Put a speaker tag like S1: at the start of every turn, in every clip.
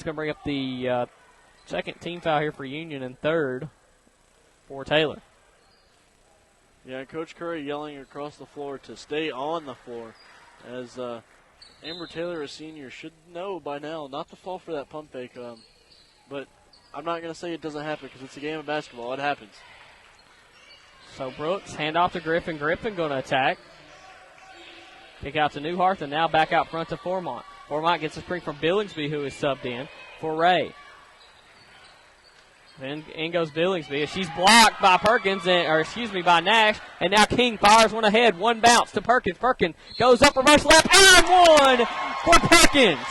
S1: It's going to bring up the second team foul here for Union and third for Taylor.
S2: Yeah, Coach Curry yelling across the floor to stay on the floor, as Amber Taylor, a senior, should know by now not to fall for that pump fake. But I'm not going to say it doesn't happen because it's a game of basketball. It happens.
S1: So Brooks, hand off to Griffin. Griffin going to attack. Kick out to Newhart, and now back out front to Formont. Formont gets a screen from Billingsby, who is subbed in for Ray. Then in goes Billingsby. She's blocked by by Nash. And now King fires one ahead. One bounce to Perkins. Perkins goes up, reverse left, and one for Perkins.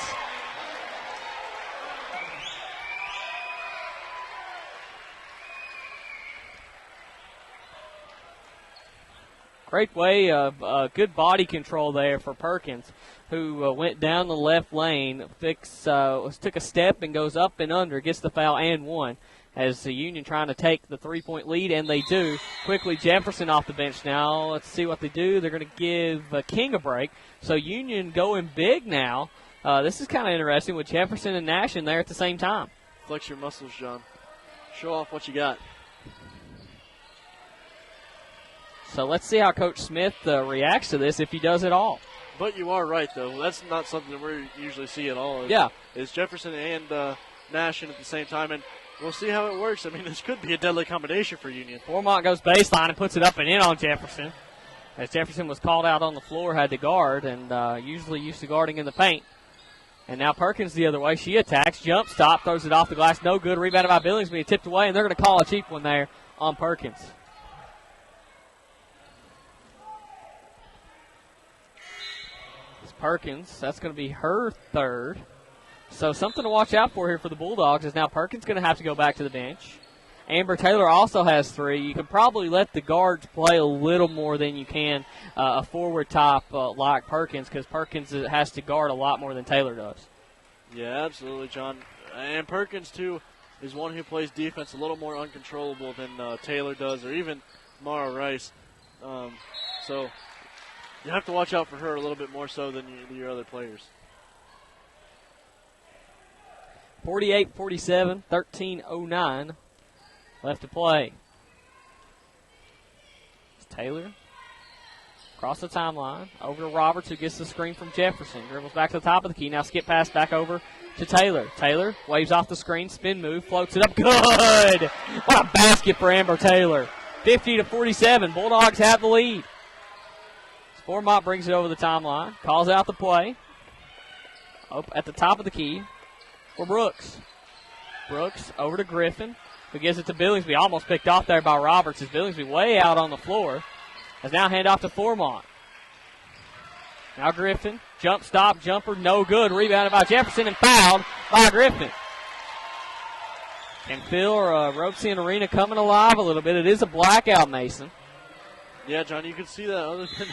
S1: Great way of good body control there for Perkins, who went down the left lane, took a step and goes up and under, gets the foul and one. As the Union trying to take the three-point lead, and they do. Quickly, Jefferson off the bench now. Let's see what they do. They're going to give King a break. So Union going big now. This is kind of interesting with Jefferson and Nash in there at the same time.
S2: Flex your muscles, John. Show off what you got.
S1: So let's see how Coach Smith reacts to this, if he does at all.
S2: But you are right, though. That's not something that we usually see at all. It's Jefferson and Nash in at the same time, and we'll see how it works. I mean, this could be a deadly combination for Union.
S1: Formont goes baseline and puts it up and in on Jefferson. As Jefferson was called out on the floor, had to guard, and usually used to guarding in the paint. And now Perkins the other way. She attacks, jump stop, throws it off the glass. No good. Rebounded by Billingsby, tipped away, and they're going to call a cheap one there on Perkins. It's Perkins. That's going to be her third. So something to watch out for here for the Bulldogs is now Perkins going to have to go back to the bench. Amber Taylor also has three. You can probably let the guards play a little more than you can a forward top like Perkins, because Perkins has to guard a lot more than Taylor does.
S2: Yeah, absolutely, John. And Perkins, too, is one who plays defense a little more uncontrollable than Taylor does, or even Mara Rice. So you have to watch out for her a little bit more so than your other players.
S1: 48-47, 13:09 left to play. It's Taylor across the timeline, over to Roberts, who gets the screen from Jefferson. Dribbles back to the top of the key. Now skip pass back over to Taylor. Taylor waves off the screen, spin move, floats it up. Good! What a basket for Amber Taylor. 50-47. Bulldogs have the lead. Formont brings it over the timeline, calls out the play. Up at the top of the key for Brooks. Brooks over to Griffin, who gives it to Billingsby. Almost picked off there by Roberts, as Billingsby way out on the floor. As now hand off to Formont. Now Griffin, jump stop, jumper, no good. Rebounded by Jefferson and fouled by Griffin. And Phil Ropesian Arena coming alive a little bit. It is a blackout, Mason.
S2: Yeah, John, you can see that other than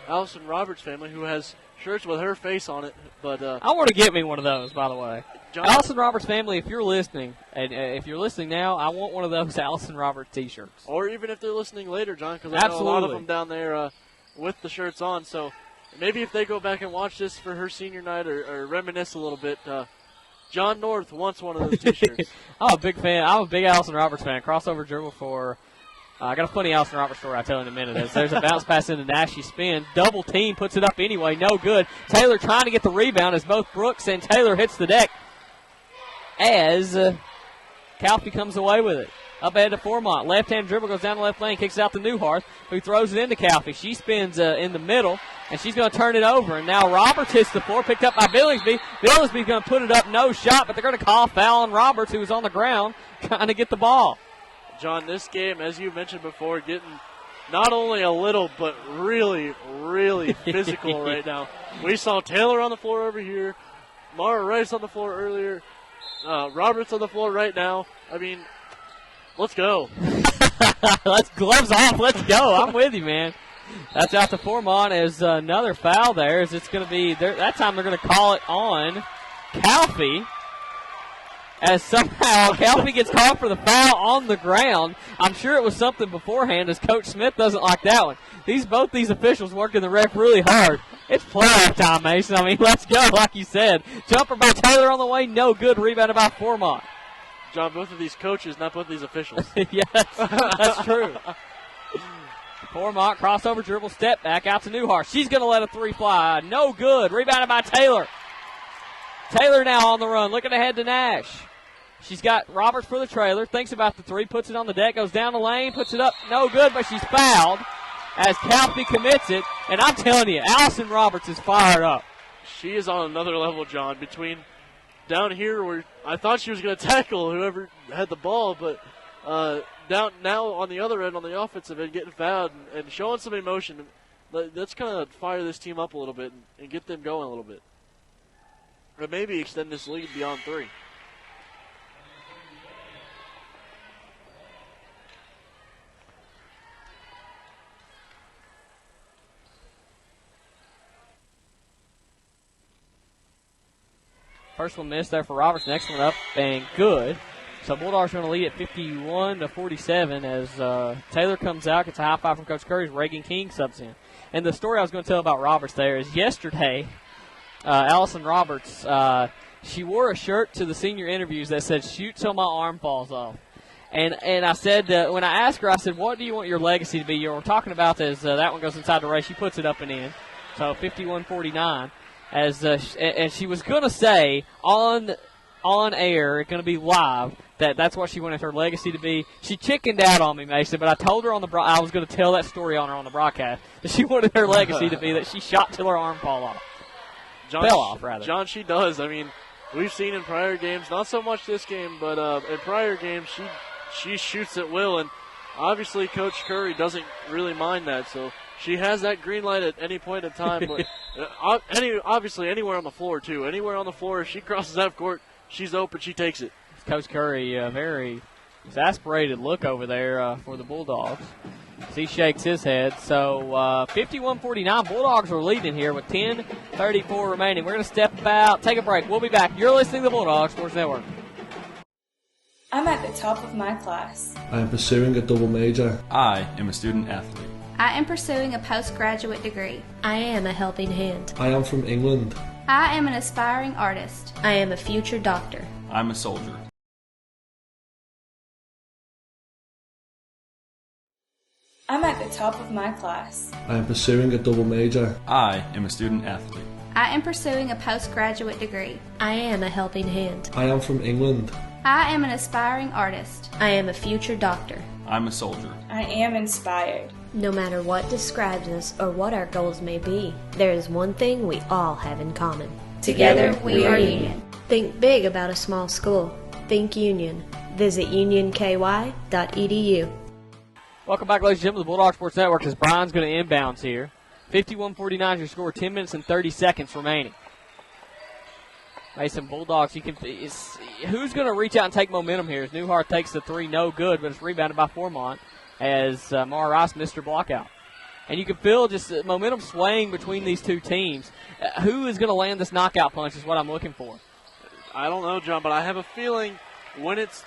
S2: Allison Roberts' family, who has shirts with her face on it. But
S1: I want to get me one of those, by the way.
S2: John,
S1: Allison Roberts' family, if you're listening, and if you're listening now, I want one of those Allison Roberts T-shirts.
S2: Or even if they're listening later, John, because I know a lot of them down there with the shirts on. So maybe if they go back and watch this for her senior night or reminisce a little bit, John North wants one of those T-shirts.
S1: I'm a big fan. I'm a big Allison Roberts fan. Crossover dribble for I got a funny Allison Roberts story I'll tell in a minute. There's a bounce pass into Nash. She spins. Double team, puts it up anyway. No good. Taylor trying to get the rebound as both Brooks and Taylor hits the deck. As Calfee comes away with it. Up ahead to Formont. Left-hand dribble goes down the left lane, kicks it out to Newhart, who throws it into Calfee. She spins in the middle, and she's going to turn it over. And now Roberts hits the floor, picked up by Billingsby. Billingsby's going to put it up, no shot, but they're going to call a foul on Roberts, who was on the ground trying to get the ball.
S2: John, this game, as you mentioned before, getting not only a little, but really, really physical right now. We saw Taylor on the floor over here, Mara Rice on the floor earlier, Roberts on the floor right now. I mean, let's go.
S1: Let's gloves off. Let's go. I'm with you, man. That's out to Formont as another foul there. As it's going to be that time they're going to call it on Calfee. as somehow Calfee gets called for the foul on the ground. I'm sure it was something beforehand, as Coach Smith doesn't like that one. Both these officials working the ref really hard. It's playoff time, Mason. I mean, let's go, like you said. Jumper by Taylor on the way, no good. Rebounded by Formont.
S2: John, both of these coaches, not both of these officials.
S1: Yes, that's true. Formont, crossover dribble, step back out to Newhart. She's going to let a three fly. No good. Rebounded by Taylor. Taylor now on the run, looking ahead to Nash. She's got Roberts for the trailer, thinks about the three, puts it on the deck, goes down the lane, puts it up. No good, but she's fouled as Calfee commits it. And I'm telling you, Allison Roberts is fired up.
S2: She is on another level, John, between down here where I thought she was going to tackle whoever had the ball, but down now on the other end, on the offensive end, getting fouled and showing some emotion. That's going to fire this team up a little bit and get them going a little bit. Or maybe extend this lead beyond 3.
S1: First one missed there for Roberts. Next one up and good. So Bulldogs are going to lead at 51-47 as Taylor comes out, gets a high five from Coach Curry. Reagan King subs in. And the story I was going to tell about Roberts there is yesterday, Allison Roberts, she wore a shirt to the senior interviews that said, "Shoot till my arm falls off." And I said, when I asked her, I said, "What do you want your legacy to be?" You were talking about as that one goes inside the race. She puts it up and in. So 51-49. And she was going to say on air, it's going to be live, that's what she wanted her legacy to be. She chickened out on me, Mason, but I told her I was going to tell that story on her on the broadcast, that she wanted her legacy to be that she shot till her arm fell off.
S2: John, she does. I mean, we've seen in prior games, not so much this game, but in prior games, she shoots at will, and obviously Coach Curry doesn't really mind that, so she has that green light at any point in time. But obviously anywhere on the floor, too. Anywhere on the floor, if she crosses that court, she's open, she takes it.
S1: Coach Curry, very exasperated look over there for the Bulldogs as he shakes his head. So 51-49, Bulldogs are leading here with 10:34 remaining. We're going to step out, take a break. We'll be back. You're listening to the Bulldogs Sports Network.
S3: I'm at the top of my class.
S4: I am pursuing a double major.
S5: I am a student athlete.
S6: I am pursuing a postgraduate degree.
S7: I am a helping hand.
S4: I am from England.
S6: I am an aspiring artist.
S7: I am a future doctor.
S5: I'm a soldier.
S3: I'm at the top of my class.
S4: I am pursuing a double major.
S5: I am a student athlete.
S6: I am pursuing a postgraduate degree.
S7: I am a helping hand.
S4: I am from England.
S6: I am an aspiring artist.
S7: I am a future doctor.
S5: I'm a soldier.
S3: I am inspired.
S7: No matter what describes us or what our goals may be, there is one thing we all have in common.
S3: Together we are Union.
S7: Think big about a small school. Think Union. Visit unionky.edu.
S1: Welcome back, ladies and gentlemen, to the Bulldog Sports Network as Bryan's going to inbounds here. 51-49 is your score, 10 minutes and 30 seconds remaining. Mason Bulldogs, who's going to reach out and take momentum here? As Newhart takes the three, no good, but it's rebounded by Formont as Mara Rice missed her block out. And you can feel just momentum swaying between these two teams. Who is going to land this knockout punch is what I'm looking for.
S2: I don't know, John, but I have a feeling when it's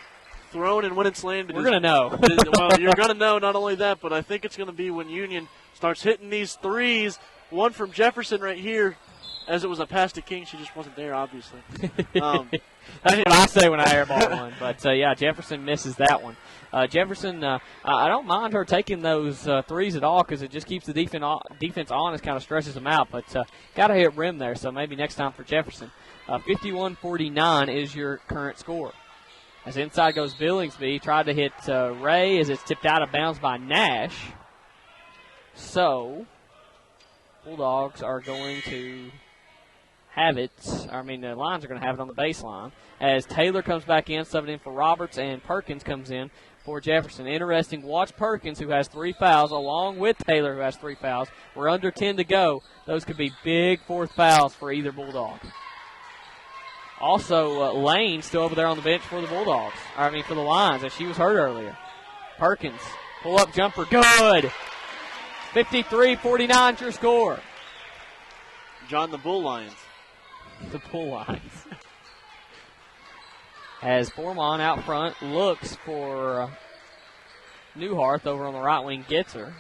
S2: thrown and when it's landed.
S1: We're going to know.
S2: Well, you're going to know not only that, but I think it's going to be when Union starts hitting these threes. One from Jefferson right here, as it was a pass to King. She just wasn't there, obviously.
S1: That's what I say when I airball one. But, yeah, Jefferson misses that one. Jefferson, I don't mind her taking those threes at all because it just keeps the defense honest, kind of stretches them out. But got to hit rim there, so maybe next time for Jefferson. 51-49 is your current score. As inside goes Billingsby, tried to hit Ray as it's tipped out of bounds by Nash. So, Bulldogs are going to have it. The Lions are going to have it on the baseline. As Taylor comes back in, subbing in for Roberts, and Perkins comes in for Jefferson. Interesting, watch Perkins, who has 3 fouls, along with Taylor, who has 3 fouls. We're under 10 to go. Those could be big fourth fouls for either Bulldog. Also, Lane still over there on the bench for the Bulldogs. For the Lions, as she was hurt earlier. Perkins, pull-up jumper, good. 53-49 is your score.
S2: John, the Bull Lions.
S1: The Bull Lions. As Foreman out front looks for Newhart over on the right wing, gets her.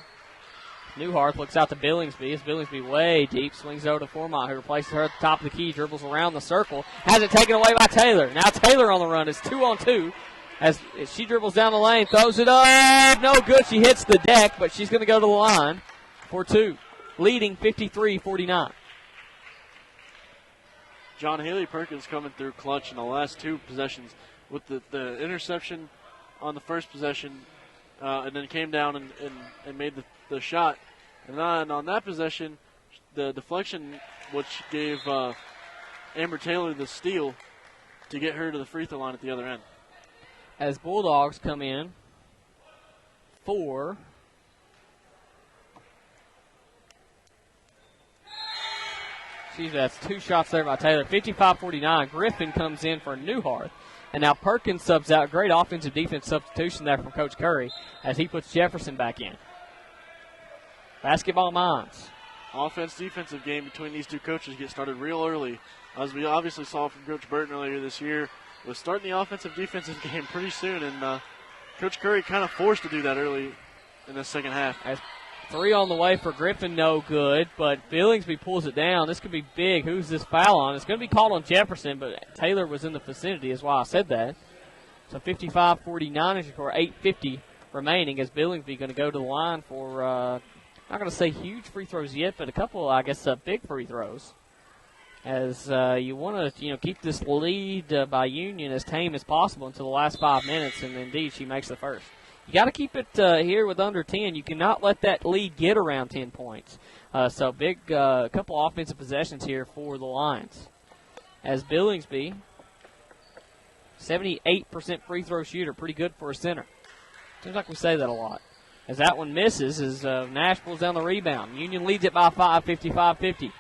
S1: Newhart looks out to Billingsby. As Billingsby way deep, swings over to Foreman, who replaces her at the top of the key, dribbles around the circle, has it taken away by Taylor. Now Taylor on the run. It's 2-on-2 as she dribbles down the lane, throws it up. No good. She hits the deck, but she's going to go to the line for two, leading 53-49.
S2: John Haley Perkins coming through clutch in the last two possessions with the interception on the first possession, and then came down and made the shot. And then on that possession, the deflection, which gave Amber Taylor the steal to get her to the free throw line at the other end.
S1: As Bulldogs come in for that's two shots there by Taylor. 55-49. Griffin comes in for Newhart. And now Perkins subs out. Great offensive defense substitution there from Coach Curry as he puts Jefferson back in. Basketball Minds.
S2: Offense-defensive game between these two coaches get started real early. As we obviously saw from Coach Burton earlier this year, was starting the offensive-defensive game pretty soon, and Coach Curry kind of forced to do that early in the second half.
S1: As three on the way for Griffin, no good, but Billingsby pulls it down. This could be big. Who's this foul on? It's going to be called on Jefferson, but Taylor was in the vicinity, is why I said that. So 55-49 as you score, 8:50 remaining as Billingsby going to go to the line for, not going to say huge free throws yet, but a couple, I guess, big free throws. As you want to, keep this lead by Union as tame as possible until the last 5 minutes, and indeed she makes the first. You got to keep it here with under 10. You cannot let that lead get around 10 points. So big couple offensive possessions here for the Lions. As Billingsby, 78% free throw shooter, pretty good for a center. Seems like we say that a lot. As that one misses, as Nash pulls down the rebound. Union leads it by 5, 55-50.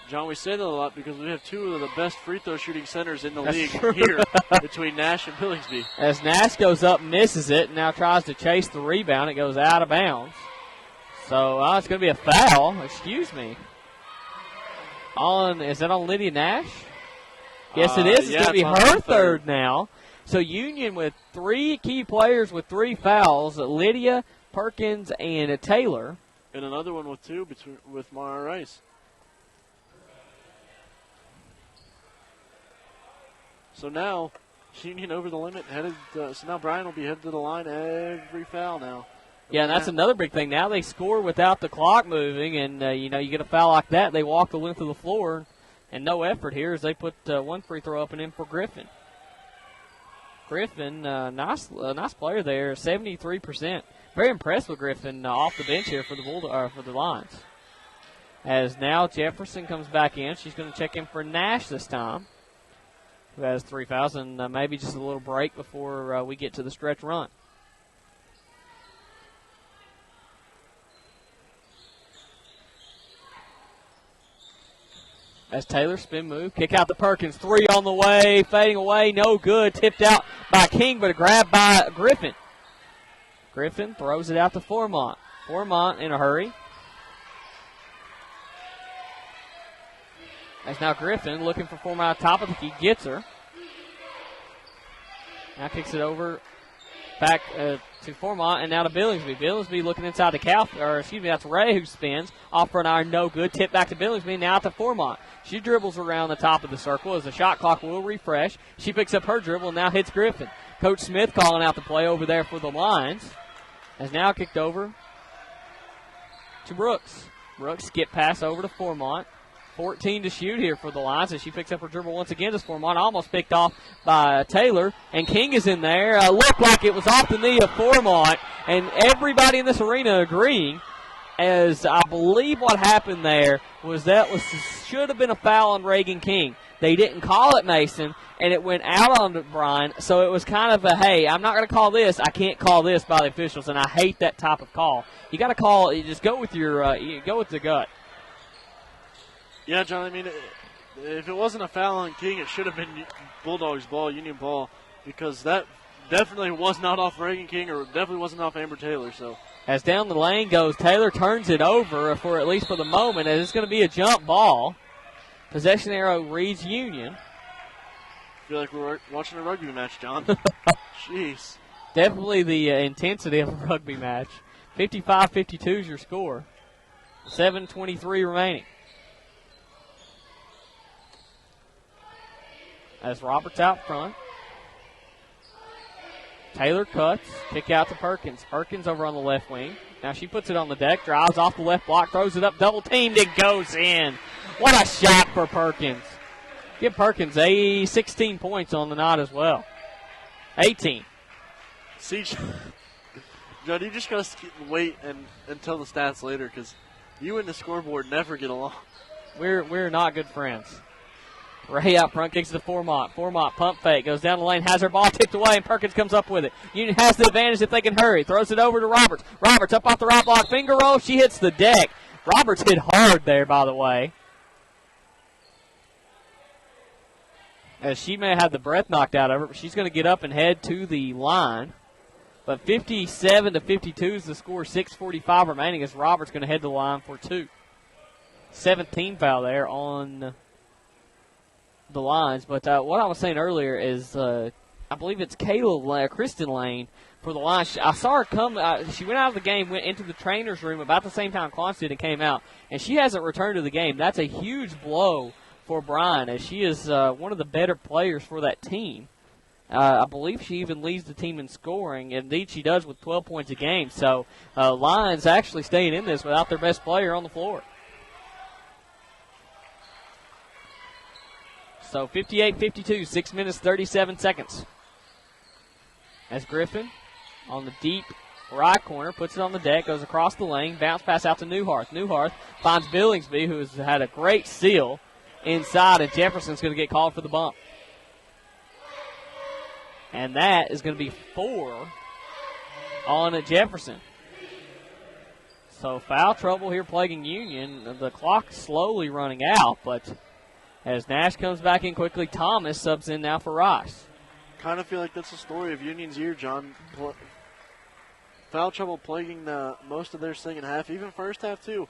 S2: John, we say that a lot because we have two of the best free throw shooting centers in the
S1: That's
S2: league
S1: true.
S2: here between Nash and Billingsby.
S1: As Nash goes up, misses it, and now tries to chase the rebound. It goes out of bounds. So it's going to be a foul. Excuse me. Is that on Lydia Nash? Yes, it is. It's going to be her third now. So Union with three key players with three fouls, Lydia, Perkins, and Taylor.
S2: And another one with two with Mara Rice. So now, Union over the limit, headed. So now Bryan will be headed to the line every foul now.
S1: Yeah, and that's another big thing. Now they score without the clock moving, and, you get a foul like that, they walk the length of the floor, and no effort here as they put one free throw up and in for Griffin. Griffin, nice player there, 73%. Very impressed with Griffin off the bench here for the Lions. As now Jefferson comes back in. She's going to check in for Nash this time, who has three fouls, and maybe just a little break before we get to the stretch run. As Taylor spin move, kick out to Perkins, three on the way, fading away, no good, tipped out by King, but a grab by Griffin. Griffin throws it out to Formont. Formont in a hurry. As now Griffin looking for Formont at top of the key, gets her. Now kicks it over back to Formont and now to Billingsby. Billingsby looking inside the that's Ray who spins. Off for an iron, no good. Tip back to Billingsby, now to Formont. She dribbles around the top of the circle as the shot clock will refresh. She picks up her dribble and now hits Griffin. Coach Smith calling out the play over there for the Lions. Has now kicked over to Brooks. Brooks skip pass over to Formont. 14 to shoot here for the Lions as she picks up her dribble once again as Formont, almost picked off by Taylor, and King is in there. Looked like it was off the knee of Formont, and everybody in this arena agreeing, as I believe what happened there was should have been a foul on Reagan King. They didn't call it, Mason, and it went out on Bryan, so it was kind of a, hey, I'm not going to call this. I can't call this by the officials, and I hate that type of call. You got to call, you just go with go with the gut.
S2: Yeah, John, I mean, if it wasn't a foul on King, it should have been Bulldogs ball, Union ball, because that definitely was not off Reagan King or definitely wasn't off Amber Taylor. So
S1: as down the lane goes, Taylor turns it over for at least for the moment, and it's going to be a jump ball. Possession arrow reads Union.
S2: feel like we're watching a rugby match, John. Jeez.
S1: Definitely the intensity of a rugby match. 55-52 is your score. 7:23 remaining. As Roberts out front. Taylor cuts, kick out to Perkins. Perkins over on the left wing. Now she puts it on the deck, drives off the left block, throws it up, double teamed, it goes in. What a shot for Perkins. Give Perkins 16 points on the night as well. 18.
S2: See, John, you just got to wait and tell the stats later because you and the scoreboard never get along.
S1: We're not good friends. Ray out front, kicks it to Formont. Formont, pump fake, goes down the lane, has her ball tipped away, and Perkins comes up with it. Union has the advantage if they can hurry. Throws it over to Roberts. Roberts up off the right block, finger roll, she hits the deck. Roberts hit hard there, by the way. As she may have had the breath knocked out of her, but she's going to get up and head to the line. But 57-52 is the score, 6:45 remaining as Roberts going to head to the line for 2. 17 foul there on the lines. But what I was saying earlier is I believe it's Kristen Lane for the line. I saw her come. She went out of the game, went into the trainer's room about the same time Klons did and came out. And she hasn't returned to the game. That's a huge blow for Bryan as she is one of the better players for that team. I believe she even leads the team in scoring. Indeed, she does with 12 points a game. So Lions actually staying in this without their best player on the floor. So 58-52, 6 minutes, 37 seconds. As Griffin on the deep right corner, puts it on the deck, goes across the lane, bounce pass out to Newharth. Newharth finds Billingsby, who has had a great seal inside, and Jefferson's going to get called for the bump. And that is going to be 4 on Jefferson. So foul trouble here plaguing Union. The clock's slowly running out, but as Nash comes back in quickly, Thomas subs in now for Rice.
S2: Kind of feel like that's the story of Union's year, John. Foul trouble plaguing most of their second half, even first half too.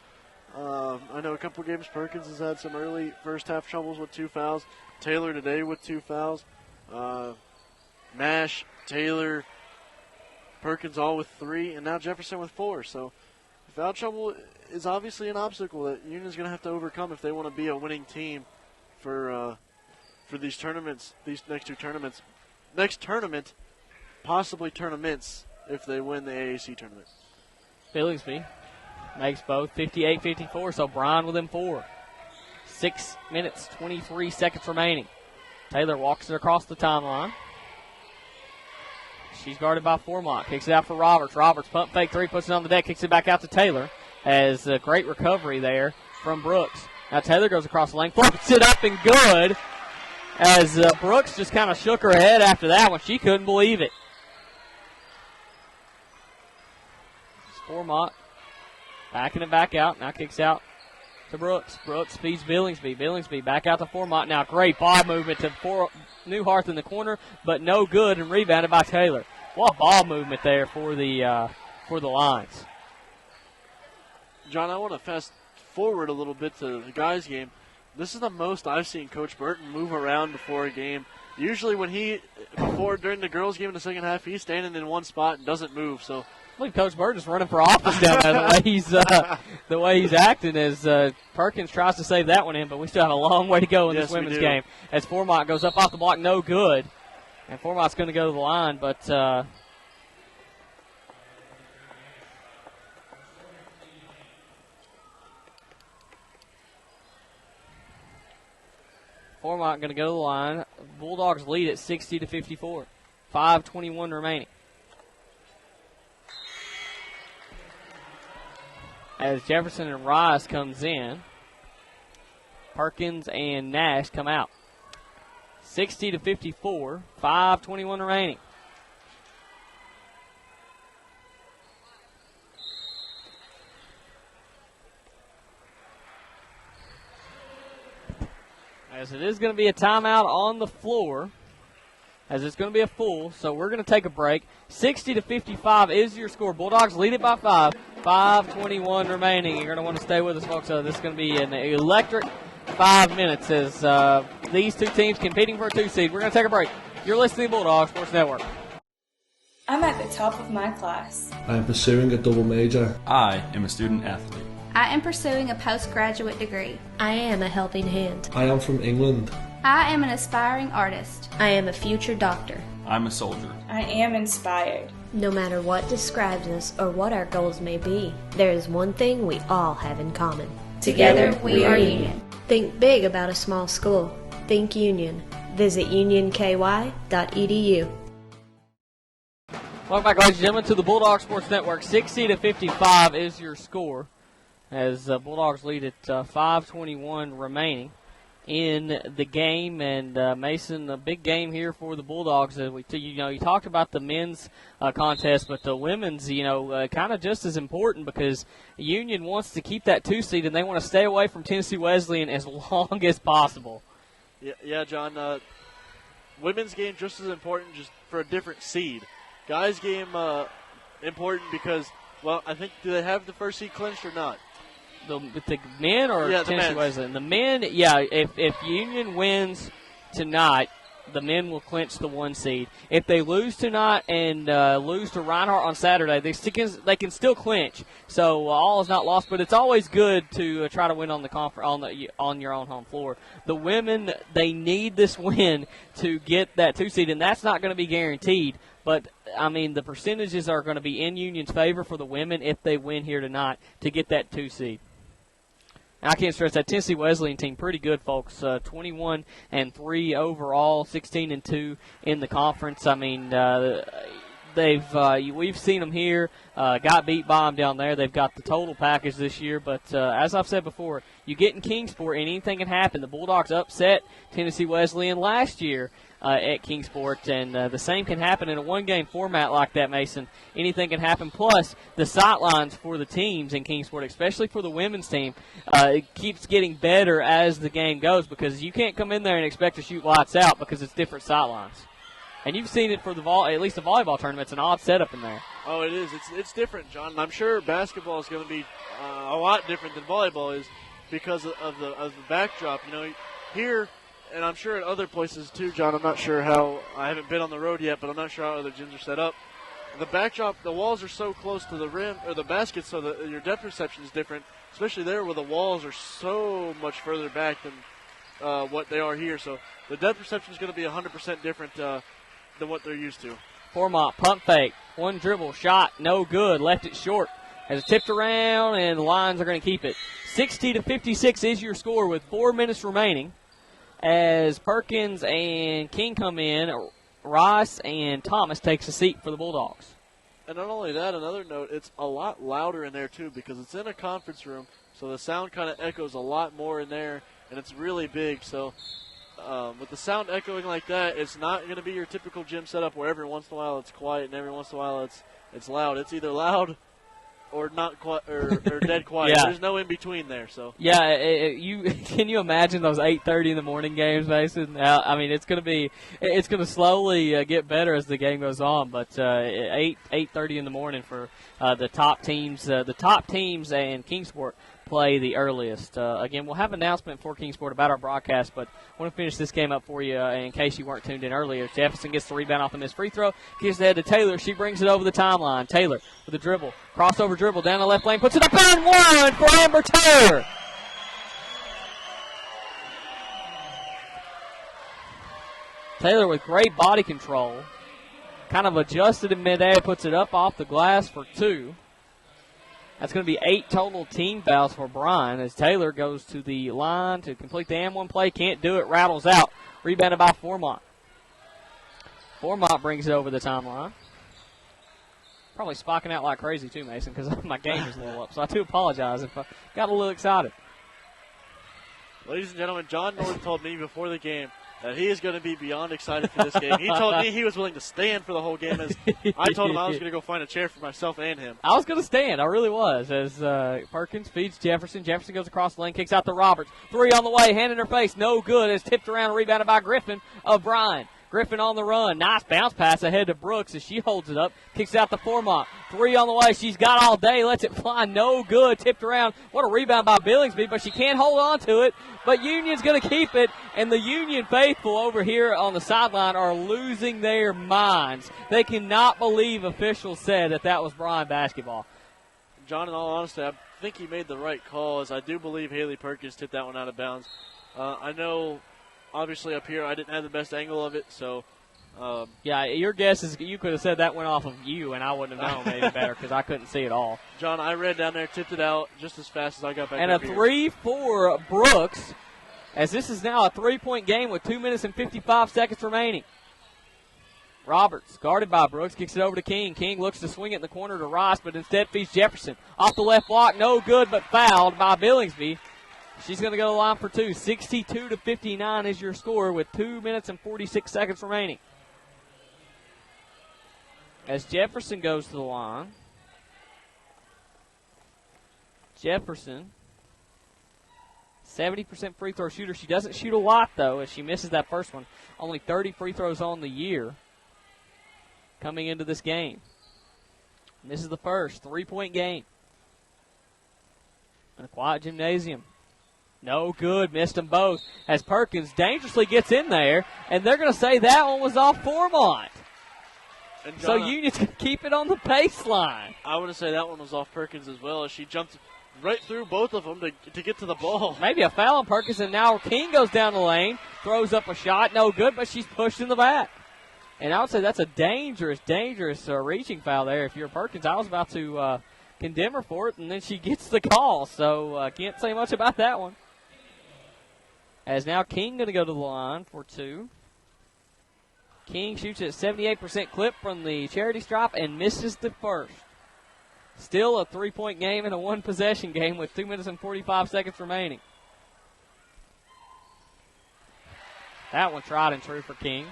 S2: I know a couple of games Perkins has had some early first half troubles with 2 fouls. Taylor today with 2 fouls. Nash, Taylor, Perkins all with 3, and now Jefferson with 4. So foul trouble is obviously an obstacle that Union's going to have to overcome if they want to be a winning team for these tournaments, these next 2 tournaments. Next tournament, possibly tournaments if they win the AAC tournament.
S1: Billingsby makes both 58-54, so Bryan within 4. 6 minutes, 23 seconds remaining. Taylor walks it across the timeline. She's guarded by Formont. Kicks it out for Roberts. Roberts pump fake 3, puts it on the deck, kicks it back out to Taylor. As a great recovery there from Brooks. Now Taylor goes across the lane, floats it up and good. As Brooks just kind of shook her head after that one. She couldn't believe it. Formont backing it back out. Now kicks out to Brooks. Brooks feeds Billingsby. Billingsby back out to Formont. Now great ball movement to Newharth in the corner, but no good and rebounded by Taylor. What ball movement there for the Lions.
S2: John, I want to fast forward a little bit to the guys' game. This is the most I've seen Coach Burton move around before a game. Usually during the girls' game in the second half, he's standing in one spot and doesn't move. So
S1: I believe Coach Burton is running for office down there the way he's acting as Perkins tries to save that one in, but we still have a long way to go in this women's game. As Formont goes up off the block, no good. And Formont's going to go to the line, but Formont going to go to the line. Bulldogs lead at 60-54. 5:21 remaining. As Jefferson and Rice comes in, Perkins and Nash come out. 60-54, 5:21 remaining. As it is going to be a timeout on the floor, as it's going to be a full, so we're going to take a break. 60-55 is your score. Bulldogs lead it by 5. 5:21 remaining. You're going to want to stay with us, folks. So this is going to be an electric 5 minutes as these two teams competing for a 2 seed. We're going to take a break. You're listening to Bulldog Sports Network.
S3: I'm at the top of my class.
S4: I am pursuing a double major.
S5: I am a student athlete.
S6: I am pursuing a postgraduate degree.
S7: I am a helping hand.
S4: I am from England.
S6: I am an aspiring artist.
S7: I am a future doctor.
S5: I'm a soldier.
S3: I am inspired.
S7: No matter what describes us or what our goals may be, there is one thing we all have in common.
S6: Together we are Union.
S7: Think big about a small school. Think Union. Visit unionky.edu.
S1: Welcome back, ladies and gentlemen, to the Bulldog Sports Network. 60-55 is your score as Bulldogs lead at 5:21 remaining in the game. And Mason, a big game here for the Bulldogs. You talked about the men's contest, but the women's, kind of just as important because Union wants to keep that 2 seed and they want to stay away from Tennessee Wesleyan as long as possible.
S2: Yeah, John. Women's game just as important, just for a different seed. Guys' game important because, well, I think, do they have the first seed clinched or not?
S1: The men or Tennessee Wesleyan? The men, if Union wins tonight, the men will clinch the 1 seed. If they lose tonight and lose to Reinhardt on Saturday, they can still clinch. So all is not lost, but it's always good to try to win on the on your own home floor. The women, they need this win to get that 2 seed, and that's not going to be guaranteed. But, I mean, the percentages are going to be in Union's favor for the women if they win here tonight to get that 2 seed. And I can't stress that Tennessee Wesleyan team pretty good, folks. 21-3 overall, 16-2 in the conference. I mean, we've seen them here, got beat by them down there. They've got the total package this year. But as I've said before, you get in Kingsport, anything can happen. The Bulldogs upset Tennessee Wesleyan last year at Kingsport, and the same can happen in a one-game format like that, Mason. Anything can happen. Plus, the sightlines for the teams in Kingsport, especially for the women's team, it keeps getting better as the game goes because you can't come in there and expect to shoot lights out because it's different sightlines. And you've seen it for at least the volleyball tournament. It's an odd setup in there.
S2: Oh, it is. It's different, John. And I'm sure basketball is going to be a lot different than volleyball is because of the backdrop. Here, and I'm sure at other places too, John. I'm not sure how. I haven't been on the road yet, but I'm not sure how other gyms are set up. The backdrop, the walls are so close to the rim or the basket, so that your depth perception is different. Especially there, where the walls are so much further back than what they are here. So the depth perception is going to be 100% different than what they're used to.
S1: Formont, pump fake, one dribble, shot, no good, left it short. Has it tipped around, and the Lions are going to keep it. 60-56 is your score with 4 minutes remaining. As Perkins and King come in, Rice and Thomas takes a seat for the Bulldogs.
S2: And not only that, another note, it's a lot louder in there too because it's in a conference room, so the sound kind of echoes a lot more in there, and it's really big. So with the sound echoing like that, it's not going to be your typical gym setup where every once in a while it's quiet and every once in a while it's loud. It's either loud or not quiet or dead quiet.
S1: Yeah.
S2: There's no in between there. So
S1: yeah, can you imagine those 8:30 in the morning games, Mason? I mean, it's going to slowly get better as the game goes on. But 8:30 in the morning for the top teams and Kingsport play the earliest. Again, we'll have an announcement for Kingsport about our broadcast, but I want to finish this game up for you in case you weren't tuned in earlier. Jefferson gets the rebound off the missed free throw, gives it ahead to Taylor. She brings it over the timeline. Taylor with a dribble, crossover dribble down the left lane, puts it up and one for Amber Taylor. Taylor with great body control, kind of adjusted in midair, puts it up off the glass for 2. That's going to be 8 total team fouls for Bryan as Taylor goes to the line to complete the and one play. Can't do it. Rattles out. Rebounded by Formont. Formont brings it over the timeline. Probably spocking out like crazy too, Mason, because my game is a little up. So I do apologize if I got a little excited.
S2: Ladies and gentlemen, John North told me before the game that he is going to be beyond excited for this game. He told me he was willing to stand for the whole game. As I told him I was going to go find a chair for myself and him.
S1: I was going to stand. I really was. As Perkins feeds Jefferson. Jefferson goes across the lane, kicks out to Roberts. 3 on the way, hand in her face. No good. It's tipped around and rebounded by Griffin of Bryan. Griffin on the run. Nice bounce pass ahead to Brooks as she holds it up. Kicks it out to Formont. 3 on the way. She's got all day. Lets it fly. No good. Tipped around. What a rebound by Billingsby, but she can't hold on to it. But Union's going to keep it, and the Union faithful over here on the sideline are losing their minds. They cannot believe officials said that was Bryan basketball.
S2: John, in all honesty, I think he made the right call, as I do believe Haley Perkins tipped that one out of bounds. I know, obviously, up here I didn't have the best angle of it, so.
S1: Yeah, your guess is you could have said that went off of you, and I wouldn't have known maybe better because I couldn't see it all.
S2: John, I read down there, tipped it out just as fast as I got back
S1: and
S2: up
S1: a
S2: here.
S1: 3 for Brooks, as this is now a 3-point game with 2 minutes and 55 seconds remaining. Roberts, guarded by Brooks, kicks it over to King. King looks to swing it in the corner to Ross, but instead feeds Jefferson. Off the left block, no good, but fouled by Billingsby. She's going to go to the line for 2. 62-59 is your score with 2 minutes and 46 seconds remaining. As Jefferson goes to the line. Jefferson, 70% free throw shooter. She doesn't shoot a lot, though, as she misses that first one. Only 30 free throws on the year coming into this game. And this is the first 3-point game. In a quiet gymnasium. No good. Missed them both. As Perkins dangerously gets in there, and they're going to say that one was off Formont.
S2: And
S1: So
S2: John,
S1: Union's going to keep it on the baseline.
S2: I want to say that one was off Perkins as well, as she jumped right through both of them to get to the ball.
S1: Maybe a foul on Perkins, and now King goes down the lane, throws up a shot, no good, but she's pushed in the back. And I would say that's a dangerous reaching foul there. If you're Perkins, I was about to condemn her for it, and then she gets the call. So can't say much about that one. As now King going to go to the line for 2. King shoots at 78% clip from the charity stripe and misses the first. Still a 3-point game and a 1-possession game with 2 minutes and 45 seconds remaining. That one tried and true for King.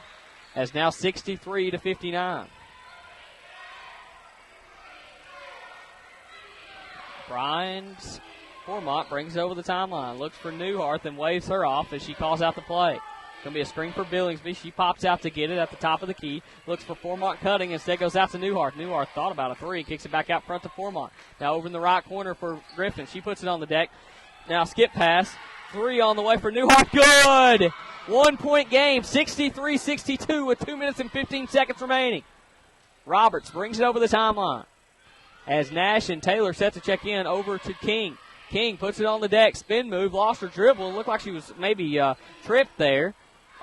S1: As now 63-59. Bryan's Formont brings it over the timeline. Looks for Newhart and waves her off as she calls out the play. Going to be a screen for Billingsby. She pops out to get it at the top of the key. Looks for Formont cutting. Instead goes out to Newhart. Newhart thought about a 3. Kicks it back out front to Formont. Now over in the right corner for Griffin. She puts it on the deck. Now skip pass. 3 on the way for Newhart. Good! 1-point game. 63-62 with 2 minutes and 15 seconds remaining. Roberts brings it over the timeline. As Nash and Taylor set to check in over to King. King puts it on the deck. Spin move. Lost her dribble. It looked like she was maybe tripped there.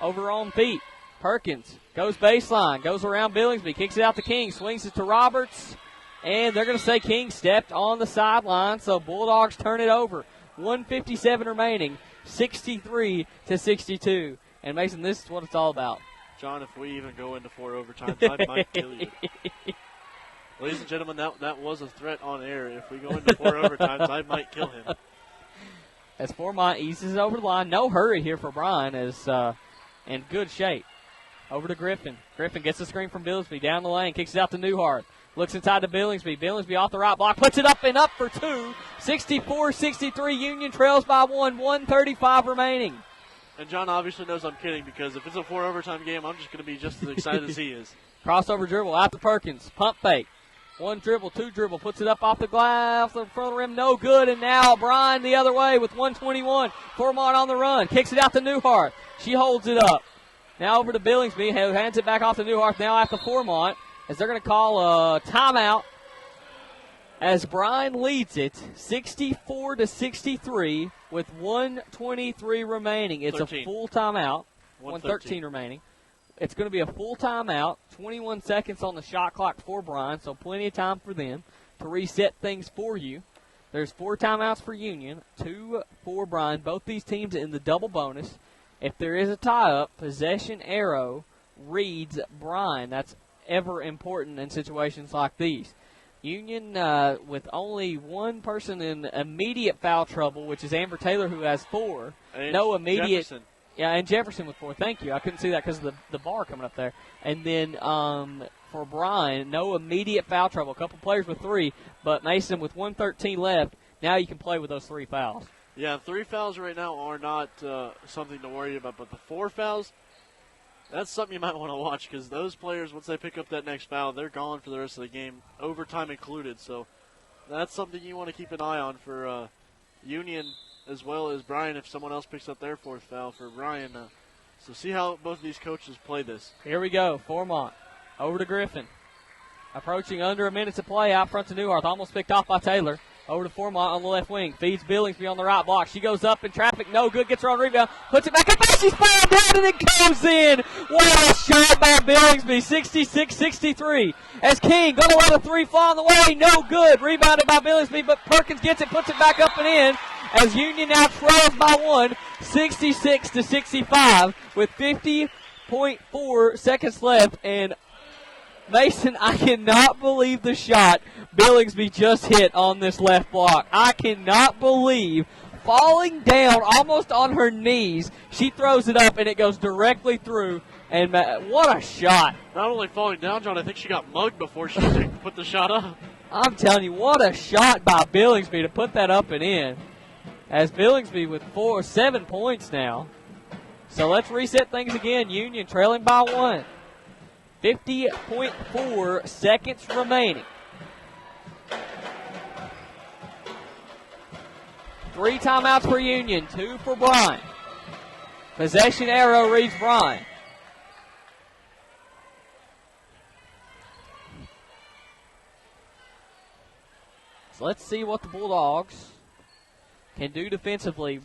S1: Over her own feet. Perkins goes baseline, goes around Billingsby, kicks it out to King, swings it to Roberts, and they're going to say King stepped on the sideline, so Bulldogs turn it over. 1:57 remaining, 63-62. And Mason, this is what it's all about.
S2: John, if we even go into 4 overtimes, I might kill you. Ladies and gentlemen, that was a threat on air. If we go into 4 overtimes, I might kill him.
S1: As Formont eases over the line, no hurry here for Bryan as in good shape. Over to Griffin. Griffin gets the screen from Billingsby down the lane, kicks it out to Newhart. Looks inside to Billingsby. Billingsby off the right block, puts it up and up for 2. 64-63, Union trails by 1. 1:35 remaining.
S2: And John obviously knows I'm kidding, because if it's a 4 overtime game, I'm just going to be just as excited as he is.
S1: Crossover dribble out to Perkins. Pump fake. 1 dribble, 2 dribble. Puts it up off the glass, in front of the rim. No good. And now Bryan the other way with 1:21. Formont on the run. Kicks it out to Newhart. She holds it up. Now over to Billingsby, who hands it back off to Newhart. Now after Formont, as they're going to call a timeout. As Bryan leads it 64-63 with 1:23 remaining. It's
S2: 13.
S1: a full timeout.
S2: 1:13
S1: remaining. It's going to be a full timeout. 21 seconds on the shot clock for Bryan, so plenty of time for them to reset things for you. There's 4 timeouts for Union, 2 for Bryan. Both these teams in the double bonus. If there is a tie-up, possession arrow reads Bryan. That's ever important in situations like these. Union with only one person in immediate foul trouble, which is Amber Taylor, who has 4.
S2: And
S1: no immediate.
S2: Jefferson.
S1: Yeah, and Jefferson with 4. Thank you. I couldn't see that because of the bar coming up there. And then for Bryan, no immediate foul trouble. A couple players with 3, but Mason with 1:13 left. Now you can play with those 3 fouls.
S2: Yeah, 3 fouls right now are not something to worry about, but the 4 fouls, That's something you might want to watch because those players, once they pick up that next foul, they're gone for the rest of the game, overtime included. So that's something you want to keep an eye on for Union as well as Bryan if someone else picks up their fourth foul for Bryan. So see how both of these coaches play this.
S1: Here we go. Formont over to Griffin. Approaching under a minute to play out front to Newhart. Almost picked off by Taylor. Over to Formont on the left wing. Feeds Billingsby on the right block. She goes up in traffic. No good. Gets her on rebound. Puts it back up. She's fouled out and it goes in. What a shot by Billingsby. 66-63. As King going to let a three fly on the way. No good. Rebounded by Billingsby, but Perkins gets it. Puts it back up and in. As Union now trails by 1. 66-65 with 50.4 seconds left. And Mason, I cannot believe the shot Billingsby just hit on this left block. I cannot believe falling down almost on her knees. She throws it up and it goes directly through. And what a shot.
S2: Not only falling down, John, I think she got mugged before she put the shot up.
S1: I'm telling you, what a shot by Billingsby to put that up and in. As Billingsby with 7 points now. So let's reset things again. Union trailing by 1. 50.4 seconds remaining. 3 timeouts for Union, 2 for Bryan. Possession arrow reads Bryan. So let's see what the Bulldogs can do defensively.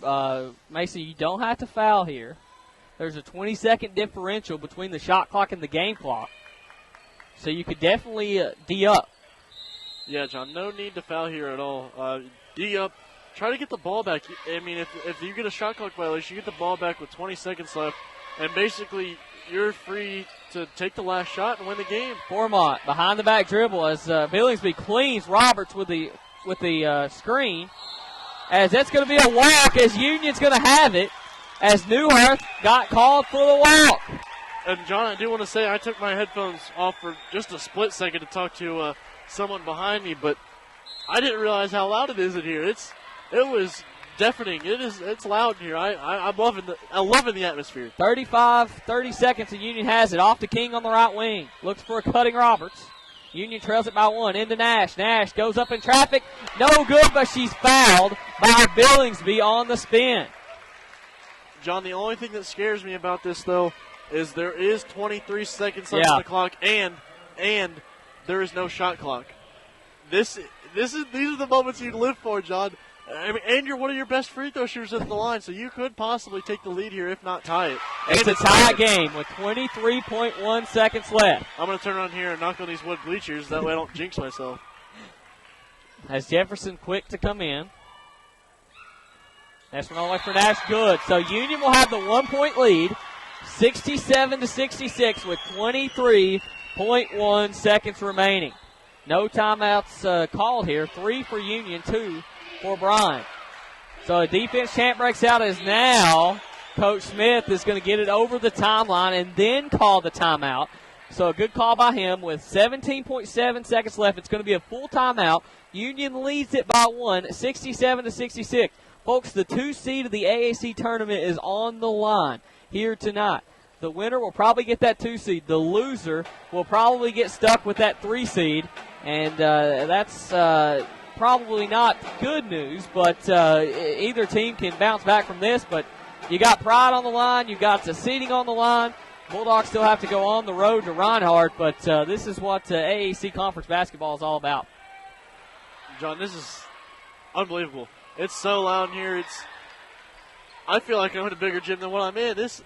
S1: Mason, you don't have to foul here. There's a 20-second differential between the shot clock and the game clock. So you could definitely D up.
S2: Yeah, John, no need to foul here at all. D up. Try to get the ball back. I mean, if you get a shot clock violation, you get the ball back with 20 seconds left, and basically you're free to take the last shot and win the game.
S1: Formont behind the back dribble as Billingsby cleans Roberts with the screen. As that's going to be a walk as Union's going to have it. As Newhart got called for the walk.
S2: And, John, I do want to say I took my headphones off for just a split second to talk to someone behind me, but I didn't realize how loud it is in here. It was deafening. It's loud in here. I'm loving the atmosphere.
S1: 30 seconds and Union has it. Off to King on the right wing. Looks for a cutting Roberts. Union trails it by 1. Into Nash. Nash goes up in traffic. No good, but she's fouled by Billingsby on the spin.
S2: John, the only thing that scares me about this, though, is there is 23 seconds left on the clock, and there is no shot clock. These are the moments you live for, John. I mean, and you're one of your best free throw shooters at the line, so you could possibly take the lead here, if not tie it.
S1: It's a tie game with 23.1 seconds left.
S2: I'm going to turn around here and knock on these wood bleachers. That way I don't jinx myself.
S1: As Jefferson quick to come in. That's one all the way for Nash. Good. So Union will have the 1-point lead, 67-66 with 23.1 seconds remaining. No timeouts called here. 3 for Union, 2 for Bryan. So a defense chant breaks out as now Coach Smith is going to get it over the timeline and then call the timeout. So a good call by him with 17.7 seconds left. It's going to be a full timeout. Union leads it by 1, 67-66. Folks, the 2 seed of the AAC tournament is on the line here tonight. The winner will probably get that 2 seed. The loser will probably get stuck with that 3 seed. And that's probably not good news, but either team can bounce back from this. But you got pride on the line. You got the seeding on the line. Bulldogs still have to go on the road to Reinhardt, but this is what AAC Conference basketball is all about.
S2: John, this is unbelievable. It's so loud in here. I feel like I'm in a bigger gym than what I'm in. It's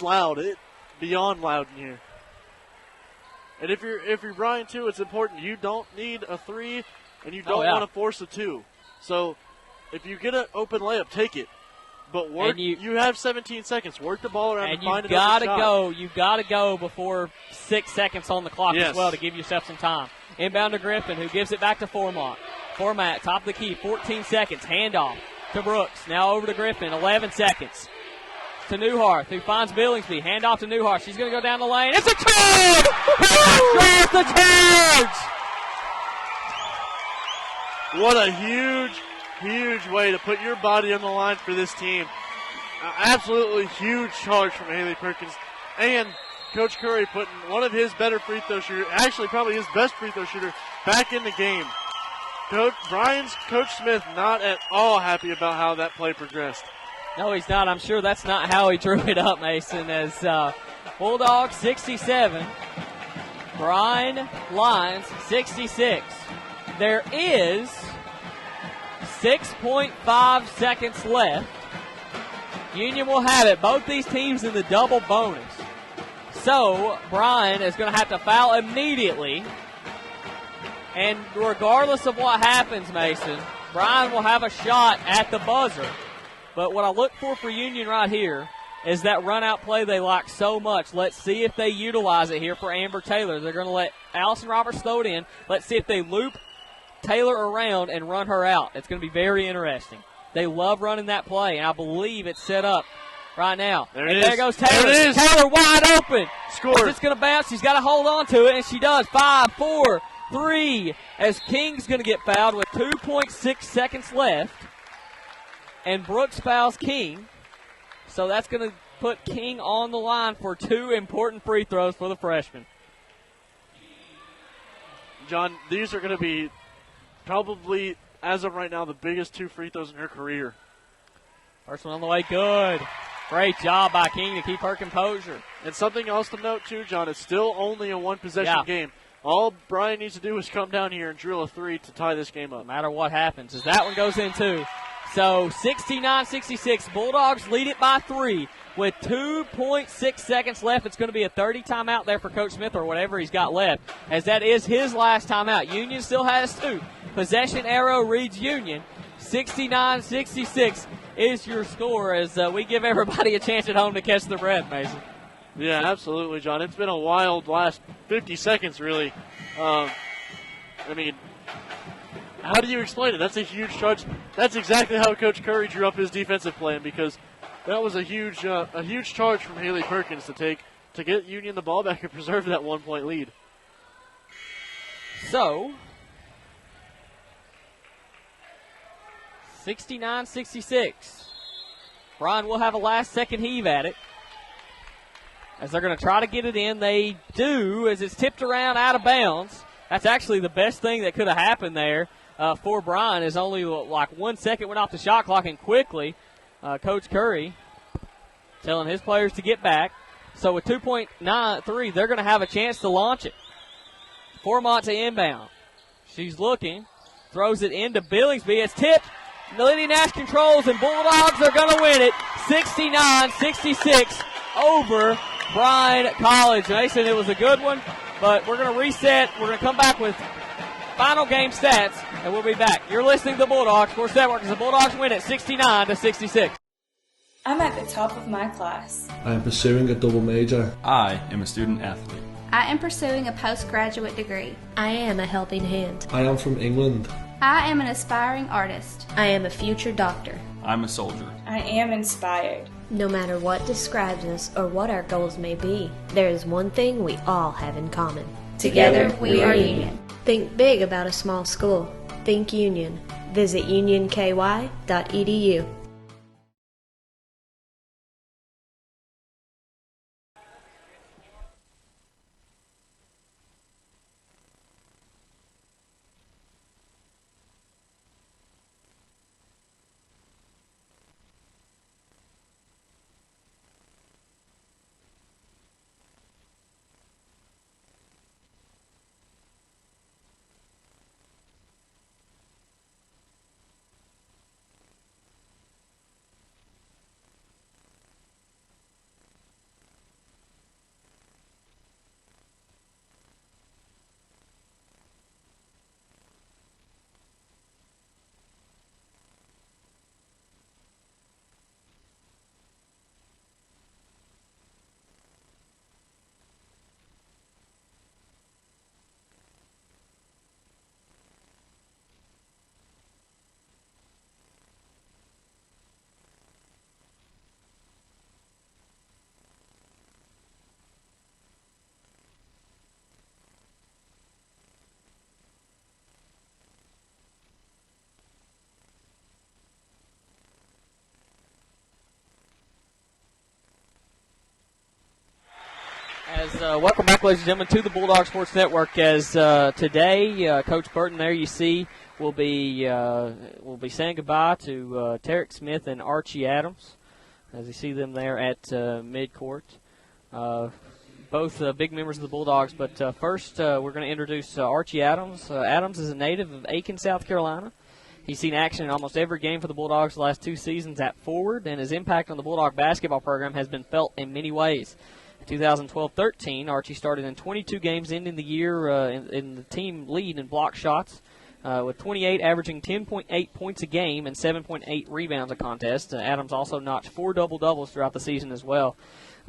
S2: loud. It's beyond loud in here. And if you're Bryan too, it's important. You don't need a 3, and you don't want to force a 2. So if you get an open layup, take it. But work. You have 17 seconds. Work the ball around and find another shot.
S1: You've got to go before 6 seconds on the clock as well to give yourself some time. Inbound to Griffin, who gives it back to Formont. Formont, top of the key, 14 seconds. Handoff to Brooks. Now over to Griffin, 11 seconds. To Newhart, who finds Billingsby. Handoff to Newhart. She's going to go down the lane. It's a charge! Draws the charge!
S2: What a huge way to put your body on the line for this team. Absolutely huge charge from Haley Perkins. And Coach Curry putting one of his better free throw shooters, actually probably his best free throw shooter, back in the game. Bryan's Coach Smith not at all happy about how that play progressed.
S1: No, he's not. I'm sure that's not how he drew it up, Mason, as Bulldogs 67, Bryan Lions 66. There is 6.5 seconds left. Union will have it. Both these teams in the double bonus. So Bryan is going to have to foul immediately. And regardless of what happens, Mason, Bryan will have a shot at the buzzer. But what I look for Union right here is that run-out play they like so much. Let's see if they utilize it here for Amber Taylor. They're going to let Allison Roberts throw it in. Let's see if they loop Taylor around and run her out. It's going to be very interesting. They love running that play, and I believe it's set up right now. There goes Taylor.
S2: There it is.
S1: Taylor wide open.
S2: Scored.
S1: It's going to bounce. She's got to hold on to it, and she does. 5, 4, 3, as King's going to get fouled with 2.6 seconds left. And Brooks fouls King. So that's going to put King on the line for 2 important free throws for the freshman.
S2: John, these are going to be probably, as of right now, the biggest 2 free throws in her career.
S1: First one on the way, good. Great job by King to keep her composure.
S2: And something else to note, too, John, it's still only a one-possession game. All Bryan needs to do is come down here and drill a 3 to tie this game up.
S1: No matter what happens, as that one goes in, too. So 69-66, Bulldogs lead it by 3 with 2.6 seconds left. It's going to be a 30 timeout there for Coach Smith or whatever he's got left, as that is his last timeout. Union still has 2. Possession arrow reads Union. 69-66 is your score, as we give everybody a chance at home to catch their breath, Mason.
S2: Yeah, absolutely, John. It's been a wild last 50 seconds, really. I mean, how do you explain it? That's a huge charge. That's exactly how Coach Curry drew up his defensive plan, because that was a huge charge from Haley Perkins to take to get Union the ball back and preserve that 1-point lead.
S1: So 69-66. Bryan will have a last-second heave at it, as they're going to try to get it in. They do, as it's tipped around out of bounds. That's actually the best thing that could have happened there for Bryan, is only like 1 second went off the shot clock, and quickly Coach Curry telling his players to get back. So with 2.93, they're going to have a chance to launch it. Formont to inbound. She's looking, throws it into Billingsby. It's tipped. Lydia Nash controls, and Bulldogs are going to win it 69-66 over Bryan College. Mason, it was a good one, but we're going to reset. We're going to come back with final game stats, and we'll be back. You're listening to the Bulldogs Sports Network as the Bulldogs win it 69-66.
S3: I'm at the top of my class.
S4: I am pursuing a double major.
S5: I am a student athlete.
S6: I am pursuing a postgraduate degree.
S7: I am a helping hand.
S4: I am from England.
S6: I am an aspiring artist.
S7: I am a future doctor.
S5: I'm a soldier.
S3: I am inspired.
S7: No matter what describes us or what our goals may be, there is one thing we all have in common.
S6: Together we are Union.
S7: Think big about a small school. Think Union. Visit unionky.edu.
S1: Welcome back, ladies and gentlemen, to the Bulldog Sports Network. As today, Coach Burton, there you see, will be saying goodbye to Tarek Smith and Archie Adams, as you see them there at midcourt. Both big members of the Bulldogs. But first, we're going to introduce Archie Adams. Adams is a native of Aiken, South Carolina. He's seen action in almost every game for the Bulldogs the last 2 seasons at forward, and his impact on the Bulldog basketball program has been felt in many ways. In 2012-13, Archie started in 22 games, ending the year in the team lead in block shots, with 28, averaging 10.8 points a game and 7.8 rebounds a contest. Adams also notched 4 double-doubles throughout the season as well.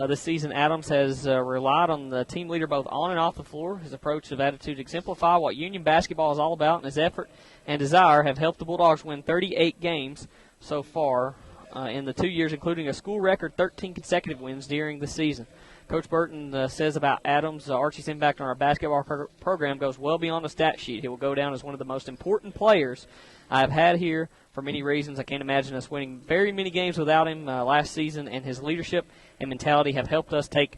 S1: This season, Adams has relied on the team leader both on and off the floor. His approach of attitude exemplify what Union basketball is all about, and his effort and desire have helped the Bulldogs win 38 games so far in the 2 years, including a school record 13 consecutive wins during the season. Coach Burton says about Adams, Archie's impact on our basketball program goes well beyond the stat sheet. He will go down as one of the most important players I have had here for many reasons. I can't imagine us winning very many games without him last season, and his leadership and mentality have helped us take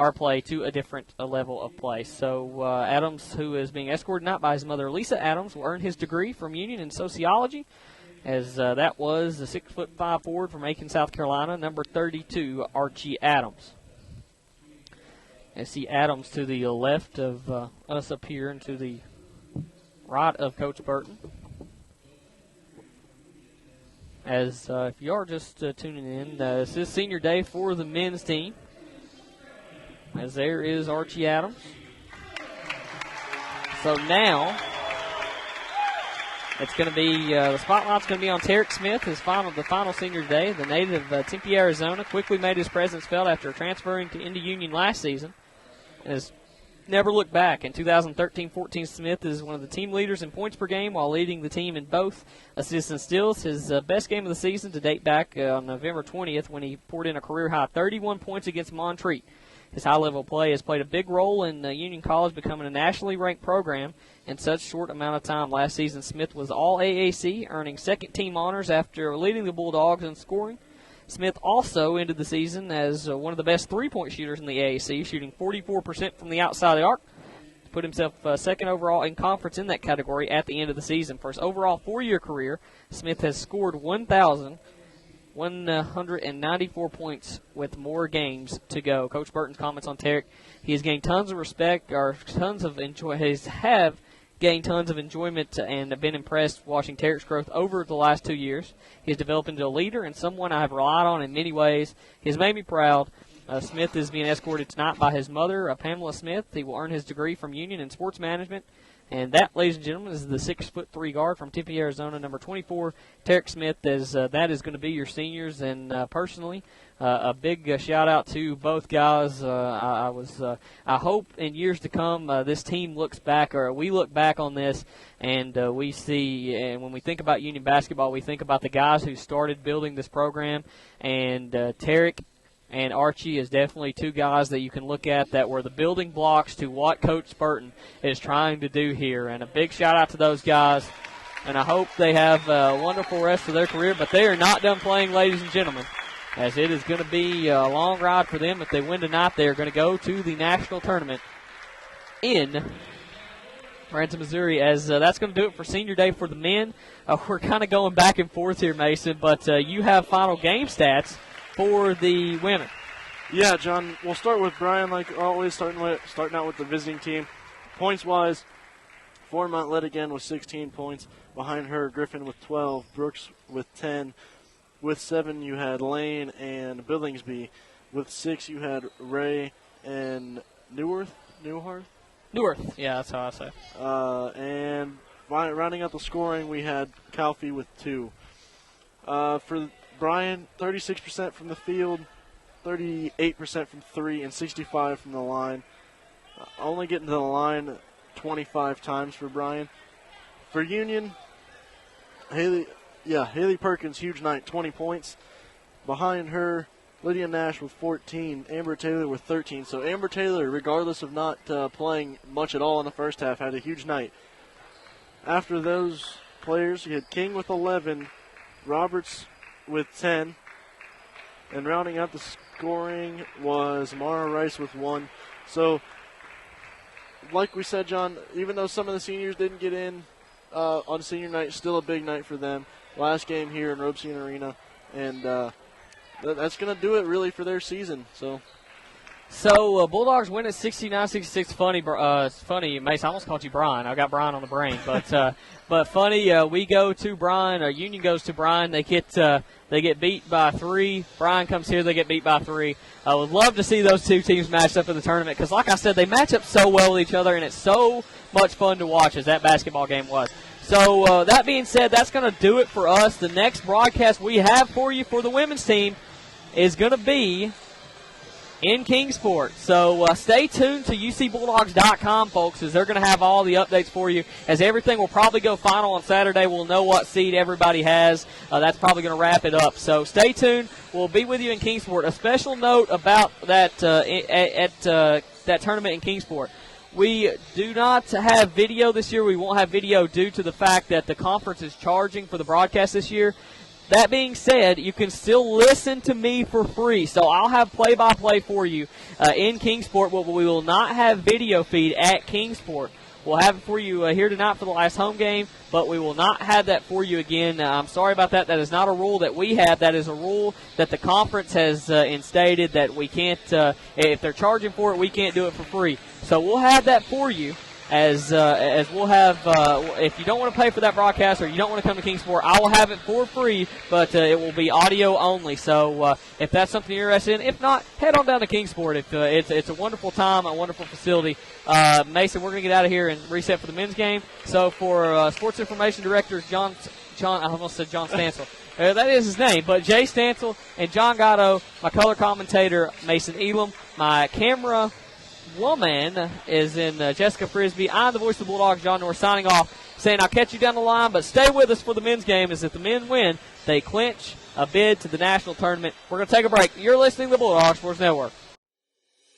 S1: our play to a different level of play. So Adams, who is being escorted out by his mother, Lisa Adams, will earn his degree from Union in sociology, as that was the 6'5" forward from Aiken, South Carolina, number 32, Archie Adams. I see Adams to the left of us up here and to the right of Coach Burton. As if you are just tuning in, this is senior day for the men's team. As there is Archie Adams. So now it's going to be the spotlight's going to be on Tarek Smith, the final senior day. The native of Tempe, Arizona, quickly made his presence felt after transferring to Indy Union last season, and has never looked back. In 2013-14, Smith is one of the team leaders in points per game while leading the team in both assists and steals. His best game of the season to date back on November 20th, when he poured in a career-high 31 points against Montreat. His high-level play has played a big role in Union College becoming a nationally ranked program in such short amount of time. Last season, Smith was All-AAC, earning second-team honors after leading the Bulldogs in scoring. Smith also ended the season as one of the best three-point shooters in the AAC, shooting 44% from the outside of the arc. Put himself second overall in conference in that category at the end of the season. For his overall 4-year career, Smith has scored 1,194 points with more games to go. Coach Burton's comments on Tarek: he has gained tons of respect, or tons of gained tons of enjoyment and have been impressed watching Tarek's growth over the last 2 years. He has developed into a leader and someone I have relied on in many ways. He has made me proud. Smith is being escorted tonight by his mother, Pamela Smith. He will earn his degree from Union in sports management. And that, ladies and gentlemen, is the 6'3" guard from Tempe, Arizona, number 24, Tarek Smith. That is going to be your seniors. And personally, a big shout-out to both guys. I hope in years to come this team looks back, or we look back on this, and we see, and when we think about Union basketball, we think about the guys who started building this program, and Tarek and Archie is definitely two guys that you can look at that were the building blocks to what Coach Burton is trying to do here. And a big shout-out to those guys, and I hope they have a wonderful rest of their career. But they are not done playing, ladies and gentlemen, as it is going to be a long ride for them. If they win tonight, they are going to go to the national tournament in Branson, Missouri, as that's going to do it for senior day for the men. We're kind of going back and forth here, Mason, but you have final game stats for the women.
S2: Yeah, John, we'll start with Bryan, like always, starting out with the visiting team. Points-wise, Fourmont led again with 16 points. Behind her, Griffin with 12, Brooks with 10. With 7, you had Lane and Billingsby. With 6, you had Ray and Neuwirth,
S1: yeah, that's how I say.
S2: And rounding out the scoring, we had Calfee with 2. For Bryan, 36% from the field, 38% from 3, and 65% from the line. Only getting to the line 25 times for Bryan. For Union, Haley Perkins, huge night, 20 points. Behind her, Lydia Nash with 14, Amber Taylor with 13. So Amber Taylor, regardless of not playing much at all in the first half, had a huge night. After those players, you had King with 11, Roberts with 10, and rounding out the scoring was Mara Rice with 1, So, like we said, John, even though some of the seniors didn't get in on senior night, still a big night for them. Last game here in Robeson Arena, and that's going to do it really for their season.
S1: So Bulldogs win at 69-66. Funny, Mace. I almost called you Bryan. I got Bryan on the brain, but funny. We go to Bryan. Union goes to Bryan. They get beat by 3. Bryan comes here. They get beat by 3. I would love to see those two teams matched up in the tournament because, like I said, they match up so well with each other, and it's so much fun to watch as that basketball game was. So that being said, that's going to do it for us. The next broadcast we have for you for the women's team is going to be in Kingsport. So stay tuned to UCBulldogs.com, folks, as they're going to have all the updates for you. As everything will probably go final on Saturday, we'll know what seed everybody has. That's probably going to wrap it up. So stay tuned. We'll be with you in Kingsport. A special note about that that tournament in Kingsport. We do not have video this year. We won't have video due to the fact that the conference is charging for the broadcast this year. That being said, you can still listen to me for free. So I'll have play-by-play for you in Kingsport, but we will not have video feed at Kingsport. We'll have it for you here tonight for the last home game, but we will not have that for you again. I'm sorry about that. That is not a rule that we have. That is a rule that the conference has instated that we can't, if they're charging for it, we can't do it for free. So we'll have that for you. As we'll have, if you don't want to pay for that broadcast or you don't want to come to Kingsport, I will have it for free, but it will be audio only. So if that's something you're interested in, if not, head on down to Kingsport. It's a wonderful time, a wonderful facility. Mason, we're going to get out of here and reset for the men's game. So for Sports Information Director John, I almost said John Stansel. That is his name, but Jay Stansel and John Gatto, my color commentator Mason Elam, my camera woman is in Jessica Frisbee. I'm the voice of the Bulldogs, John Norris, signing off, saying I'll catch you down the line, but stay with us for the men's game, as if the men win, they clinch a bid to the national tournament. We're going to take a break. You're listening to the Bulldogs Sports Network.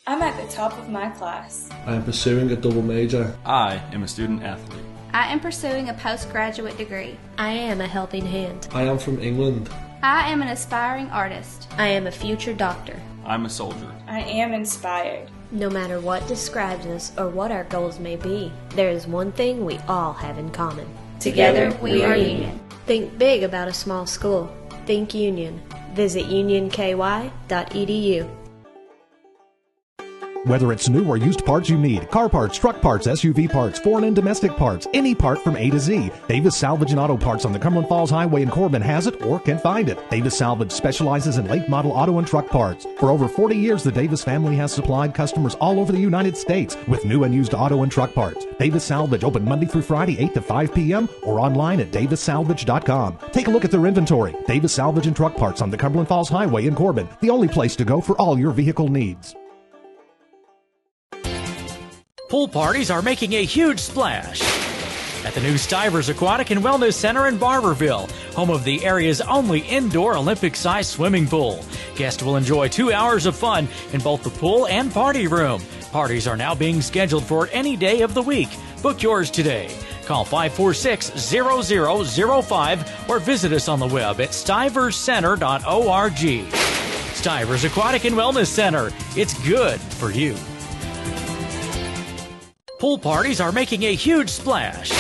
S3: I'm at the top of my class.
S4: I am pursuing a double major.
S5: I am a student athlete.
S6: I am pursuing a postgraduate degree.
S7: I am a helping hand.
S4: I am from England.
S6: I am an aspiring artist.
S7: I am a future doctor.
S5: I'm a soldier.
S3: I am inspired.
S7: No matter what describes us or what our goals may be, there is one thing we all have in common.
S3: Together we are Union.
S7: Think big about a small school. Think Union. Visit unionky.edu.
S8: Whether it's new or used parts you need, car parts, truck parts, SUV parts, foreign and domestic parts, any part from A to Z, Davis Salvage and Auto Parts on the Cumberland Falls Highway in Corbin has it or can find it. Davis Salvage specializes in late model auto and truck parts. For over 40 years, the Davis family has supplied customers all over the United States with new and used auto and truck parts. Davis Salvage, open Monday through Friday, 8 to 5 p.m. or online at davissalvage.com. Take a look at their inventory. Davis Salvage and Truck Parts on the Cumberland Falls Highway in Corbin, the only place to go for all your vehicle needs.
S9: Pool parties are making a huge splash at the new Stivers Aquatic and Wellness Center in Barbourville, home of the area's only indoor Olympic-sized swimming pool. Guests will enjoy 2 hours of fun in both the pool and party room. Parties are now being scheduled for any day of the week. Book yours today. Call 546-0005 or visit us on the web at stiverscenter.org. Stivers Aquatic and Wellness Center. It's good for you. Pool parties are making a huge splash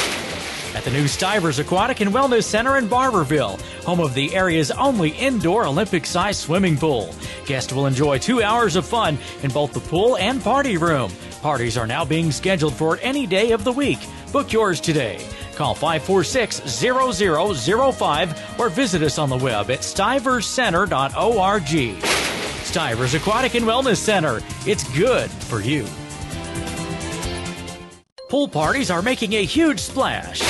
S9: at the new Stivers Aquatic and Wellness Center in Barbourville, home of the area's only indoor Olympic-sized swimming pool. Guests will enjoy 2 hours of fun in both the pool and party room. Parties are now being scheduled for any day of the week. Book yours today. Call 546-0005 or visit us on the web at stiverscenter.org. Stivers Aquatic and Wellness Center. It's good for you. Pool parties are making a huge splash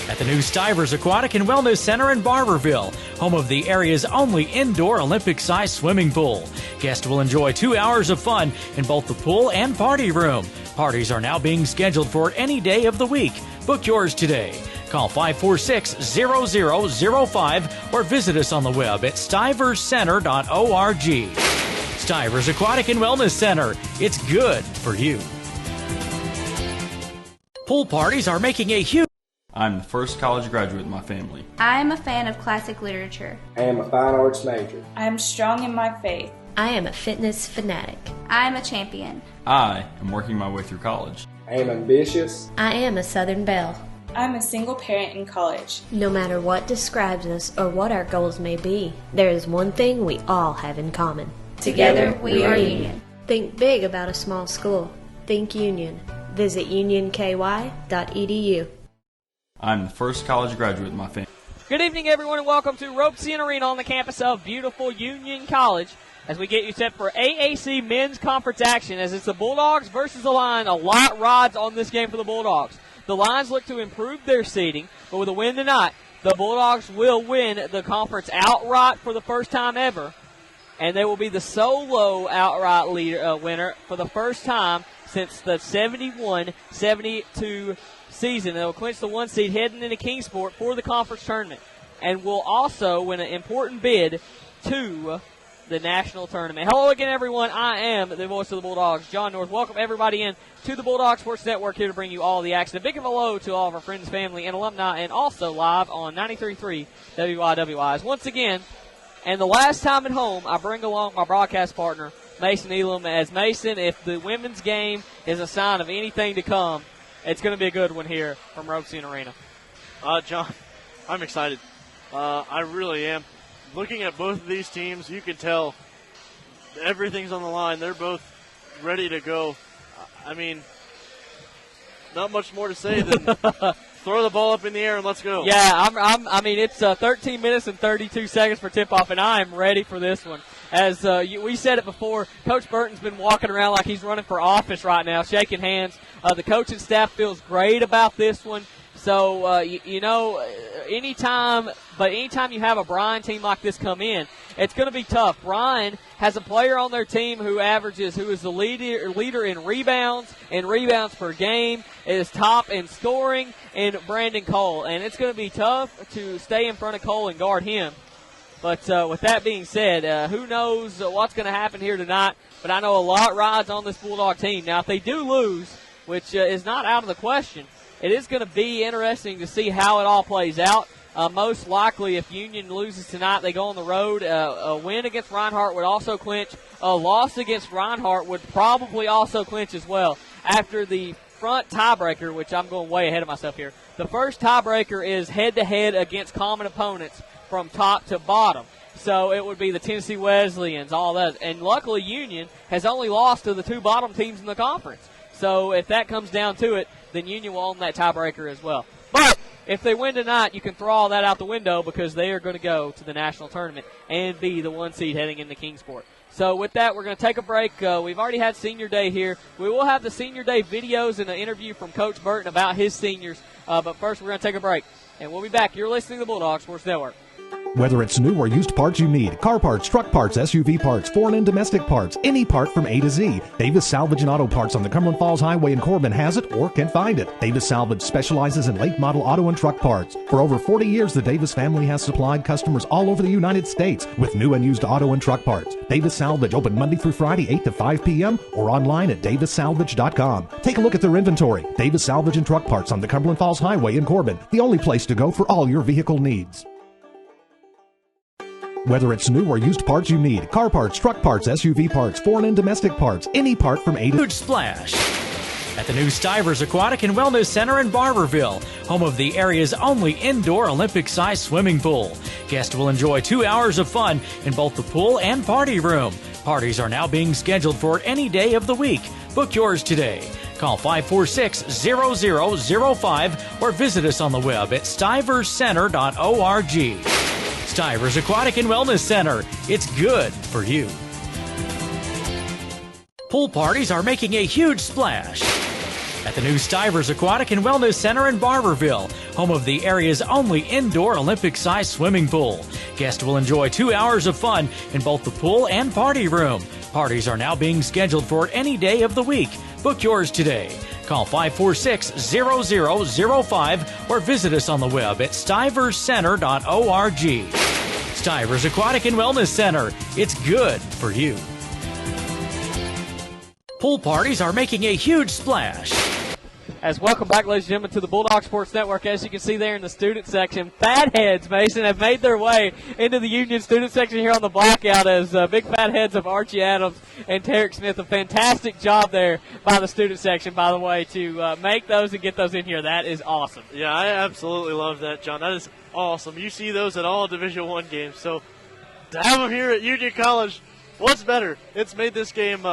S9: at the new Stivers Aquatic and Wellness Center in Barbourville, home of the area's only indoor Olympic-sized swimming pool. Guests will enjoy 2 hours of fun in both the pool and party room. Parties are now being scheduled for any day of the week. Book yours today. Call 546-0005 or visit us on the web at stiverscenter.org. Stivers Aquatic and Wellness Center. It's good for you. Pool parties are making a huge...
S5: I'm the first college graduate in my family.
S6: I am a fan of classic literature.
S10: I am a fine arts major.
S3: I am strong in my faith.
S7: I am a fitness fanatic.
S6: I'm a champion.
S5: I am working my way through college.
S10: I am ambitious.
S7: I am a Southern Belle.
S3: I'm a single parent in college.
S7: No matter what describes us or what our goals may be, there is one thing we all have in common.
S6: Together we are Union.
S7: Think big about a small school. Think Union. Visit unionky.edu.
S5: I'm the first college graduate in my family.
S1: Good evening, everyone, and welcome to Robeson Arena on the campus of beautiful Union College as we get you set for AAC men's conference action as it's the Bulldogs versus the Lions. A lot rides on this game for the Bulldogs. The Lions look to improve their seeding, but with a win tonight, the Bulldogs will win the conference outright for the first time ever, and they will be the solo outright winner for the first time since the 71-72 season. They will clinch the 1 seed heading into Kingsport for the conference tournament and will also win an important bid to the national tournament. Hello again, everyone. I am the voice of the Bulldogs, John North. Welcome everybody in to the Bulldog Sports Network, here to bring you all the action. A big hello to all of our friends, family, and alumni, and also live on 93.3 WYWIs. Once again, and the last time at home, I bring along my broadcast partner, Mason Elam. As Mason, if the women's game is a sign of anything to come, it's going to be a good one here from Robeson Arena.
S2: John, I'm excited. I really am. Looking at both of these teams, you can tell everything's on the line. They're both ready to go. I mean, not much more to say than throw the ball up in the air and let's go.
S1: Yeah, I mean, it's 13 minutes and 32 seconds for tip-off, and I am ready for this one. As we said it before, Coach Burton's been walking around like he's running for office right now, shaking hands. The coaching staff feels great about this one. So, anytime you have a Bryan team like this come in, it's going to be tough. Bryan has a player on their team who is the leader in rebounds per game, is top in scoring, in Brandon Cole. And it's going to be tough to stay in front of Cole and guard him. But with that being said, who knows what's going to happen here tonight. But I know a lot rides on this Bulldog team. Now, if they do lose, which is not out of the question, it is going to be interesting to see how it all plays out. Most likely, if Union loses tonight, they go on the road. A win against Reinhardt would also clinch. A loss against Reinhardt would probably also clinch as well. After the front tiebreaker, which I'm going way ahead of myself here, the first tiebreaker is head-to-head against common opponents from top to bottom. So it would be the Tennessee Wesleyans, all that. And luckily, Union has only lost to the two bottom teams in the conference. So if that comes down to it, then Union will own that tiebreaker as well. But if they win tonight, you can throw all that out the window because they are going to go to the national tournament and be the 1 seed heading into Kingsport. So with that, we're going to take a break. We've already had Senior Day here. We will have the Senior Day videos and an interview from Coach Burton about his seniors. But first, we're going to take a break. And we'll be back. You're listening to the Bulldog Sports Network.
S8: Whether it's new or used parts you need, car parts, truck parts, SUV parts, foreign and domestic parts, any part from A to Z, Davis Salvage and Auto Parts on the Cumberland Falls Highway in Corbin has it or can find it. Davis Salvage specializes in late model auto and truck parts. For over 40 years, the Davis family has supplied customers all over the United States with new and used auto and truck parts. Davis Salvage, open Monday through Friday, 8 to 5 p.m. or online at davissalvage.com. Take a look at their inventory. Davis Salvage and Truck Parts on the Cumberland Falls Highway in Corbin, the only place to go for all your vehicle needs. Whether it's new or used parts you need, car parts, truck parts, SUV parts, foreign and domestic parts, any part from A to Z.
S9: Huge splash at the new Stivers Aquatic and Wellness Center in Barbourville, home of the area's only indoor Olympic-sized swimming pool. Guests will enjoy 2 hours of fun in both the pool and party room. Parties are now being scheduled for any day of the week. Book yours today. Call 546-0005 or visit us on the web at stiverscenter.org. Stivers Aquatic and Wellness Center. It's good for you. Pool parties are making a huge splash at the new Stivers Aquatic and Wellness Center in Barbourville, home of the area's only indoor Olympic-sized swimming pool. Guests will enjoy 2 hours of fun in both the pool and party room. Parties are now being scheduled for any day of the week. Book yours today. Call 546-0005 or visit us on the web at stiverscenter.org. Stivers Aquatic and Wellness Center. It's good for you. Pool parties are making a huge splash
S1: As welcome back, ladies and gentlemen, to the Bulldog Sports Network. As you can see there in the student section, fatheads, Mason, have made their way into the Union student section here on the blackout as big fatheads of Archie Adams and Tarek Smith. A fantastic job there by the student section, by the way, to make those and get those in here. That is awesome.
S2: Yeah, I absolutely love that, John. That is awesome. You see those at all Division I games. So to have them here at Union College, what's better? It's made this game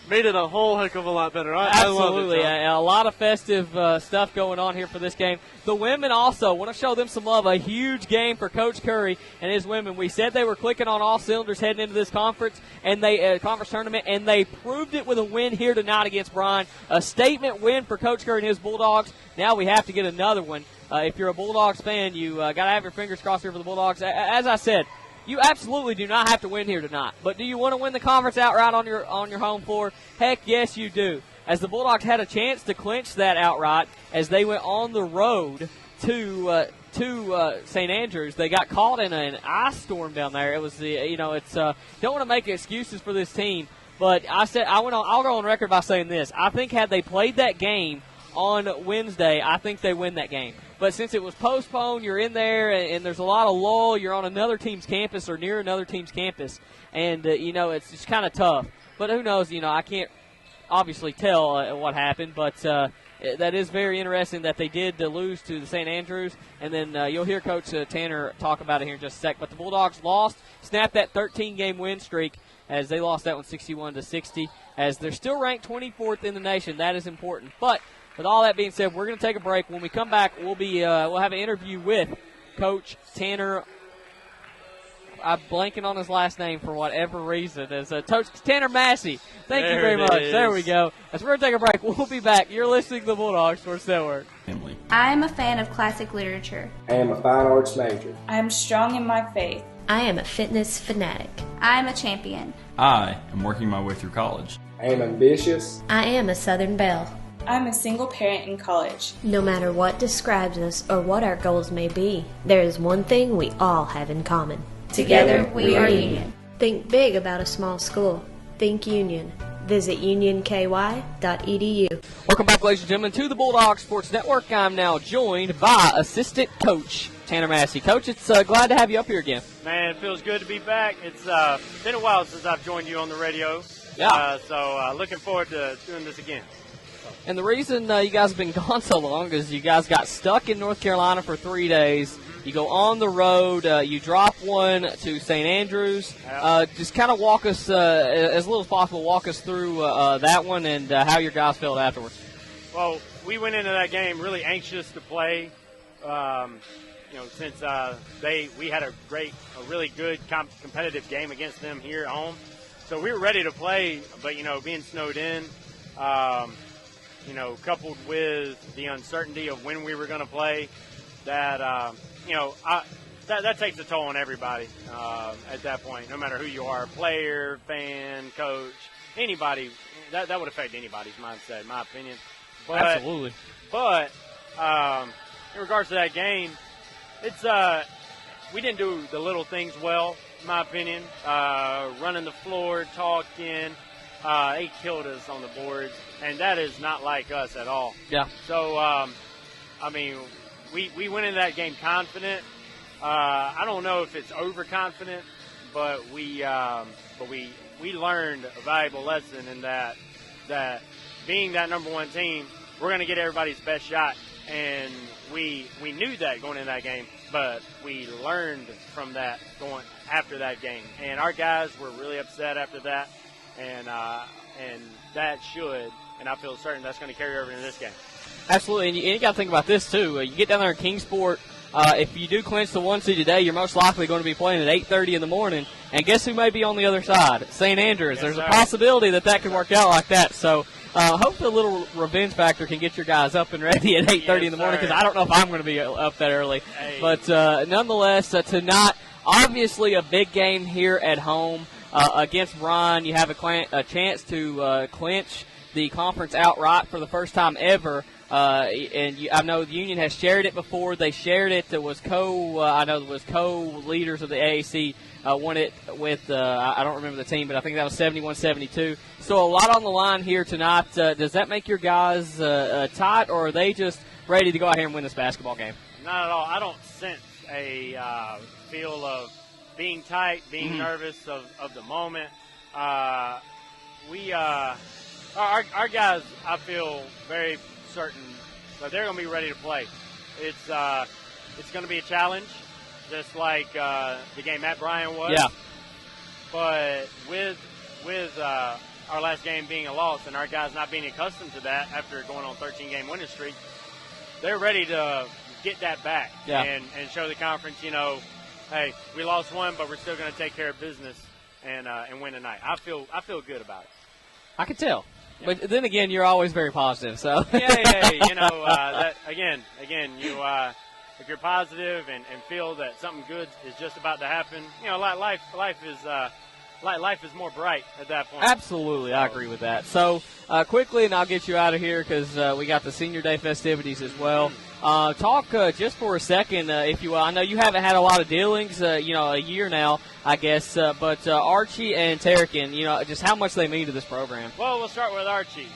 S2: made it a whole heck of a lot better. I love it, John.
S1: A lot of festive stuff going on here for this game. The women also want to show them some love. A huge game for Coach Curry and his women. We said they were clicking on all cylinders heading into this conference and conference tournament, and they proved it with a win here tonight against Bryan. A statement win for Coach Curry and his Bulldogs. Now we have to get another one. If you're a Bulldogs fan, you got to have your fingers crossed here for the Bulldogs. As I said, you absolutely do not have to win here tonight. But do you want to win the conference outright on your home floor? Heck, yes, you do. As the Bulldogs had a chance to clinch that outright as they went on the road to St. Andrews. They got caught in an ice storm down there. It was don't want to make excuses for this team, but I'll go on record by saying this. I think had they played that game on Wednesday, I think they win that game. But since it was postponed, you're in there, and there's a lot of lull. You're on another team's campus or near another team's campus, and, it's just kind of tough. But who knows, I can't obviously tell what happened, but that is very interesting that they did lose to the St. Andrews, and then you'll hear Coach Tanner talk about it here in just a sec. But the Bulldogs lost, snapped that 13-game win streak as they lost that one 61-60, as they're still ranked 24th in the nation. That is important. But with all that being said, we're going to take a break. When we come back, we'll have an interview with Coach Tanner. I'm blanking on his last name for whatever reason. As Coach Tanner Massey. Thank you very much. There we go. As we're going to take a break, we'll be back. You're listening to the Bulldog Sports Network.
S6: I am a fan of classic literature.
S10: I am a fine arts major.
S3: I am strong in my faith.
S7: I am a fitness fanatic.
S6: I am a champion.
S5: I am working my way through college.
S10: I am ambitious.
S7: I am a Southern Belle.
S3: I'm a single parent in college.
S7: No matter what describes us or what our goals may be, there is one thing we all have in common.
S6: Together we are Union.
S7: Think big about a small school. Think Union. Visit unionky.edu.
S1: Welcome back, ladies and gentlemen, to the Bulldog Sports Network. I'm now joined by assistant coach Tanner Massey. Coach, it's glad to have you up here again.
S11: Man, it feels good to be back. It's been a while since I've joined you on the radio.
S1: Yeah.
S11: So looking forward to doing this again.
S1: And the reason you guys have been gone so long is you guys got stuck in North Carolina for 3 days. You go on the road. You drop one to St. Andrews. Just kind of walk us, as little as possible, walk us through that one and how your guys felt afterwards.
S11: Well, we went into that game really anxious to play. Since we had a really good competitive game against them here at home. So we were ready to play, but, being snowed in, coupled with the uncertainty of when we were going to play, that takes a toll on everybody at that point, no matter who you are, player, fan, coach, anybody. That would affect anybody's mindset, in my opinion. But,
S1: absolutely.
S11: But in regards to that game, it's we didn't do the little things well, in my opinion. Running the floor, talking. They killed us on the boards, and that is not like us at all.
S1: Yeah.
S11: So, we went into that game confident. I don't know if it's overconfident, but we learned a valuable lesson in that being that number one team, we're going to get everybody's best shot, and we knew that going into that game, but we learned from that going after that game, and our guys were really upset after that. And that should, and I feel certain that's going to carry over into this game.
S1: Absolutely, and you got to think about this too. You get down there in Kingsport. If you do clinch the 1 seed today, you're most likely going to be playing at 8:30 in the morning. And guess who may be on the other side? St. Andrews.
S11: Yes,
S1: There's
S11: sir.
S1: a possibility that could work out like that. So hopefully a little revenge factor can get your guys up and ready at 8:30 in the morning, because I don't know if I'm going to be up that early.
S11: Hey.
S1: But nonetheless, tonight, obviously a big game here at home. Against Bryan, you have a chance to clinch the conference outright for the first time ever. I know the Union has shared it before. They shared it. There was co-leaders of the AAC won it with, I don't remember the team, but I think that was 71-72. So a lot on the line here tonight. Does that make your guys tight, or are they just ready to go out here and win this basketball game?
S11: Not at all. I don't sense a feel of being tight, being nervous of the moment. Our guys, I feel very certain that they're going to be ready to play. It's going to be a challenge, just like the game at Bryan was.
S1: Yeah.
S11: But with our last game being a loss and our guys not being accustomed to that after going on 13-game winning streak, they're ready to get that back and show the conference, hey, we lost one, but we're still going to take care of business and win tonight. I feel good about it.
S1: I can tell. Yeah. But then again, you're always very positive. So
S11: that, again, if you're positive and feel that something good is just about to happen, life is more bright at that point.
S1: Absolutely, so. I agree with that. So quickly, and I'll get you out of here because we got the Senior Day festivities as well. Talk just for a second, if you will. I know you haven't had a lot of dealings, a year now, I guess. But Archie and Terrican, just how much they mean to this program.
S11: Well, we'll start with Archie.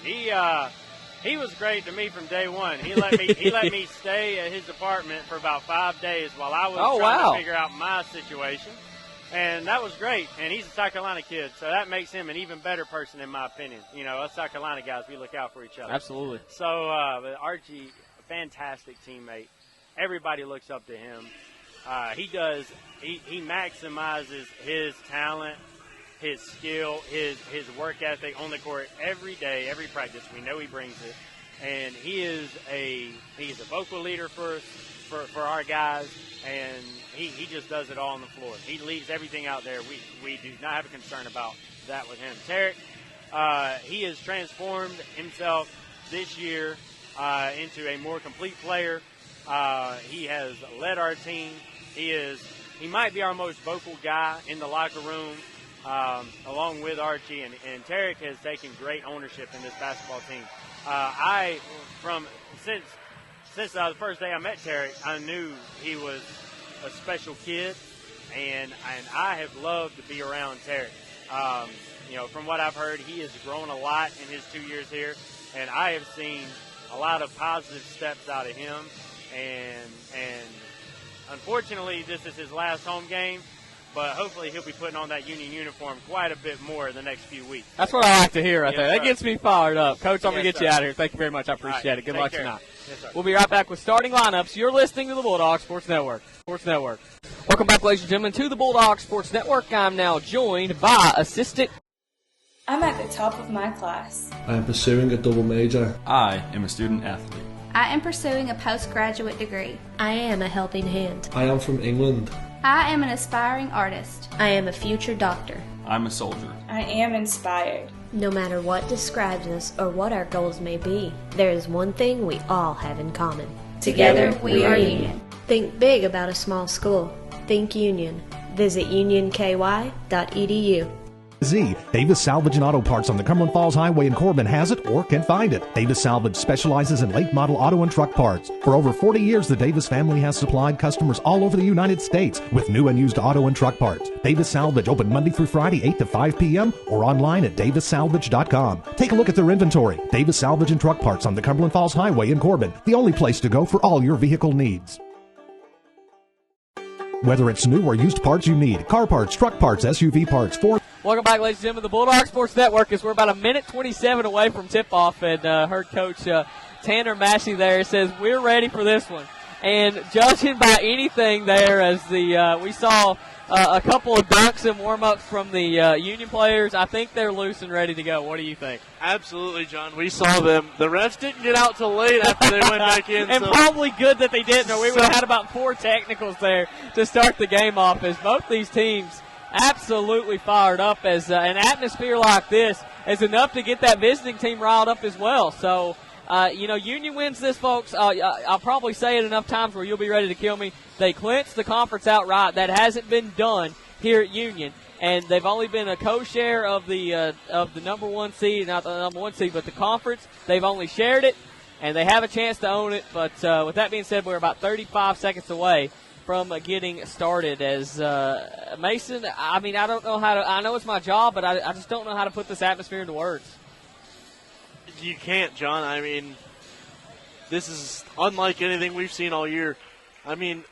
S11: He was great to me from day one. He let me stay at his apartment for about 5 days while I was trying to figure out my situation. And that was great. And he's a South Carolina kid, so that makes him an even better person in my opinion. Us South Carolina guys, we look out for each other.
S1: Absolutely.
S11: So Archie, fantastic teammate. Everybody looks up to him. He maximizes his talent, his skill, his work ethic on the court every day, every practice. We know he brings it. And he's a vocal leader for our guys, and he just does it all on the floor. He leaves everything out there. We do not have a concern about that with him. Tarek, he has transformed himself this year into a more complete player. He has led our team. He might be our most vocal guy in the locker room, along with Archie, and Tarek has taken great ownership in this basketball team. Since the first day I met Tarek, I knew he was a special kid, and I have loved to be around Tarek. From what I've heard, he has grown a lot in his 2 years here, and I have seen a lot of positive steps out of him, and unfortunately, this is his last home game, but hopefully he'll be putting on that Union uniform quite a bit more in the next few weeks.
S1: That's what I like to hear right there. That gets me fired up. Coach, I'm going to get you out of here. Thank you very much. I appreciate it. Good luck tonight.
S11: Yes, sir.
S1: We'll be right back with starting lineups. You're listening to the Bulldog Sports Network. Welcome back, ladies and gentlemen, to the Bulldog Sports Network. I'm now joined by assistant.
S3: I'm at the top of my class.
S4: I am pursuing a double major.
S5: I am a student athlete.
S6: I am pursuing a postgraduate degree.
S7: I am a helping hand.
S4: I am from England.
S6: I am an aspiring artist.
S7: I am a future doctor.
S5: I'm a soldier.
S3: I am inspired.
S7: No matter what describes us or what our goals may be, there is one thing we all have in common.
S6: Together we are Union.
S7: Think big about a small school. Think Union. Visit unionky.edu.
S8: Davis Salvage and Auto Parts on the Cumberland Falls Highway in Corbin has it or can find it. Davis Salvage specializes in late model auto and truck parts. For over 40 years, the Davis family has supplied customers all over the United States with new and used auto and truck parts. Davis Salvage, open Monday through Friday, 8 to 5 p.m. or online at davissalvage.com. Take a look at their inventory. Davis Salvage and Truck Parts on the Cumberland Falls Highway in Corbin, the only place to go for all your vehicle needs. Whether it's new or used parts you need, car parts, truck parts, SUV parts,
S1: Welcome back, ladies and gentlemen, to the Bulldog Sports Network. As we're about a minute 27 away from tip-off, and heard Coach Tanner Massey there says we're ready for this one. And judging by anything there, as we saw a couple of dunks and warm-ups from the Union players, I think they're loose and ready to go. What do you think?
S2: Absolutely, John. We saw them. The refs didn't get out till late after they went back in.
S1: And probably good that they didn't, or we would have had about 4 technicals there to start the game off, as both these teams absolutely fired up, as an atmosphere like this is enough to get that visiting team riled up as well. So, Union wins this, folks. I'll probably say it enough times where you'll be ready to kill me. They clinched the conference outright. That hasn't been done here at Union, and they've only been a co-share of the number one seed, not the number one seed, but the conference. They've only shared it. and they have a chance to own it. But with that being said, we're about 35 seconds away from getting started. As Mason, I mean, I don't know how to. I know it's my job, but I just don't know how to put this atmosphere into words.
S2: You can't, John. I mean, this is unlike anything we've seen all year. I mean,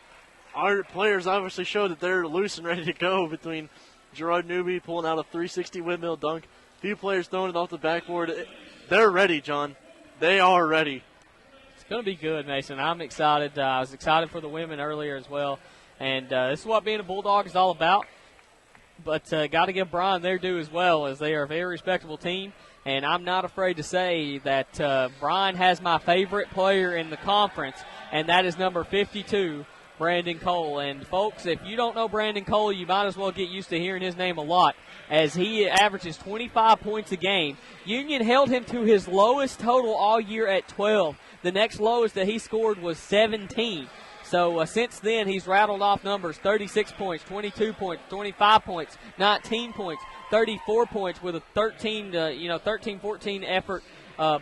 S2: our players obviously show that they're loose and ready to go between Gerard Newby pulling out a 360 windmill dunk, a few players throwing it off the backboard. They're ready, John. They are ready.
S1: It's going to be good, Mason. I'm excited. I was excited for the women earlier as well. And this is what being a Bulldog is all about. But got to give Bryan their due as well, as they are a very respectable team. And I'm not afraid to say that Bryan has my favorite player in the conference, and that is number 52, Brandon Cole. And, folks, if you don't know Brandon Cole, you might as well get used to hearing his name a lot, as he averages 25 points a game. Union held him to his lowest total all year at 12. The next lowest that he scored was 17. So since then, he's rattled off numbers: 36 points, 22 points, 25 points, 19 points, 34 points with a 13-14 effort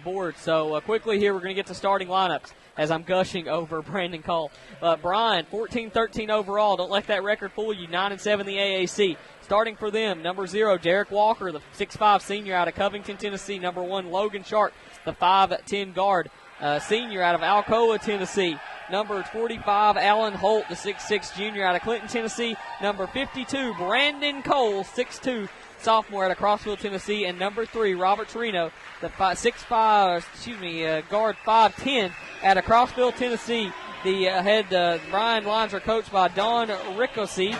S1: board. So quickly here, we're going to get to starting lineups as I'm gushing over Brandon Cole. Bryan, 14-13 overall. Don't let that record fool you. 9-7 in the AAC. Starting for them, number 0, Derek Walker, the 6'5 senior out of Covington, Tennessee. Number 1, Logan Sharp, the 5'10 guard, senior out of Alcoa, Tennessee. Number 45, Alan Holt, the 6'6 junior out of Clinton, Tennessee. Number 52, Brandon Cole, 6'2 sophomore out of Crossville, Tennessee. And number 3, Robert Torino, the guard 5'10 out of Crossville, Tennessee. The head Bryan lines are coached by Don Ricossi.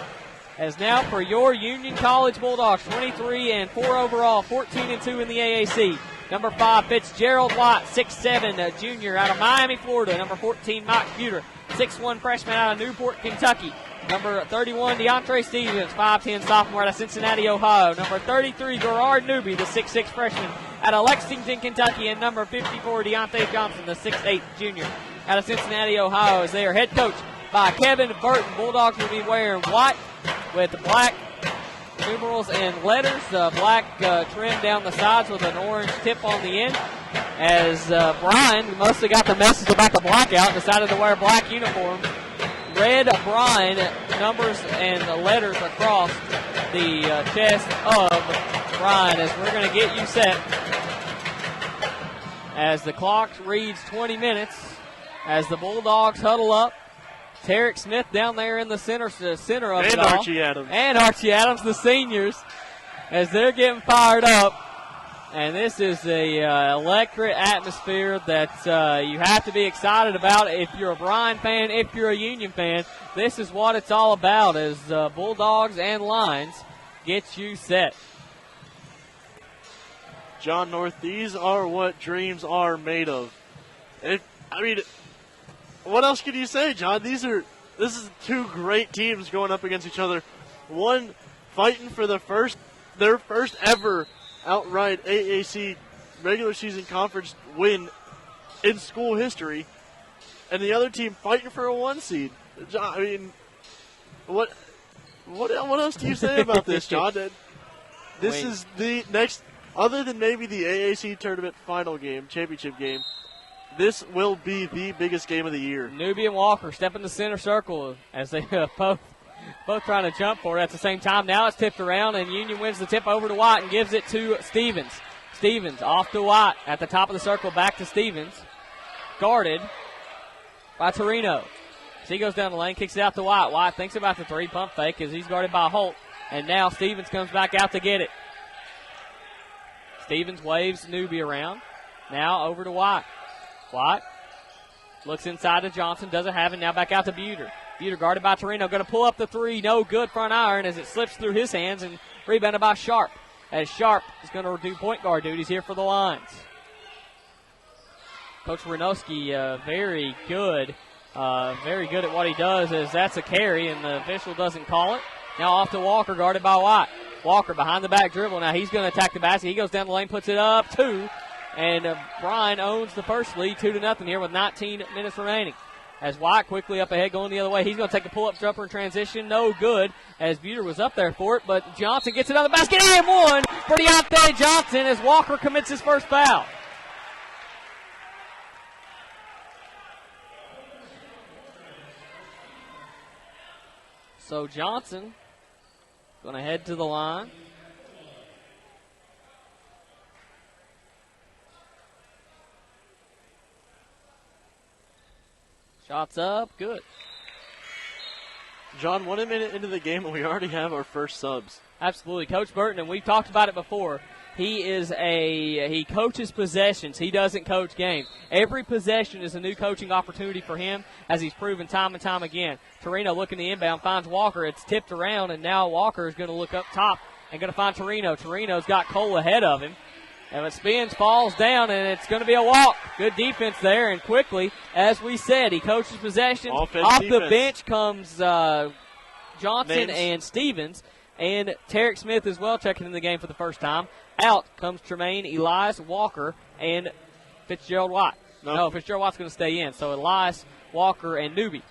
S1: As now for your Union College Bulldogs, 23-4 overall, 14-2 in the AAC. Number 5, Fitzgerald White, 6'7", junior out of Miami, Florida. Number 14, Mike Buter, 6'1", freshman out of Newport, Kentucky. Number 31, DeAndre Stevens, 5'10", sophomore out of Cincinnati, Ohio. Number 33, Gerard Newby, the 6'6", freshman out of Lexington, Kentucky. And number 54, Deontay Johnson, the 6'8", junior out of Cincinnati, Ohio, as they are head coached by Kevin Burton. Bulldogs will be wearing white with black numerals and letters, black trim down the sides with an orange tip on the end. As Bryan must have got the message about the blackout and decided to wear black uniforms. Red Bryan numbers and letters across the chest of Bryan, as we're going to get you set. As the clock reads 20 minutes, as the Bulldogs huddle up. Tarek Smith down there in the center of it all.
S2: And Archie Adams.
S1: And Archie Adams, the seniors, as they're getting fired up. And this is a electric atmosphere that you have to be excited about if you're a Bryan fan, if you're a Union fan. This is what it's all about, as Bulldogs and Lions get you set.
S2: John North, these are what dreams are made of. What else can you say, John? This is two great teams going up against each other. One fighting for their first ever outright AAC regular season conference win in school history, and the other team fighting for a 1 seed. John, I mean, what else do you say about this, John? This is the next, other than maybe the AAC tournament final game, championship game. This will be the biggest game of the year.
S1: Newby and Walker step in the center circle as they both trying to jump for it at the same time. Now it's tipped around, and Union wins the tip over to White and gives it to Stevens. Stevens off to White at the top of the circle, back to Stevens. Guarded by Torino. As he goes down the lane, kicks it out to White. White thinks about the 3 pump fake as he's guarded by Holt. And now Stevens comes back out to get it. Stevens waves Newby around. Now over to White. White looks inside to Johnson, doesn't have it. Now back out to Buter. Buter guarded by Torino, going to pull up the 3. No good, front iron as it slips through his hands and rebounded by Sharp. As Sharp is going to do point guard duties here for the Lions. Coach Renowski, very good at what he does, as that's a carry and the official doesn't call it. Now off to Walker, guarded by White. Walker behind the back dribble. Now he's going to attack the basket. He goes down the lane, puts it up 2. And Bryan owns the first lead 2-0 here with 19 minutes remaining. As White quickly up ahead going the other way. He's going to take a pull-up jumper in transition. No good, as Buter was up there for it. But Johnson gets another basket and 1 for Deontay Johnson as Walker commits his first foul. So Johnson going to head to the line. Shots up, good.
S2: John, 1 minute into the game, and we already have our first subs.
S1: Absolutely. Coach Burton, and we've talked about it before, he coaches possessions. He doesn't coach games. Every possession is a new coaching opportunity for him, as he's proven time and time again. Torino looking the inbound, finds Walker. It's tipped around, and now Walker is going to look up top and going to find Torino. Torino's got Cole ahead of him. And it spins, falls down, and it's going to be a walk. Good defense there, and quickly, as we said, he coaches possessions. Off the bench comes Johnson and Stevens, and Tarek Smith as well checking in the game for the first time. Out comes Tremaine, Elias, Walker, and Fitzgerald White. No, Fitzgerald White's going to stay in. So Elias, Walker, and Newby.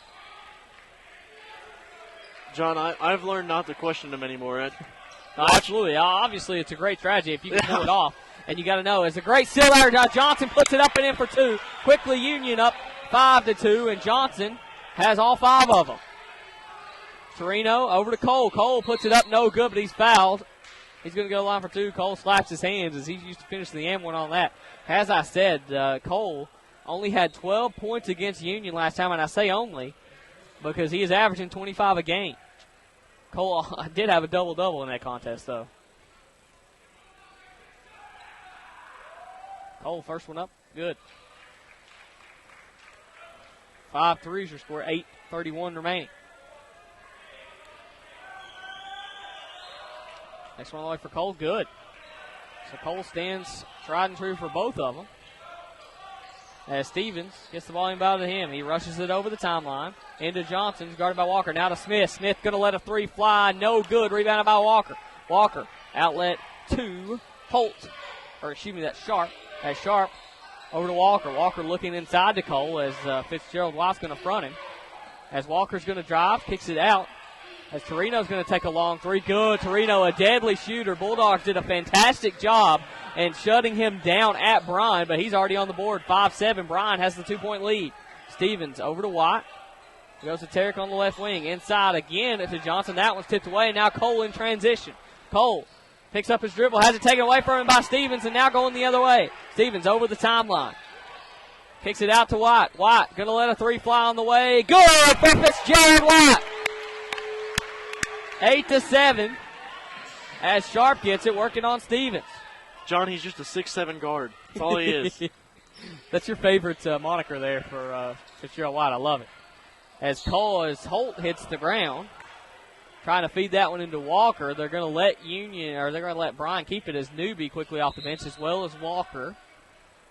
S2: John, I've learned not to question him anymore, Ed.
S1: Absolutely. Obviously, it's a great strategy if you can pull it off. And you got to know, it's a great steal there. Johnson puts it up and in for 2. Quickly, Union up 5-2, and Johnson has all 5 of them. Torino over to Cole. Cole puts it up, no good, but he's fouled. He's going to go line for 2. Cole slaps his hands as he's used to finish the M1 on that. As I said, Cole only had 12 points against Union last time, and I say only because he is averaging 25 a game. Cole did have a double-double in that contest, though. Cole, first one up, good. 5 threes, your score, 8:31 remaining. Next one all the way for Cole, good. So Cole stands tried and true for both of them. As Stevens gets the ball inbound to him, he rushes it over the timeline. Into Johnson, he's guarded by Walker. Now to Smith. Smith going to let a 3 fly, no good. Rebounded by Walker. Walker, outlet to Holt. Or excuse me, that's Sharp. As Sharp over to Walker. Walker looking inside to Cole as Fitzgerald White's going to front him. As Walker's going to drive, kicks it out. As Torino's going to take a long 3. Good. Torino, a deadly shooter. Bulldogs did a fantastic job in shutting him down at Bryan, but he's already on the board. 5-7. Bryan has the 2-point lead. Stevens over to White. Goes to Tarek on the left wing. Inside again to Johnson. That one's tipped away. Now Cole in transition. Cole picks up his dribble, has it taken away from him by Stevens, and now going the other way. Stevens over the timeline. Kicks it out to White. White going to let a 3 fly on the way. Good for Fitzgerald White. 8-7 as Sharp gets it, working on Stevens.
S2: John, he's just a 6'7" guard. That's all he is.
S1: That's your favorite moniker there for Fitzgerald White. I love it. As Holt hits the ground, trying to feed that one into Walker. They're going to let Bryan keep it as Newby quickly off the bench, as well as Walker.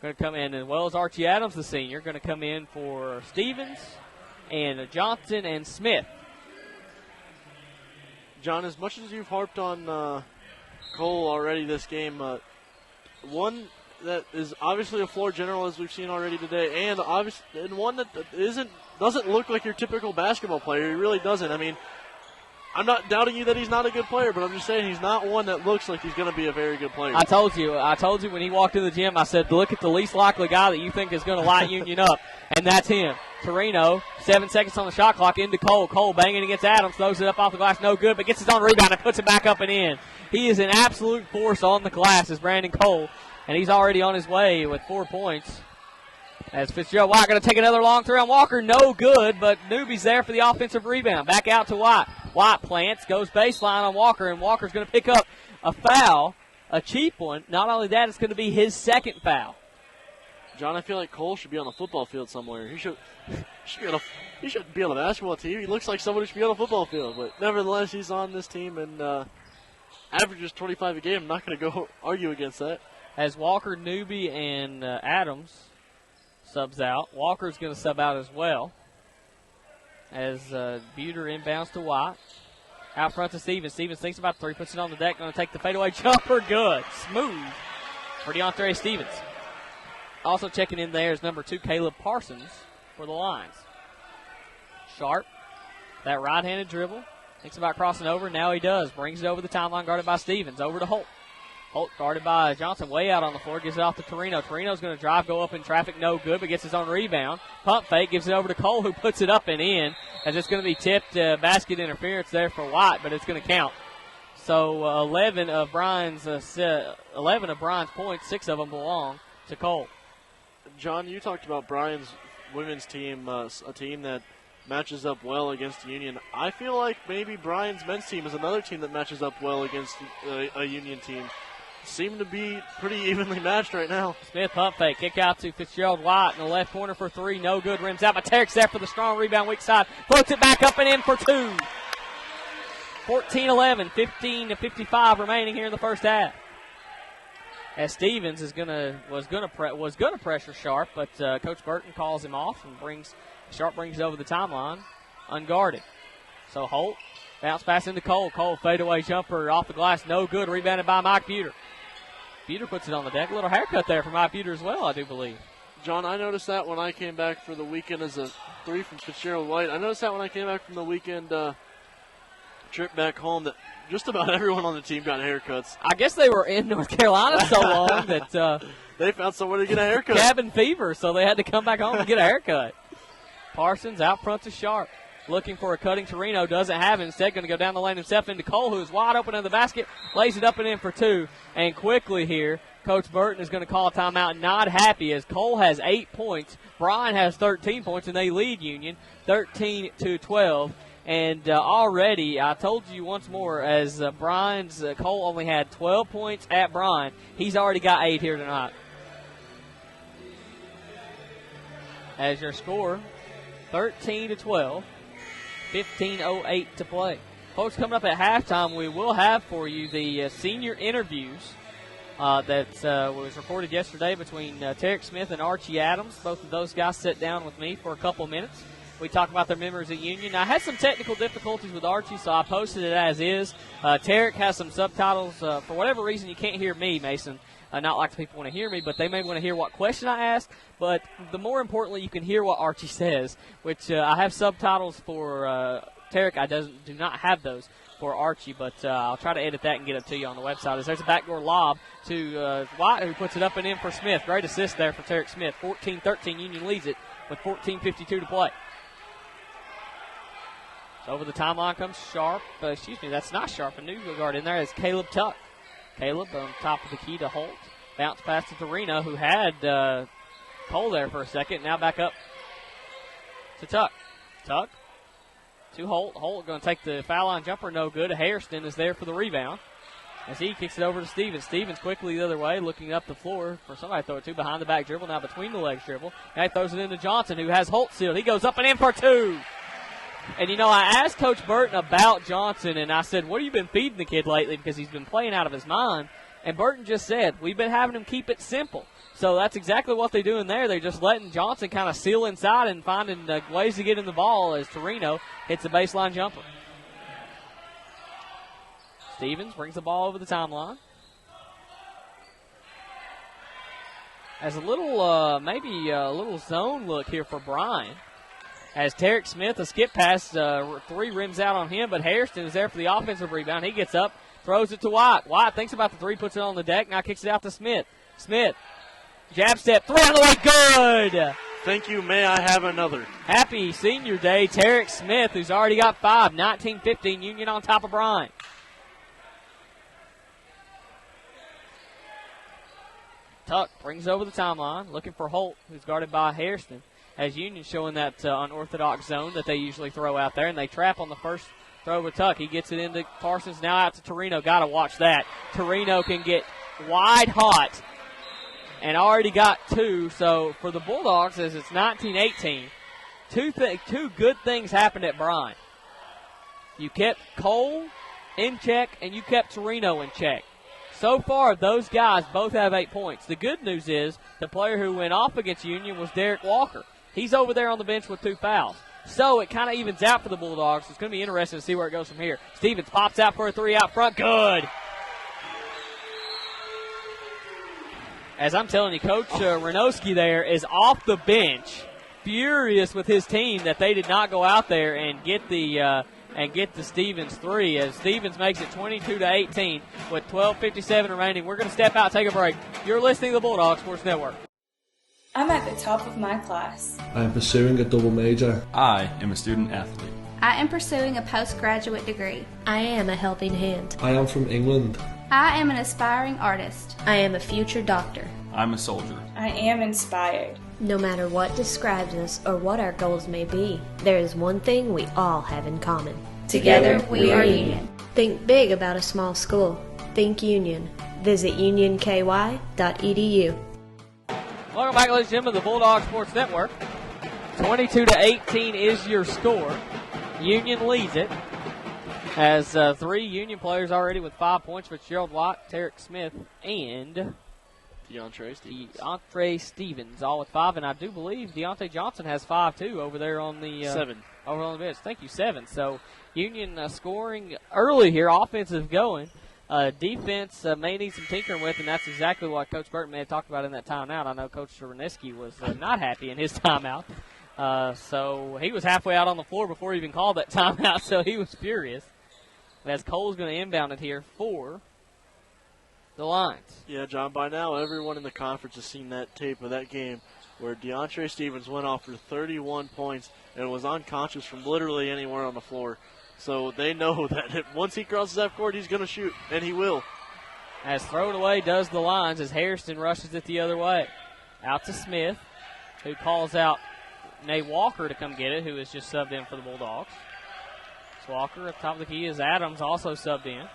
S1: Going to come in, as well as Archie Adams, the senior, going to come in for Stevens and Johnson and Smith.
S2: John, as much as you've harped on Cole already this game, one that is obviously a floor general as we've seen already today, and one that doesn't look like your typical basketball player. He really doesn't. I mean, I'm not doubting you that he's not a good player, but I'm just saying he's not one that looks like he's going to be a very good player.
S1: I told you when he walked in the gym, I said, look at the least likely guy that you think is going to light Union up, and that's him. Torino, 7 seconds on the shot clock, into Cole. Cole banging against Adams, throws it up off the glass, no good, but gets his own rebound and puts it back up and in. He is an absolute force on the glass as Brandon Cole, and he's already on his way with 4 points. As Fitzgerald White going to take another long three on Walker, no good, but Newby's there for the offensive rebound. Back out to White. White plants, goes baseline on Walker, and Walker's going to pick up a foul, a cheap one. Not only that, it's going to be his second foul.
S2: John, I feel like Cole should be on the football field somewhere. He shouldn't be on the basketball team. He looks like someone who should be on the football field, but nevertheless, he's on this team and averages 25 a game. I'm not going to go argue against that.
S1: As Walker, Newby, and Adams subs out, Walker's going to sub out as well. As Buter inbounds to White. Out front to Stevens. Stevens thinks about 3, puts it on the deck, going to take the fadeaway jumper. Good. Smooth for DeAndre Stevens. Also checking in there is number 2, Caleb Parsons, for the Lions. Sharp, that right-handed dribble. Thinks about crossing over. Now he does. Brings it over the timeline, guarded by Stevens. Over to Holt. Holt guarded by Johnson, way out on the floor. Gives it off to Torino. Torino's going to drive, go up in traffic. No good, but gets his own rebound. Pump fake, gives it over to Cole, who puts it up and in. as it's going to be tipped. Basket interference there for White, but it's going to count. So 11 of Bryan's points, 6 of them belong to Cole.
S2: John, you talked about Bryan's women's team, a team that matches up well against Union. I feel like maybe Bryan's men's team is another team that matches up well against a Union team. Seem to be pretty evenly matched right now.
S1: Smith pump fake, kick out to Fitzgerald White in the left corner for 3, no good, rims out, but Terrick's there for the strong rebound, weak side, floats it back up and in for 2. 14-11, 15-55 remaining here in the first half. As Stevens was gonna pressure Sharp, but Coach Burton calls him off and Sharp brings it over the timeline, unguarded. So Holt, bounce pass into Cole. Cole fadeaway jumper off the glass, no good. Rebounded by Mike Buter. Buter puts it on the deck. A little haircut there for Mike Buter as well, I do believe.
S2: John, I noticed that when I came back for the weekend as a 3 from Fitzgerald White. I noticed that when I came back from the weekend trip back home that just about everyone on the team got haircuts.
S1: I guess they were in North Carolina so long that
S2: they found somewhere to get a haircut.
S1: Cabin fever, so they had to come back home and get a haircut. Parsons out front to Sharp. Looking for a cutting Torino, doesn't have it. Instead, going to go down the lane himself into Cole, who is wide open in the basket, lays it up and in for 2. And quickly here, Coach Burton is going to call a timeout. Not happy as Cole has 8 points. Bryan has 13 points, and they lead Union 13-12. And already, I told you once more, as Cole only had 12 points at Bryan, he's already got 8 here tonight. As your score, 13-12. 15:08 to play. Folks, coming up at halftime, we will have for you the senior interviews that was recorded yesterday between Terrick Smith and Archie Adams. Both of those guys sat down with me for a couple of minutes. We talked about their memories at Union. Now, I had some technical difficulties with Archie, so I posted it as is. Terrick has some subtitles. For whatever reason, you can't hear me, Mason. Not like the people want to hear me, but they may want to hear what question I ask. But the more importantly, you can hear what Archie says, which I have subtitles for Terrick. I do not have those for Archie, but I'll try to edit that and get it to you on the website. As there's a backdoor lob to White, who puts it up and in for Smith. Great assist there for Terrick Smith. 14-13, Union leads it with 14:52 to play. So over the timeline comes Sharp. That's not Sharp. A new guard in there is Caleb Tuck. Caleb on top of the key to Holt. Bounce pass to Torino, who had Cole there for a second. Now back up to Tuck. Tuck to Holt. Holt going to take the foul line jumper. No good. Hairston is there for the rebound as he kicks it over to Stevens. Stevens quickly the other way, looking up the floor for somebody to throw it to. Behind the back dribble, now between the legs dribble. Now he throws it into Johnson, who has Holt sealed. He goes up and in for 2. And, I asked Coach Burton about Johnson, and I said, what have you been feeding the kid lately, because he's been playing out of his mind. And Burton just said, we've been having him keep it simple. So that's exactly what they're doing there. They're just letting Johnson kind of seal inside and finding ways to get in the ball as Torino hits the baseline jumper. Stevens brings the ball over the timeline. As a little, maybe a little zone look here for Bryan. As Terrick Smith, a skip pass, 3 rims out on him, but Hairston is there for the offensive rebound. He gets up, throws it to White. White thinks about the 3, puts it on the deck, now kicks it out to Smith. Smith, jab step, 3 on the way, good!
S2: Thank you, may I have another.
S1: Happy senior day, Terrick Smith, who's already got 5, 19-15, Union on top of Bryan. Tuck brings over the timeline, looking for Holt, who's guarded by Hairston. As Union showing that unorthodox zone that they usually throw out there, and they trap on the first throw with Tuck. He gets it into Parsons, now out to Torino. Got to watch that. Torino can get wide hot and already got 2. So for the Bulldogs, as it's 19-18, two good things happened at Bryan. You kept Cole in check, and you kept Torino in check. So far, those guys both have 8 points. The good news is the player who went off against Union was Derek Walker. He's over there on the bench with 2 fouls. So it kind of evens out for the Bulldogs. It's going to be interesting to see where it goes from here. Stevens pops out for a 3 out front. Good. As I'm telling you, Coach Ranowski there is off the bench, furious with his team that they did not go out there and get the Stevens 3, as Stevens makes it 22-18 with 12:57 remaining. We're going to step out, take a break. You're listening to the Bulldog Sports Network.
S3: I'm at the top of my class.
S4: I am pursuing a double major.
S5: I am a student athlete.
S6: I am pursuing a postgraduate degree.
S7: I am a helping hand.
S4: I am from England.
S6: I am an aspiring artist.
S7: I am a future doctor.
S5: I'm a soldier.
S3: I am inspired.
S7: No matter what describes us or what our goals may be, there is one thing we all have in common.
S6: Together we are Union.
S7: Think big about a small school. Think Union. Visit unionky.edu.
S1: Welcome back, ladies and gentlemen, to the Bulldog Sports Network. 22-18 is your score. Union leads it. Has 3 Union players already with 5 points: Fitzgerald Watt, Tarek Smith, and DeAndre Stevens, all with 5. And I do believe Deontay Johnson has 5 too over there on the
S2: 7.
S1: Over on the bench. Thank you, 7. So Union scoring early here, offensive going. Defense may need some tinkering with, and that's exactly what Coach Burton may have talked about in that timeout. I know Coach Cherneski was not happy in his timeout. So he was halfway out on the floor before he even called that timeout, so he was furious. As Cole's going to inbound it here for the Lions.
S2: Yeah, John, by now everyone in the conference has seen that tape of that game where DeAndre Stevens went off for 31 points and was unconscious from literally anywhere on the floor. So they know that once he crosses that court, he's going to shoot, and he will.
S1: As thrown away does the Lions as Hairston rushes it the other way. Out to Smith, who calls out Nate Walker to come get it, who is just subbed in for the Bulldogs. Walker up top of the key is Adams, also subbed in.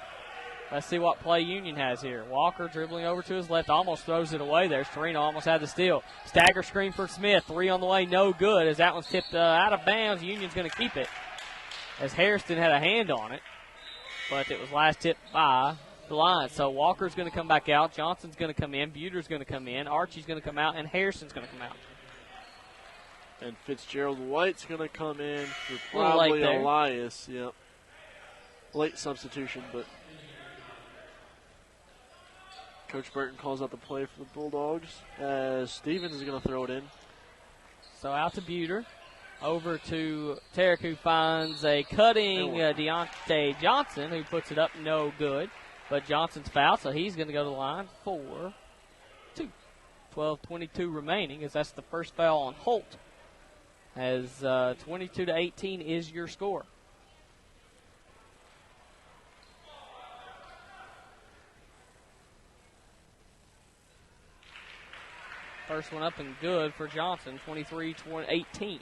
S1: Let's see what play Union has here. Walker dribbling over to his left, almost throws it away there. Storino almost had the steal. Stagger screen for Smith. 3 on the way, no good, as that one's tipped out of bounds. Union's going to keep it, as Hairston had a hand on it, but it was last tipped by the Lions. So Walker's going to come back out. Johnson's going to come in. Buter's going to come in. Archie's going to come out, and Hairston's going to come out.
S2: And Fitzgerald White's going to come in for probably Elias. Yep. Late substitution, but Coach Burton calls out the play for the Bulldogs as Stevens is going to throw it in.
S1: So out to Buter. Over to Tarek, who finds a cutting Deontay Johnson, who puts it up, no good. But Johnson's fouled, so he's going to go to the line for 2. 12:22 remaining, as that's the first foul on Holt. As 22-18 is your score. First one up and good for Johnson, 23-18.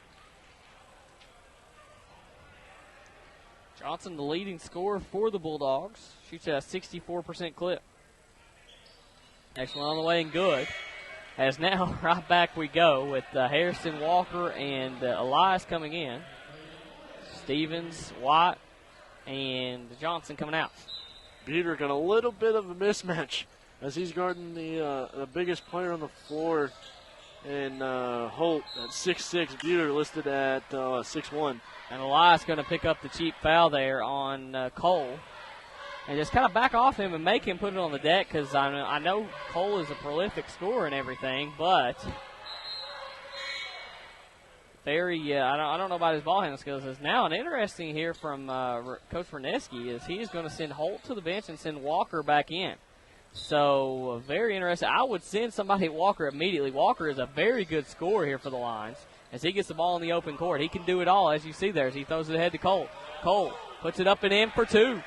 S1: Johnson, the leading scorer for the Bulldogs, shoots at a 64% clip. Next one on the way and good. As now, right back we go with Harrison, Walker, and Elias coming in. Stevens, Watt, and Johnson coming out.
S2: Buter got a little bit of a mismatch as he's guarding the biggest player on the floor in Holt at 6'6". Buter listed at 6'1".
S1: And Elias going to pick up the cheap foul there on Cole. And just kind of back off him and make him put it on the deck, because I know Cole is a prolific scorer and everything, but very, I don't know about his ball handling skills. Is now an interesting here from Coach Verneski is he's going to send Holt to the bench and send Walker back in. So very interesting. I would send somebody at Walker immediately. Walker is a very good scorer here for the Lions. As he gets the ball in the open court, he can do it all, as you see there, as he throws it ahead to Cole. Cole puts it up and in for 2.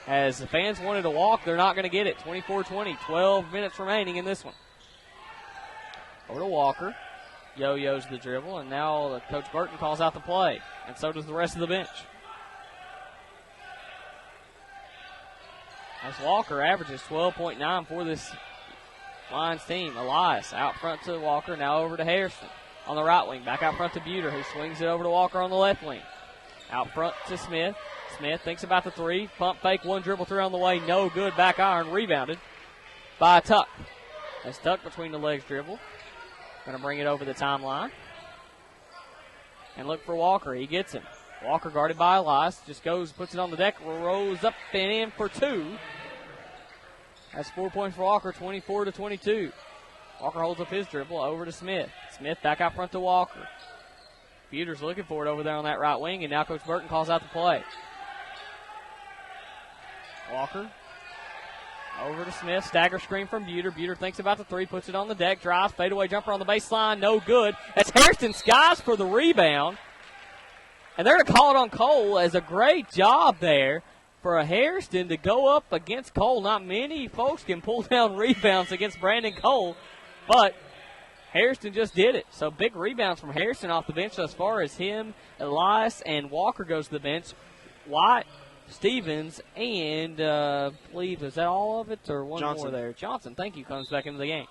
S1: As the fans wanted to walk, they're not going to get it. 24-20, 12 minutes remaining in this one. Over to Walker. Yo-yo's the dribble, and now Coach Burton calls out the play, and so does the rest of the bench. As Walker averages 12.9 for this Lions team. Elias out front to Walker, now over to Harrison on the right wing. Back out front to Buter, who swings it over to Walker on the left wing. Out front to Smith. Smith thinks about the 3. Pump fake, 1 dribble 3 on the way. No good. Back iron. Rebounded by Tuck. That's Tuck between the legs dribble. Going to bring it over the timeline. And look for Walker. He gets him. Walker guarded by Elias. Just goes, puts it on the deck, rolls up and in for 2. That's 4 points for Walker, 24-22. Walker holds up his dribble over to Smith. Smith back out front to Walker. Buter's looking for it over there on that right wing, and now Coach Burton calls out the play. Walker Over to Smith, stagger screen from Buter. Buter thinks about the three, puts it on the deck, drives, fadeaway jumper on the baseline, no good. As Hairston skies for the rebound. And they're going to call it on Cole as a great job there for a Hairston to go up against Cole. Not many folks can pull down rebounds against Brandon Cole, but Hairston just did it. So big rebounds from Hairston off the bench as far as him, Elias, and Walker goes to the bench. White, Stevens, and I believe, is that all of it or one
S2: Johnson.
S1: more there? Johnson, thank you, comes back into the game.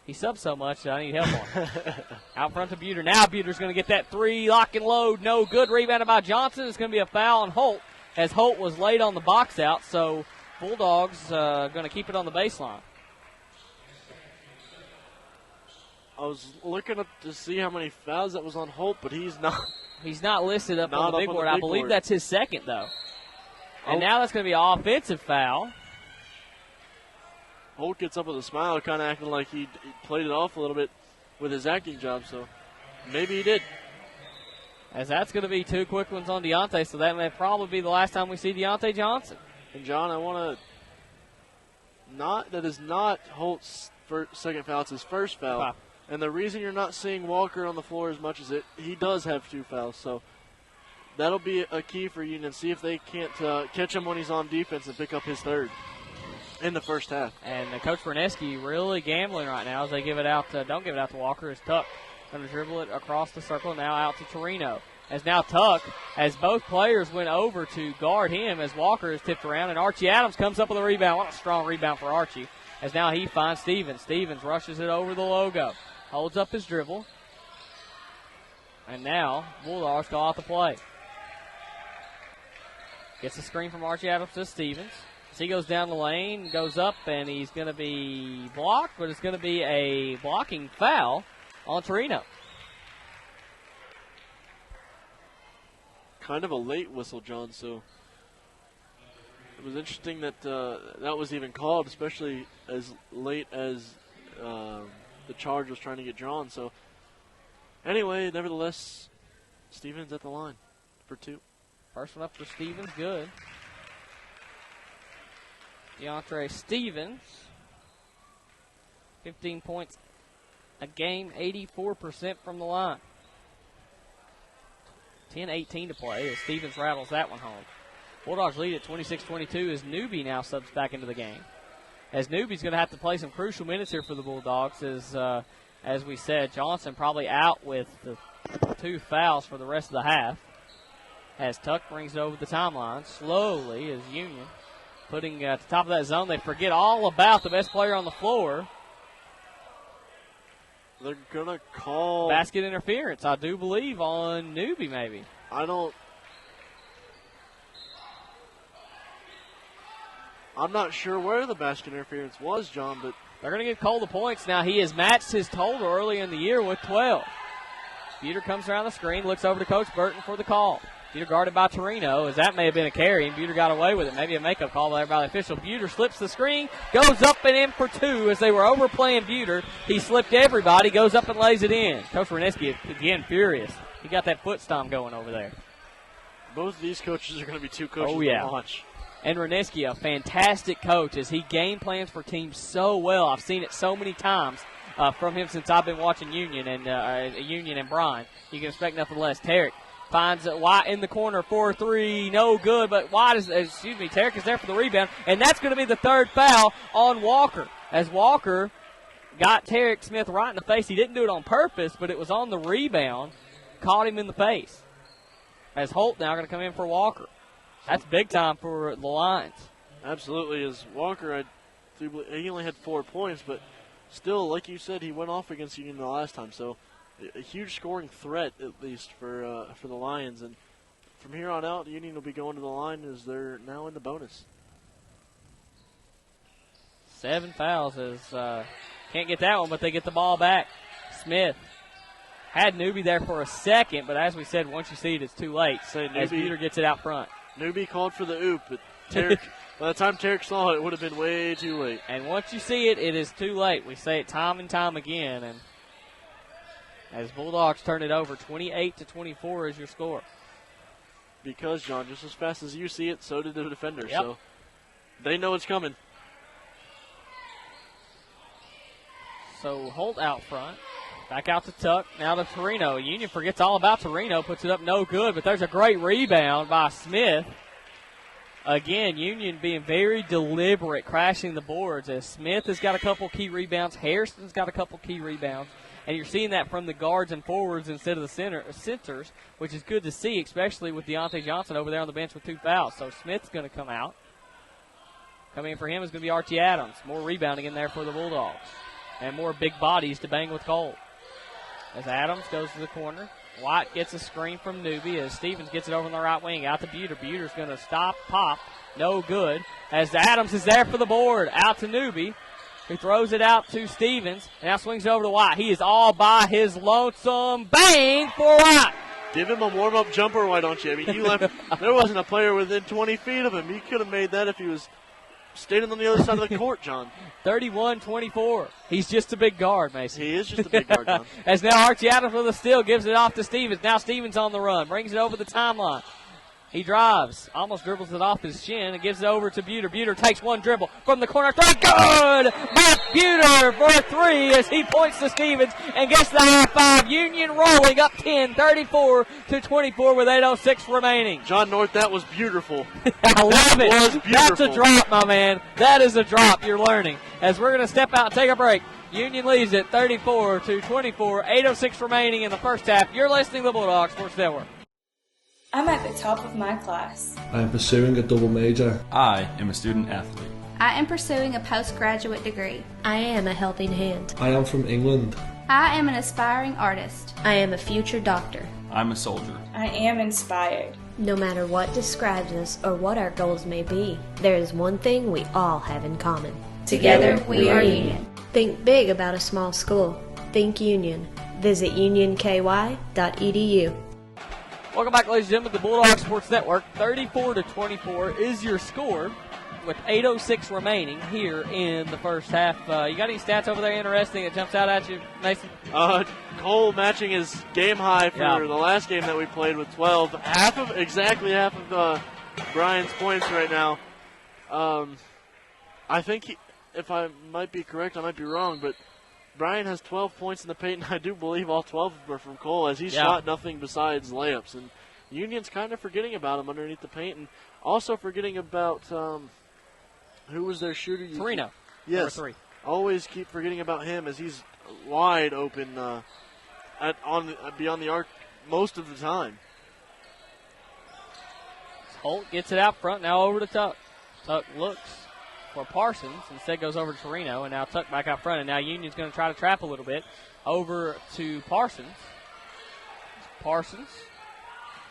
S1: He subs so much that I need help on him. Out front to Buter. Now Buter's going to get that three, lock and load, no good. Rebounded by Johnson. It's going to be a foul on Holt as Holt was late on the box out. So Bulldogs going to keep it on the baseline.
S2: I was looking up to see how many fouls that was on Holt, but he's not.
S1: He's not listed up
S2: Not
S1: on the
S2: up
S1: big
S2: on
S1: board.
S2: the
S1: I
S2: big
S1: believe
S2: board.
S1: that's his second, though. And
S2: Holt-
S1: now that's going to be an offensive foul.
S2: Holt gets up with a smile, kind of acting like he played it off a little bit with his acting job, so maybe he did.
S1: As that's going to be two quick ones on Deontay, so that may probably be the last time we see Deontay Johnson.
S2: And, John, I want to that is not Holt's second foul, it's his first foul.
S1: Wow.
S2: And the reason you're not seeing Walker on the floor as much as he does have two fouls, so that'll be a key for Union. See if they can't catch him when he's on defense and pick up his third in the first half.
S1: And Coach Berneski really gambling right now as they give it out don't give it out to Walker. As Tuck going to dribble it across the circle, now out to Torino. As now Tuck, as both players went over to guard him, as Walker is tipped around, and Archie Adams comes up with a rebound. What a strong rebound for Archie. As now he finds Stevens. Stevens rushes it over the logo. Holds up his dribble. And now Bulldogs call out the play. Gets a screen from Archie Adams to Stevens. As he goes down the lane, goes up, and he's going to be blocked, but it's going to be a blocking foul on Torino.
S2: Kind of a late whistle, John, so it was interesting that that was even called, especially as late as the charge was trying to get drawn. So anyway, nevertheless, Stevens at the line for two.
S1: First one up for Stevens, good. DeAndre Stevens, 15 points a game, 84% from the line. 10-18 to play as Stevens rattles that one home. Bulldogs lead at 26-22 as Newby now subs back into the game. As Newby's going to have to play some crucial minutes here for the Bulldogs as we said, Johnson probably out with the two fouls for the rest of the half. As Tuck brings it over the timeline slowly as Union putting at the top of that zone. They forget all about the best player on the floor.
S2: They're going to call
S1: Basket interference, I do believe, on Newby maybe.
S2: I'm not sure where the basket interference was, John, but
S1: they're going to give Cole the points. Now he has matched his total earlier in the year with 12. Buter comes around the screen, looks over to Coach Burton for the call. Buter guarded by Torino, as that may have been a carry, and Buter got away with it. Maybe a makeup call there by the official. Buter slips the screen, goes up and in for two as they were overplaying Buter. He slipped everybody, goes up and lays it in. Coach Reneski, again, furious. He got that foot stomp going over there.
S2: both of these coaches are going to be two coaches to watch.
S1: And Reneski, a fantastic coach, as he game plans for teams so well. I've seen it so many times from him since I've been watching Union and Bryan. You can expect nothing less. Tarek finds White in the corner, 4-3, no good, but Tarek is there for the rebound, and that's going to be the third foul on Walker, as Walker got Tarek Smith right in the face. He didn't do it on purpose, but it was on the rebound, caught him in the face. As Holt now going to come in for Walker. That's big time for the Lions.
S2: Absolutely. As Walker, he only had 4 points, but still, like you said, he went off against Union the last time. So a huge scoring threat, at least, for the Lions. And from here on out, Union will be going to the line as they're now in the bonus.
S1: 7 fouls as can't get that one, but they get the ball back. Smith had Newby there for a second, but as we said, once you see it, it's too late. As Peter gets it out front.
S2: Newby called for the oop, but Tarek, by the time Tarek saw it, it would have been way too late.
S1: And once you see it, it is too late. We say it time and time again. And as Bulldogs turn it over, 28-24 is your score.
S2: Because, John, just as fast as you see it, so did the defender.
S1: Yep.
S2: So they know it's coming.
S1: So Holt out front. Back out to Tuck. Now to Torino. Union forgets all about Torino. Puts it up no good, but there's a great rebound by Smith. Again, Union being very deliberate, crashing the boards as Smith has got a couple key rebounds. Harrison's got a couple key rebounds. And you're seeing that from the guards and forwards instead of the centers, which is good to see, especially with Deontay Johnson over there on the bench with 2 fouls. So Smith's going to come out. Coming in for him is going to be Archie Adams. More rebounding in there for the Bulldogs. And more big bodies to bang with Cole. As Adams goes to the corner. White gets a screen from Newby as Stevens gets it over on the right wing. Out to Buter. Buter's going to stop, pop. No good. As Adams is there for the board. Out to Newby, who throws it out to Stevens. And now swings it over to White. He is all by his lonesome. Bang for White.
S2: Give him a warm-up jumper, why don't you? I mean, you left. There wasn't a player within 20 feet of him. He could have made that if he was standing on the other side of the court, John.
S1: 31-24. He's just a big guard, Mason.
S2: He is just a big guard, John.
S1: As now Archie Adams with a steal, gives it off to Stevens. Now Stevens on the run, brings it over the timeline. He drives, almost dribbles it off his shin, and gives it over to Buter. Buter takes one dribble from the corner. Three, good! Matt Buter for a 3 as he points to Stevens and gets the high five. Union rolling up 10, 34-24 with 8:06 remaining.
S2: John North, that was beautiful.
S1: I love it.
S2: Was beautiful.
S1: That's a drop, my man. That is a drop. You're learning. As we're going to step out and take a break. Union leads it 34-24, 8:06 remaining in the first half. You're listening to the Bulldog Sports Network.
S3: I'm at the top of my class.
S4: I am pursuing a double major.
S5: I am a student athlete.
S6: I am pursuing a postgraduate degree.
S7: I am a helping hand.
S4: I am from England.
S6: I am an aspiring artist.
S7: I am a future doctor.
S5: I'm a soldier.
S3: I am inspired.
S7: No matter what describes us or what our goals may be, there is one thing we all have in common.
S6: Together we are Union.
S7: Think big about a small school. Think Union. Visit unionky.edu.
S1: Welcome back, ladies and gentlemen, to the Bulldog Sports Network. 34-24 is your score with 8:06 remaining here in the first half. You got any stats over there interesting that jumps out at you, Mason?
S2: Cole matching his game high for the last game that we played with 12. Exactly half of Bryan's points right now. I think, if I might be correct, I might be wrong, but Bryan has 12 points in the paint, and I do believe all 12 of them are from Cole, as he's shot nothing besides layups. And Union's kind of forgetting about him underneath the paint, and also forgetting about who was their shooter?
S1: Torino.
S2: Yes.
S1: Number 3.
S2: Always keep forgetting about him, as he's wide open beyond the arc most of the time.
S1: Holt gets it out front, now over to Tuck. Tuck looks for Parsons, instead goes over to Torino, and now Tuck back out front, and now Union's going to try to trap a little bit. Over to Parsons. Parsons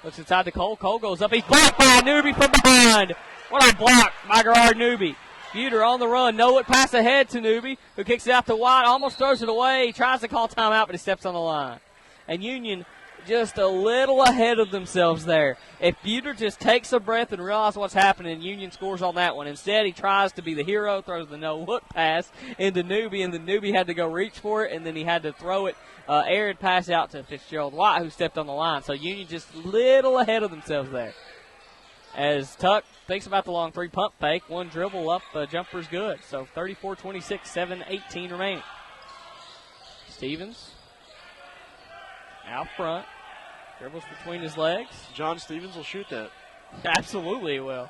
S1: looks inside to Cole. Cole goes up. He's blocked by Newby from behind. What a block by Gerard Newby. Buter on the run. No look pass ahead to Newby, who kicks it out to White. Almost throws it away. He tries to call timeout, but he steps on the line. And Union just a little ahead of themselves there. If Buter just takes a breath and realizes what's happening, Union scores on that one. Instead, he tries to be the hero, throws the no-look pass into Newby, and then Newby had to go reach for it, and then he had to throw it, errant pass out to Fitzgerald White, who stepped on the line. So Union just a little ahead of themselves there. As Tuck thinks about the long 3 pump fake, one dribble up, jumper's good. So 34-26, 7:18 remaining. Stevens out front. Dribbles between his legs.
S2: John Stevens will shoot that.
S1: Absolutely he will.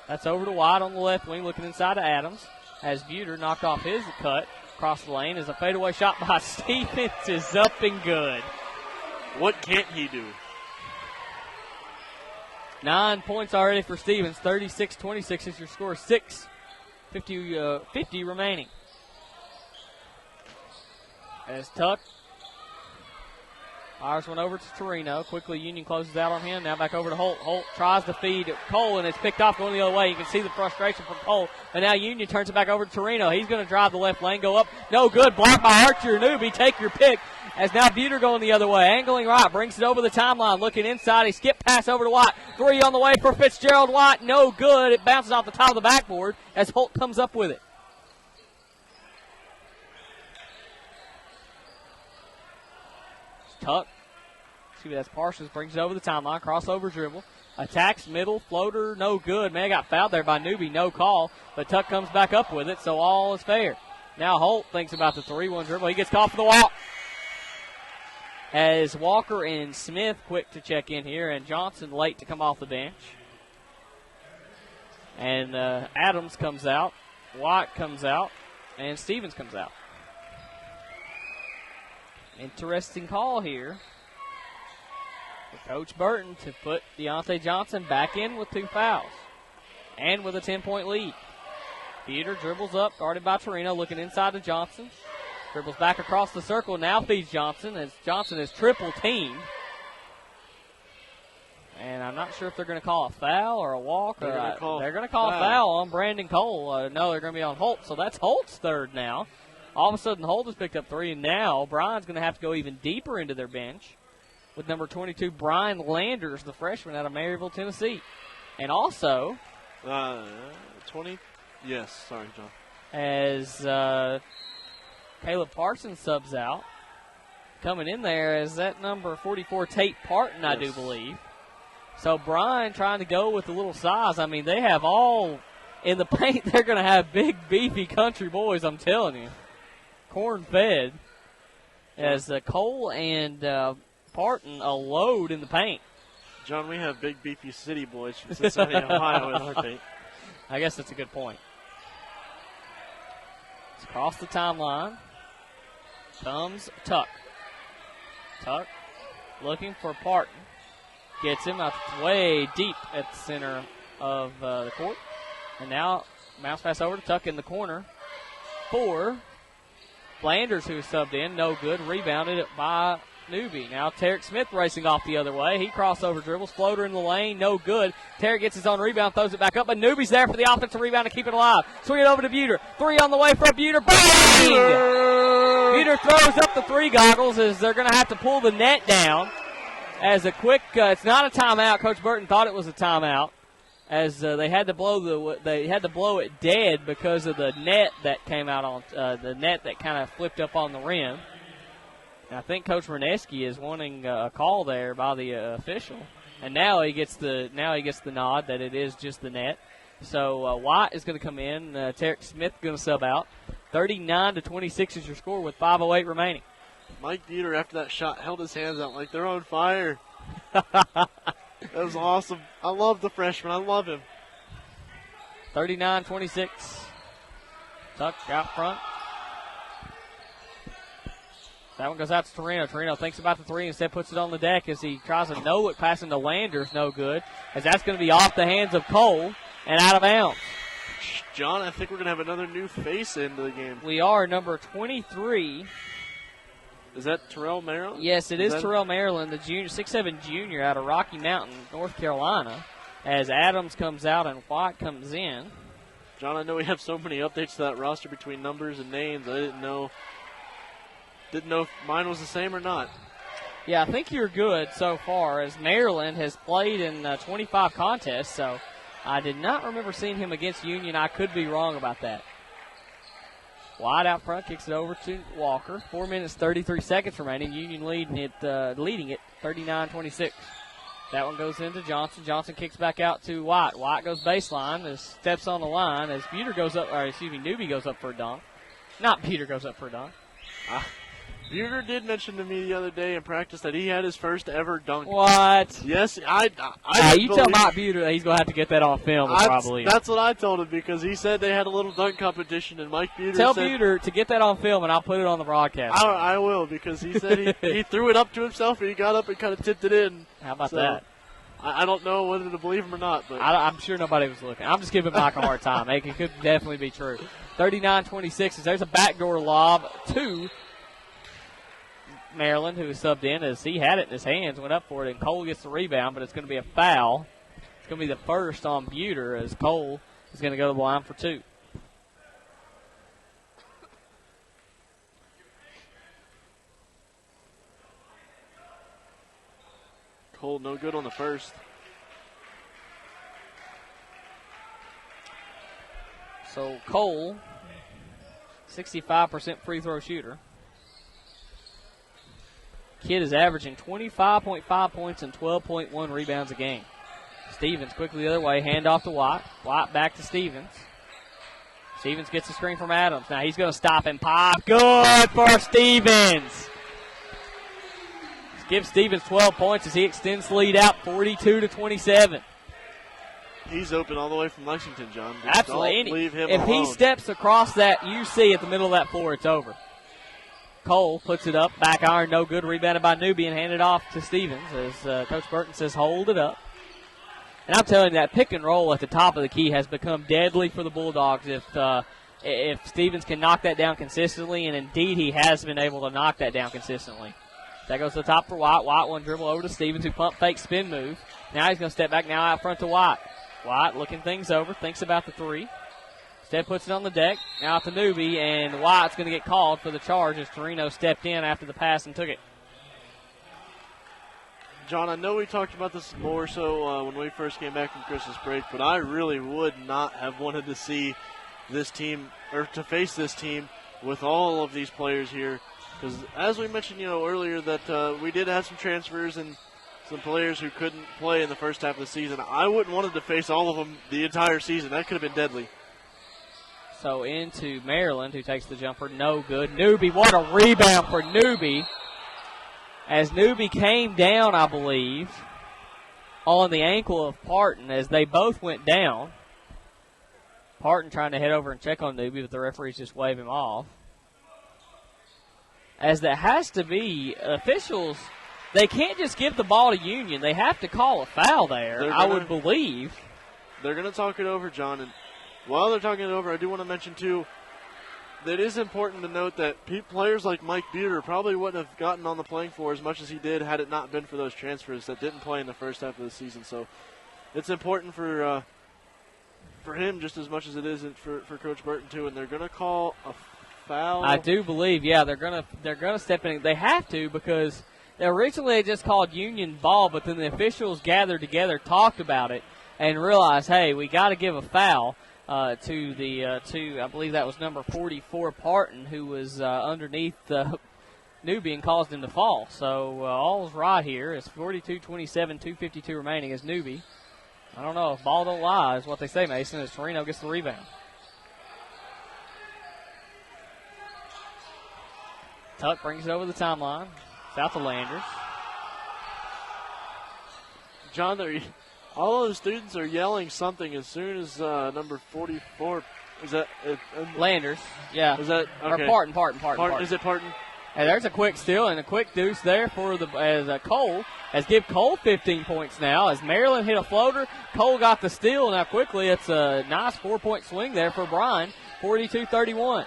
S1: That's over to White on the left wing, looking inside to Adams. As Buter knocked off his cut across the lane, as a fadeaway shot by Stevens is up and good.
S2: What can't he do?
S1: 9 points already for Stevens. 36-26 is your score. 6:50 remaining. As Tuck fires one over to Torino. Quickly, Union closes out on him. Now back over to Holt. Holt tries to feed Cole, and it's picked off going the other way. You can see the frustration from Cole. But now Union turns it back over to Torino. He's going to drive the left lane, go up. No good. Blocked by Archer Newby. Take your pick. As now Buter going the other way. Angling right. Brings it over the timeline. Looking inside. He skip pass over to White. 3 on the way for Fitzgerald White. No good. It bounces off the top of the backboard as Holt comes up with it. Tuck. That's Parsons, brings it over the timeline, crossover dribble, attacks middle, floater, no good. Man, got fouled there by Newby, no call, but Tuck comes back up with it, so all is fair. Now Holt thinks about the 3-1 dribble. He gets caught for the walk. As Walker and Smith quick to check in here, and Johnson late to come off the bench. And Adams comes out, White comes out, and Stevens comes out. Interesting call here for Coach Burton to put Deontay Johnson back in with 2 fouls and with a 10-point lead. Peter dribbles up, guarded by Torino, looking inside to Johnson. Dribbles back across the circle, now feeds Johnson as Johnson is triple teamed. And I'm not sure if they're going to call a foul or a walk. They're going to call a foul on Brandon Cole. No, they're going to be on Holt. So that's Holt's third now. All of a sudden, Holt has picked up 3, and now Bryan's going to have to go even deeper into their bench with number 22, Bryan Landers, the freshman out of Maryville, Tennessee. And also...
S2: 20? Yes, sorry, John.
S1: As Caleb Parsons subs out. Coming in there is that number 44, Tate Parton, I do believe. So Bryan trying to go with a little size. I mean, they have all in the paint. They're going to have big, beefy country boys, I'm telling you. Corn-fed. As Cole and Parton a load in the paint.
S2: John, we have big, beefy city boys from Cincinnati, Ohio in our paint.
S1: I guess that's a good point. It's across the timeline. Comes Tuck. Tuck looking for Parton. Gets him up way deep at the center of the court. And now bounce pass over to Tuck in the corner for Landers, who subbed in. No good. Rebounded by Newby. Now Tarek Smith racing off the other way. He crossover dribbles. Floater in the lane. No good. Tarek gets his own rebound. Throws it back up. But Newby's there for the offensive rebound to keep it alive. Swing it over to Buter. 3 on the way for Buter. Bang! Buter throws up the 3 goggles as they're going to have to pull the net down. As a quick, it's not a timeout. Coach Burton thought it was a timeout, as they had to blow it dead because of the net that came out on the net that kind of flipped up on the rim. And I think Coach Reneski is wanting a call there by the official, and now he gets the nod that it is just the net. So White is going to come in. Tarek Smith going to sub out. 39-26 is your score with 5:08 remaining.
S2: Mike Buter, after that shot, held his hands out like they're on fire. That was awesome. I love the freshman. I love him.
S1: 39-26. Tuck out front. That one goes out to Torino. Torino thinks about the 3, instead puts it on the deck as he tries to know it. Passing to Landers, no good. As that's going to be off the hands of Cole and out of bounds.
S2: John, I think we're going to have another new face into the game.
S1: We are. Number 23.
S2: Is that Terrell Maryland?
S1: Yes, it is Terrell Maryland, the 6'7" junior out of Rocky Mountain, North Carolina, as Adams comes out and White comes in.
S2: John, I know we have so many updates to that roster between numbers and names. I didn't know if mine was the same or not.
S1: Yeah, I think you're good so far, as Maryland has played in 25 contests, so I did not remember seeing him against Union. I could be wrong about that. White out front, kicks it over to Walker. 4 minutes, 33 seconds remaining. Union leading it 39-26. That one goes into Johnson. Johnson kicks back out to White. White goes baseline, steps on the line as Newby goes up for a dunk. Not Peter goes up for a dunk.
S2: Buter did mention to me the other day in practice that he had his first ever dunk.
S1: What?
S2: Yes,
S1: you tell Mike Buter that he's going to have to get that on film.
S2: That's what I told him, because he said they had a little dunk competition, and Mike Buter
S1: Tell
S2: said,
S1: Buter to get that on film, and I'll put it on the broadcast.
S2: I will, because he said he threw it up to himself, and he got up and kind of tipped it in.
S1: How about that?
S2: I don't know whether to believe him or not. But
S1: I'm sure nobody was looking. I'm just giving Mike a hard time. It could definitely be true. 39-26. There's a backdoor lob to Maryland, who subbed in as he had it in his hands, went up for it, and Cole gets the rebound, but it's going to be a foul. It's going to be the first on Buter, as Cole is going to go to the line for 2.
S2: Cole no good on the first.
S1: So Cole, 65% free throw shooter. Kid is averaging 25.5 points and 12.1 rebounds a game. Stevens quickly the other way, hand off to White. White back to Stevens. Stevens gets the screen from Adams. Now he's going to stop and pop. Good for Stevens. Gives Stevens 12 points as he extends the lead out 42-27.
S2: He's open all the way from Lexington, John.
S1: Absolutely.
S2: Don't leave him
S1: if
S2: alone.
S1: he steps across that UC at the middle of that floor, it's over. Cole puts it up. Back iron, no good. Rebounded by Newby and handed off to Stevens as Coach Burton says hold it up. And I'm telling you, that pick and roll at the top of the key has become deadly for the Bulldogs if Stevens can knock that down consistently, and indeed he has been able to knock that down consistently. That goes to the top for White. White one dribble over to Stevens, who pump fake spin move. Now he's going to step back now out front to White. White looking things over, thinks about the three. Instead puts it on the deck. Now out to Newby, and White's going to get called for the charge as Torino stepped in after the pass and took it.
S2: John, I know we talked about this more so when we first came back from Christmas break, but I really would not have wanted to see this team, or to face this team with all of these players here. Because as we mentioned, earlier that we did have some transfers and some players who couldn't play in the first half of the season. I wouldn't wanted to face all of them the entire season. That could have been deadly.
S1: So into Maryland, who takes the jumper. No good. Newby, what a rebound for Newby. As Newby came down, I believe, on the ankle of Parton as they both went down. Parton trying to head over and check on Newby, but the referees just wave him off. As that has to be, officials, they can't just give the ball to Union. They have to call a foul there, I would believe.
S2: They're going to talk it over, John. And while they're talking it over, I do want to mention, too, that it is important to note that players like Mike Buter probably wouldn't have gotten on the playing floor as much as he did had it not been for those transfers that didn't play in the first half of the season. So it's important for him just as much as it is for Coach Burton, too. And they're going to call a foul.
S1: I do believe, yeah, they're gonna step in. They have to because originally they just called Union ball, but then the officials gathered together, talked about it, and realized, hey, we got to give a foul to I believe that was number 44 Parton, who was underneath Newby and caused him to fall. So all's right here. It's 42-27, 2:52 remaining as Newby. I don't know if ball don't lie is what they say, Mason, as Torino gets the rebound. Tuck brings it over the timeline. South of Landers.
S2: John, all of the students are yelling something as soon as number 44. Is that
S1: Landers? Yeah.
S2: Is that okay?
S1: Or Parton.
S2: Is it Parton?
S1: And there's a quick steal and a quick deuce there for Cole. Has give Cole 15 points now. As Maryland hit a floater, Cole got the steal. Now quickly, it's a nice 4-point swing there for Bryan. 42-31.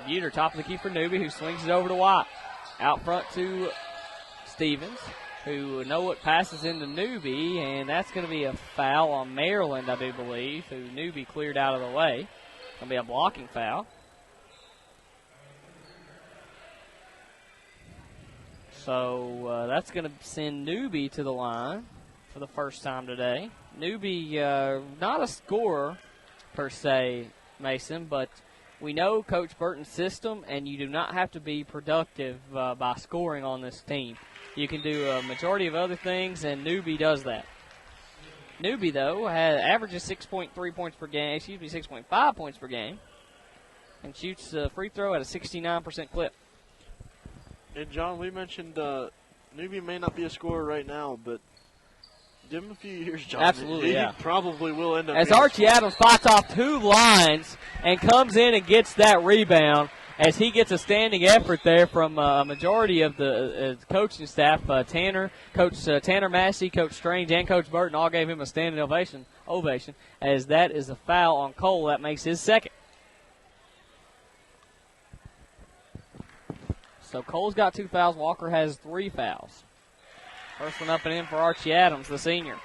S1: Buter, top of the key for Newby, who swings it over to White. Out front to Stevens, who know what passes into Newby, and that's going to be a foul on Maryland, I do believe, who Newby cleared out of the way. Going to be a blocking foul. So that's going to send Newby to the line for the first time today. Newby, not a scorer per se, Mason, but we know Coach Burton's system, and you do not have to be productive by scoring on this team. You can do a majority of other things, and Newby does that. Newby, though, averages 6.3 points per game, 6.5 points per game, and shoots a free throw at a 69% clip.
S2: And, John, we mentioned Newby may not be a scorer right now, but give him a few years, John.
S1: Absolutely,
S2: he probably will end up
S1: as
S2: being
S1: Archie Adams fights off two lines and comes in and gets that rebound as he gets a standing effort there from a majority of the coaching staff. Coach Tanner Massey, Coach Strange, and Coach Burton all gave him a standing ovation as that is a foul on Cole. That makes his second. So Cole's got 2 fouls. Walker has 3 fouls. First one up and in for Archie Adams, the senior.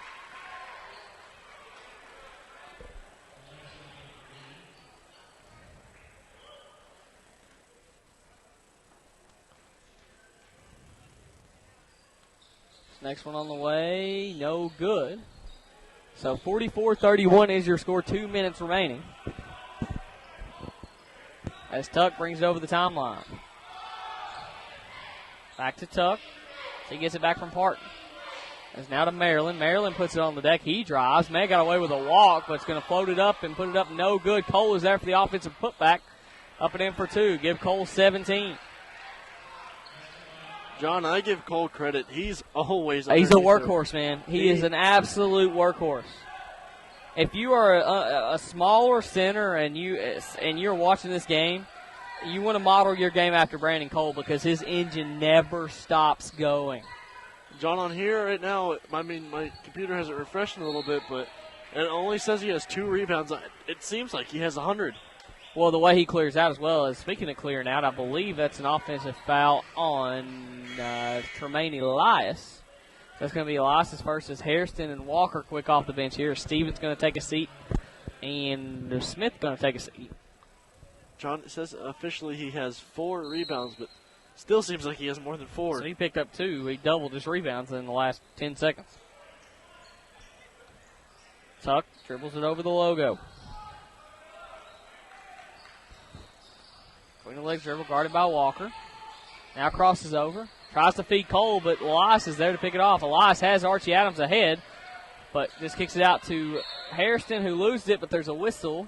S1: Next one on the way, no good. So 44-31 is your score, 2 minutes remaining. As Tuck brings it over the timeline. Back to Tuck. He gets it back from Parton. It's now to Maryland. Maryland puts it on the deck. He drives. May got away with a walk, but it's going to float it up and put it up no good. Cole is there for the offensive putback. Up and in for 2. Give Cole 17.
S2: John, I give Cole credit. He's always
S1: He's a workhorse, man. He is an absolute workhorse. If you are a smaller center and you're watching this game, you want to model your game after Brandon Cole because his engine never stops going.
S2: John, on here right now, I mean, my computer hasn't refreshed in a little bit, but it only says he has 2 rebounds. It seems like he has 100.
S1: Well, the way he clears out as well as, speaking of clearing out, I believe that's an offensive foul on Tremaine Elias. That's going to be Elias versus Hairston and Walker quick off the bench here. Stevens going to take a seat, and Smith going to take a seat.
S2: John, it says officially he has 4 rebounds, but still seems like he has more than 4.
S1: So he picked up 2. He doubled his rebounds in the last 10 seconds. Tuck dribbles it over the logo. Between the legs dribble, guarded by Walker. Now crosses over. Tries to feed Cole, but Elias is there to pick it off. Elias has Archie Adams ahead, but just kicks it out to Hairston, who loses it, but there's a whistle.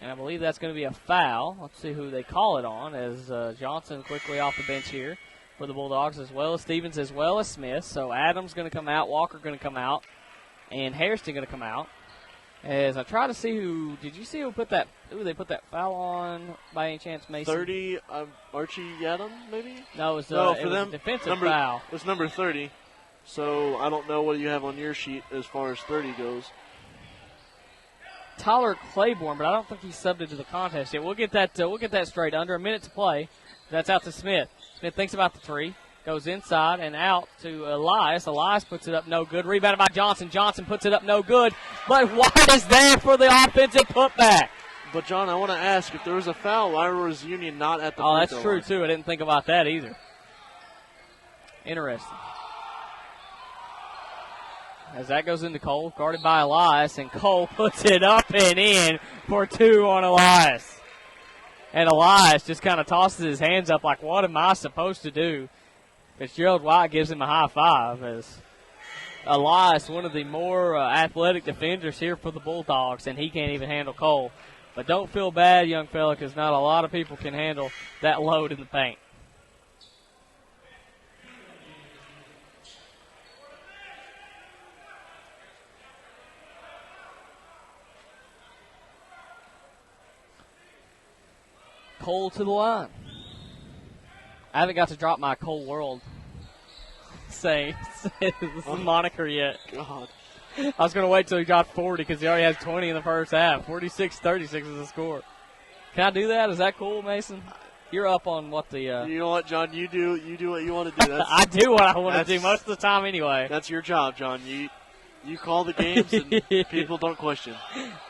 S1: And I believe that's going to be a foul. Let's see who they call it on, as Johnson quickly off the bench here for the Bulldogs, as well as Stevens, as well as Smith. So Adams going to come out, Walker going to come out, and Hairston going to come out. As I try to see who, did you see who put that, they put that foul on by any chance, Mason?
S2: 30, Archie Adams, maybe?
S1: No, it was,
S2: no,
S1: it
S2: for
S1: was
S2: them,
S1: a defensive foul.
S2: It was number 30, so I don't know what you have on your sheet as far as 30 goes.
S1: Tyler Claiborne, but I don't think he's subbed into the contest yet. We'll get that straight. Under a minute to play. That's out to Smith. Smith thinks about the 3. Goes inside and out to Elias. Elias puts it up no good. Rebounded by Johnson. Johnson puts it up no good. But White is there for the offensive putback.
S2: But, John, I want to ask, if there was a foul, why was Union not at the
S1: free
S2: throw
S1: that's true,
S2: line?
S1: too. I didn't think about that either. Interesting. As that goes into Cole, guarded by Elias, and Cole puts it up and in for 2 on Elias. And Elias just kind of tosses his hands up like, what am I supposed to do? Fitzgerald White gives him a high five as Elias, one of the more athletic defenders here for the Bulldogs, and he can't even handle Cole. But don't feel bad, young fella, because not a lot of people can handle that load in the paint. Cole to the line. I haven't got to drop my Cole World moniker yet.
S2: God.
S1: I was going to wait till he dropped 40 because he already has 20 in the first half. 46-36 is the score. Can I do that? Is that cool, Mason? You're up on what the...
S2: You know what, John? You do what you want to do.
S1: I do what I want to do most of the time anyway.
S2: That's your job, John. You call the games and people don't question.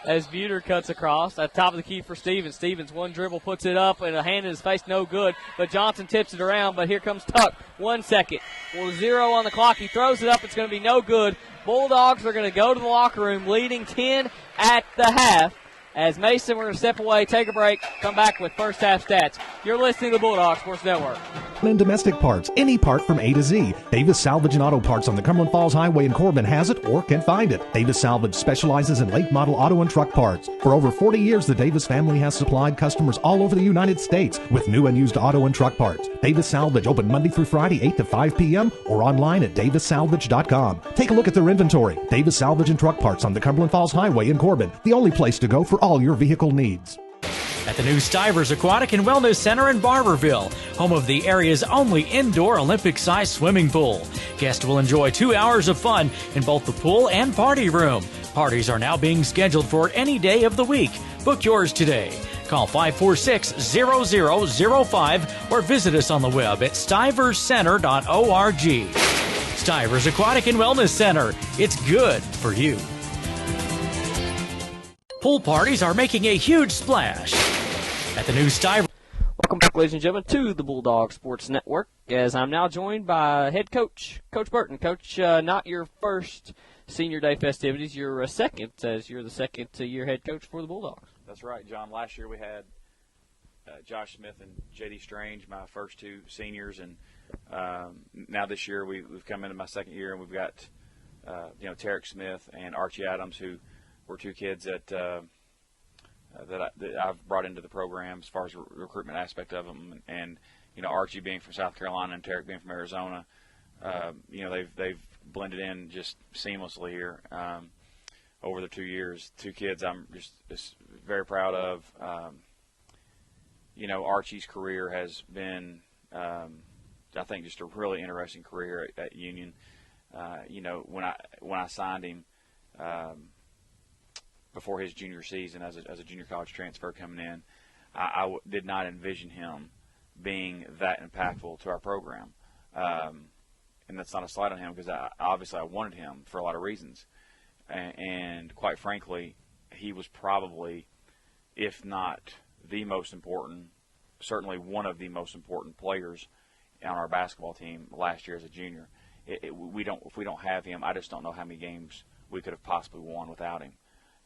S1: As Buter cuts across, at top of the key for Stevens. Stevens, one dribble, puts it up, and a hand in his face, no good. But Johnson tips it around, but here comes Tuck. 1 second. 0 on the clock. He throws it up. It's going to be no good. Bulldogs are going to go to the locker room, leading 10 at the half. As Mason, we're going to step away, take a break, come back with first half stats. You're listening to the Bulldog Sports Network.
S8: And domestic parts, any part from A to Z. Davis Salvage and Auto Parts on the Cumberland Falls Highway in Corbin has it or can find it. Davis Salvage specializes in late model auto and truck parts. For over 40 years, the Davis family has supplied customers all over the United States with new and used auto and truck parts. Davis Salvage, open Monday through Friday, 8 to 5 p.m. or online at davissalvage.com. Take a look at their inventory. Davis Salvage and Truck Parts on the Cumberland Falls Highway in Corbin, the only place to go for all your vehicle needs.
S9: At the new Stivers Aquatic and Wellness Center in Barbourville, home of the area's only indoor Olympic-sized swimming pool. Guests will enjoy 2 hours of fun in both the pool and party room. Parties are now being scheduled for any day of the week. Book yours today. Call 546-0005 or visit us on the web at stiverscenter.org. Stivers Aquatic and Wellness Center. It's good for you. Pool parties are making a huge splash at the new Stivers.
S1: Welcome back, ladies and gentlemen, to the Bulldog Sports Network, as I'm now joined by head coach, Coach Burton. Coach, not your first senior day festivities, your second, as you're the second-year head coach for the Bulldogs.
S12: That's right, John. Last year we had Josh Smith and J.D. Strange, my first 2 seniors, and now this year we've come into my second year, and we've got Tarek Smith and Archie Adams, who were two kids that I've brought into the program as far as the recruitment aspect of them, and Archie being from South Carolina and Tarek being from Arizona, they've blended in just seamlessly here over the 2 years. Two kids I'm just very proud of. Archie's career has been, I think, just a really interesting career at Union. When I signed him before his junior season as a junior college transfer coming in, I did not envision him being that impactful to our program. And that's not a slight on him, because obviously I wanted him for a lot of reasons. And quite frankly, he was probably, if not the most important, certainly one of the most important players on our basketball team last year as a junior. If we don't have him, I just don't know how many games we could have possibly won without him.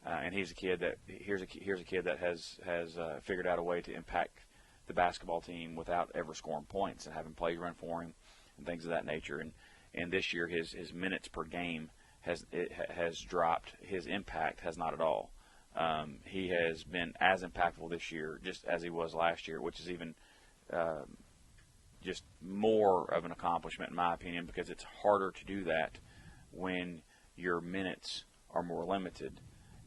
S12: And he's a kid that here's a kid that has figured out a way to impact the basketball team without ever scoring points and having plays run for him and things of that nature. And this year his minutes per game has dropped. His impact has not at all. He has been as impactful this year just as he was last year, which is even just more of an accomplishment in my opinion, because it's harder to do that when your minutes are more limited,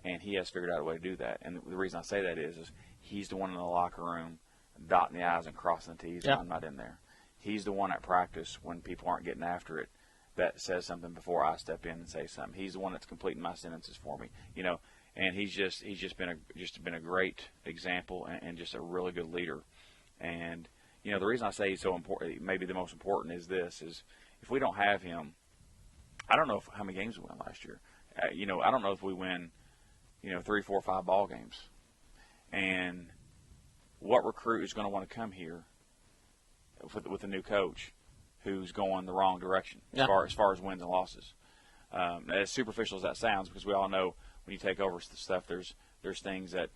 S12: and he has figured out a way to do that. And the reason I say that is he's the one in the locker room dotting the I's and crossing the T's when I'm not in there. He's the one at practice when people aren't getting after it that says something before I step in and say something. He's the one that's completing my sentences for me, and he's just been a great example and just a really good leader. And the reason I say he's so important, maybe the most important, is if we don't have him, I don't know how many games we won last year. I don't know if we win 3, 4, 5 ball games. And what recruit is going to want to come here with a new coach who's going the wrong direction as far as wins and losses? As superficial as that sounds, because we all know when you take over stuff, there's things that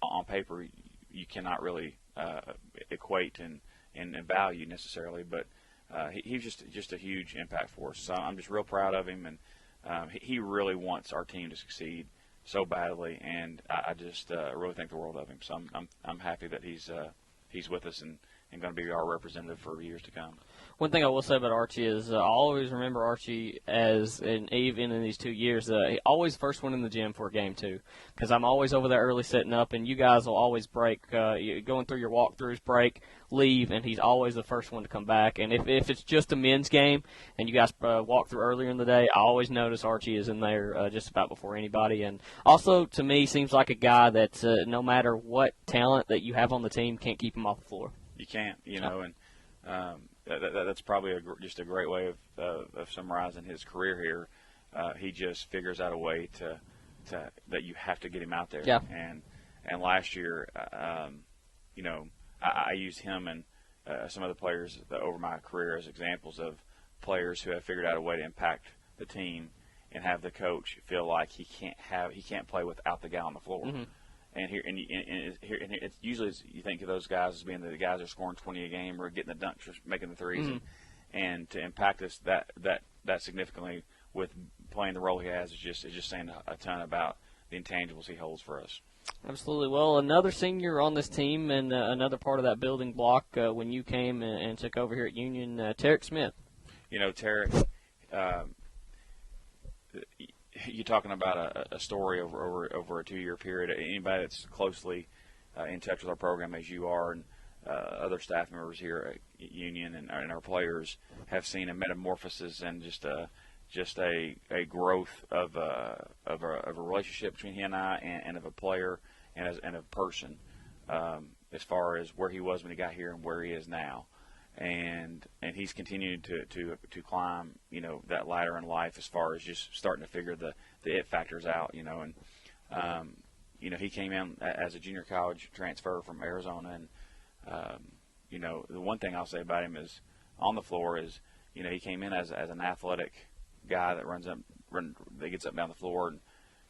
S12: on paper you cannot really equate and value necessarily, but he's just a huge impact for us. So I'm just real proud of him, and he really wants our team to succeed so badly, and I just really think the world of him. So I'm happy that he's with us and going to be our representative for years to come.
S1: One thing I will say about Archie is I always remember Archie and even in these 2 years, he always first one in the gym for a game too, because I'm always over there early setting up, and you guys will always break, going through your walkthroughs, break, leave, and he's always the first one to come back. And if it's just a men's game and you guys walk through earlier in the day, I always notice Archie is in there just about before anybody. And also, to me, seems like a guy that no matter what talent that you have on the team, can't keep him off the floor.
S12: You can't, and that's probably just a great way of summarizing his career here. He just figures out a way to that you have to get him out there.
S1: Yeah.
S12: And last year, I used him and some other players over my career as examples of players who have figured out a way to impact the team and have the coach feel like he can't play without the guy on the floor.
S1: Mm-hmm.
S12: And it's usually you think of those guys as being the guys that are scoring 20 a game or getting the dunks or making the threes,
S1: mm-hmm.
S12: and to impact us that significantly with playing the role he has is just saying a ton about the intangibles he holds for us.
S1: Absolutely. Well, another senior on this team and another part of that building block when you came and took over here at Union, Tarek Smith.
S12: Tarek. You're talking about a story over a 2-year period. Anybody that's closely in touch with our program, as you are, and other staff members here at Union and our players have seen a metamorphosis and just a growth of a relationship between he and I, and of a player and a person, as far as where he was when he got here and where he is now. And he's continued to climb, that ladder in life as far as just starting to figure the it factors out, and he came in as a junior college transfer from Arizona, and the one thing I'll say about him is on the floor is, he came in as an athletic guy that gets up and down the floor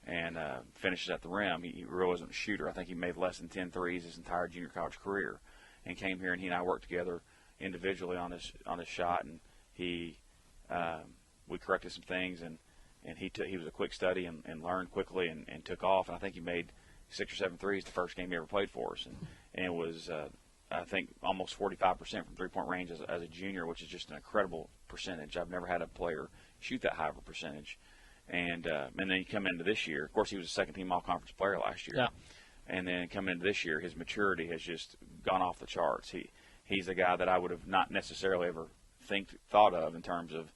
S12: and finishes at the rim. He really wasn't a shooter. I think he made less than 10 threes his entire junior college career, and came here and he and I worked together individually on his shot, and we corrected some things, and he was a quick study and learned quickly and took off. And I think he made 6 or 7 threes the first game he ever played for us, and it was I think almost 45% from three-point range as a junior, which is just an incredible percentage. I've never had a player shoot that high of a percentage. And then you come into this year. Of course, he was a second-team all-conference player last year.
S1: Yeah.
S12: And then coming into this year, his maturity has just gone off the charts. He's a guy that I would have not necessarily ever thought of in terms of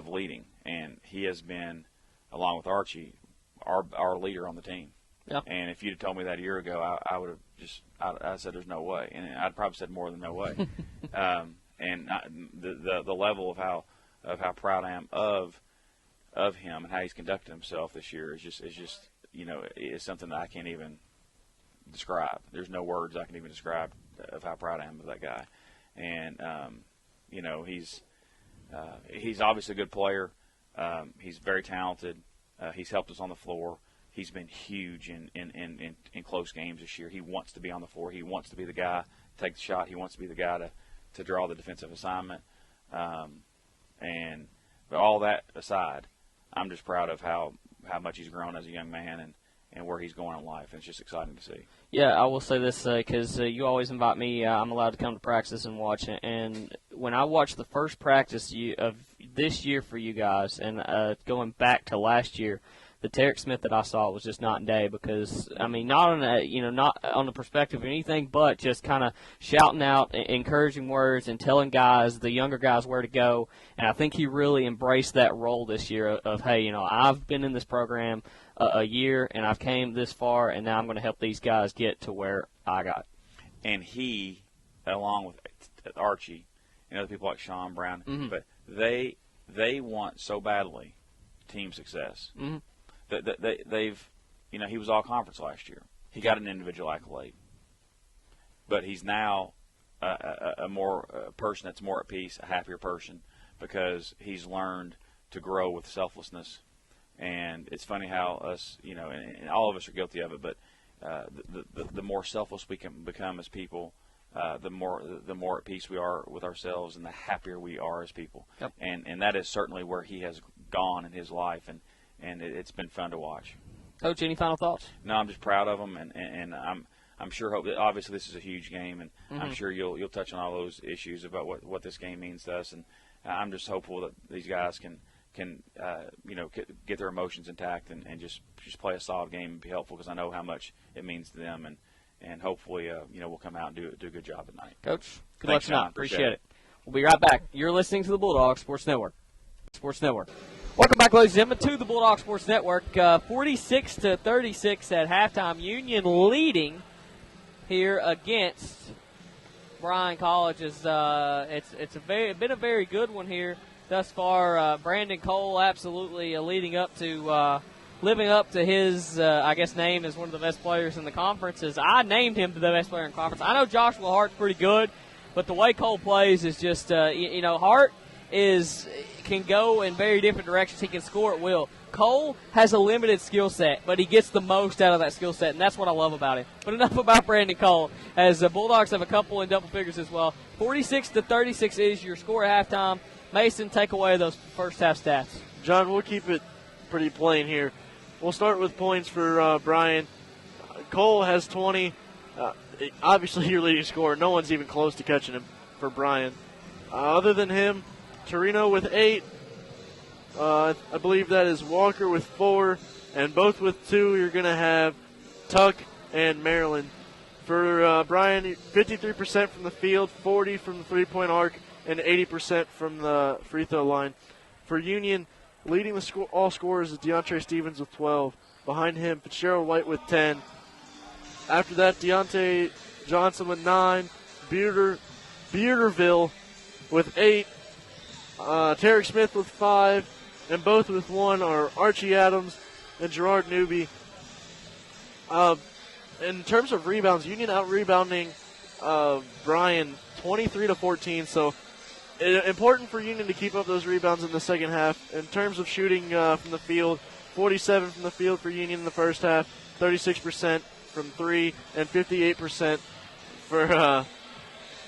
S12: leading. And he has been, along with Archie, our leader on the team.
S1: Yeah.
S12: And if you'd have told me that a year ago, I would have I said there's no way. And I'd probably said more than no way. The level of how proud I am of him and how he's conducted himself this year is just is something that I can't even describe. There's no words I can even describe of how proud I am of that guy. And he's obviously a good player. He's very talented. He's helped us on the floor. He's been huge in close games this year. He wants to be on the floor. He wants to be the guy to take the shot. He wants to be the guy to draw the defensive assignment. But all that aside, I'm just proud of how much he's grown as a young man and where he's going in life. And it's just exciting to see.
S1: Yeah, I will say this because you always invite me. I'm allowed to come to practice and watch it. And when I watched the first practice of this year for you guys, and going back to last year, the Tarek Smith that I saw was just night and day. Because I mean, not on the perspective of anything, but just kind of shouting out encouraging words and telling the younger guys where to go. And I think he really embraced that role this year of hey, I've been in this program a year and I've came this far, and now I'm going to help these guys get to where I got.
S12: And he, along with Archie and other people like Sean Brown,
S1: mm-hmm.
S12: but they want so badly team success.
S1: Mm-hmm.
S12: They've, he was all conference last year. He got an individual accolade, but he's now a person that's more at peace, a happier person, because he's learned to grow with selflessness. And it's funny how us, and all of us are guilty of it, but the more selfless we can become as people, the more at peace we are with ourselves, and the happier we are as people.
S1: Yep.
S12: And that is certainly where he has gone in his life, and it's been fun to watch.
S1: Coach, any final thoughts?
S12: No, I'm just proud of him, and I'm sure. Obviously, this is a huge game, and
S1: mm-hmm.
S12: I'm sure you'll touch on all those issues about what this game means to us. And I'm just hopeful that these guys can get their emotions intact and just play a solid game and be helpful, because I know how much it means to them, and hopefully we'll come out and do a good job tonight.
S1: Coach, good luck tonight.
S12: Appreciate it.
S1: We'll be right back. You're listening to the Bulldog Sports Network. Welcome back, ladies and gentlemen, to the Bulldog Sports Network. 46-36 at halftime. Union leading here against Bryan College. It's been a very good one here thus far. Brandon Cole absolutely living up to his name as one of the best players in the conference. As I named him the best player in the conference. I know Joshua Hart's pretty good, but the way Cole plays is just Hart can go in very different directions. He can score at will. Cole has a limited skill set, but he gets the most out of that skill set, and that's what I love about him. But enough about Brandon Cole, as the Bulldogs have a couple in double figures as well. 46-36 is your score at halftime. Mason, take away those first half stats.
S2: John, we'll keep it pretty plain here. We'll start with points for Bryan. Cole has 20. Obviously, your leading scorer. No one's even close to catching him for Bryan. Other than him, Torino with 8. I believe that is Walker with 4. And both with 2, you're going to have Tuck and Maryland. For Bryan, 53% from the field, 40 from the three-point arc, and 80% from the free throw line. For Union, leading the all scorers is DeAndre Stevens with 12. Behind him, Fitzgerald White with 10. After that, Deontay Johnson with 9. Barbourville with 8. Tarek Smith with 5. And both with 1 are Archie Adams and Gerard Newby. In terms of rebounds, Union out-rebounding Bryan 23-14. So important for Union to keep up those rebounds in the second half. In terms of shooting from the field, 47 from the field for Union in the first half, 36% from 3, and 58% for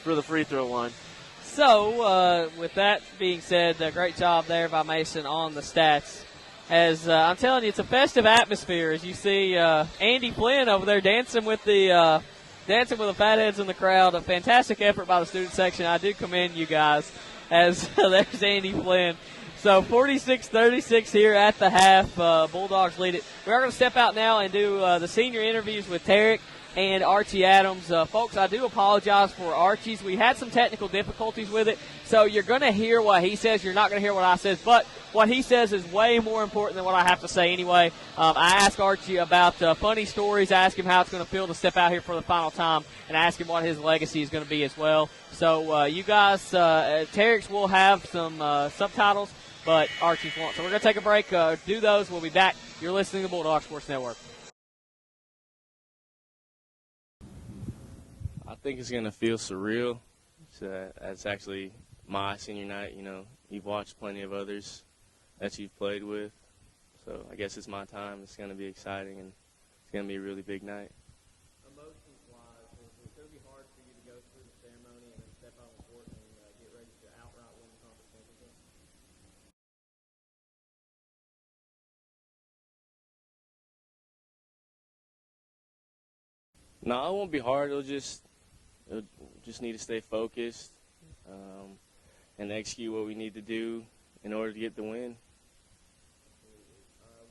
S2: the free throw line.
S1: So, with that being said, great job there by Mason on the stats. As I'm telling you, it's a festive atmosphere as you see Andy Flynn over there dancing with the fatheads in the crowd. A fantastic effort by the student section. I do commend you guys. As there's Andy Flynn. So 46-36 here at the half. Bulldogs lead it. We are going to step out now and do the senior interviews with Tarek and Archie Adams. Folks, I do apologize for Archie's. We had some technical difficulties with it, so you're going to hear what he says. You're not going to hear what I says, but what he says is way more important than what I have to say anyway. I asked Archie about funny stories. I asked him how it's going to feel to step out here for the final time, and I asked him what his legacy is going to be as well. So you guys, Tarek's will have some subtitles, but Archie's won't. So we're going to take a break, do those. We'll be back. You're listening to the Bulldog Sports Network.
S13: I think it's going to feel surreal. It's actually my senior night. You know, you've watched plenty of others that you've played with. So I guess it's my time. It's going to be exciting, and it's going to be a really big night.
S1: Emotions-wise, it's going to be hard for you to go through the ceremony and then step on the court and get ready to outright win the conference championship?
S13: No, it won't be hard. It'll just need to stay focused and execute what we need to do in order to get the win.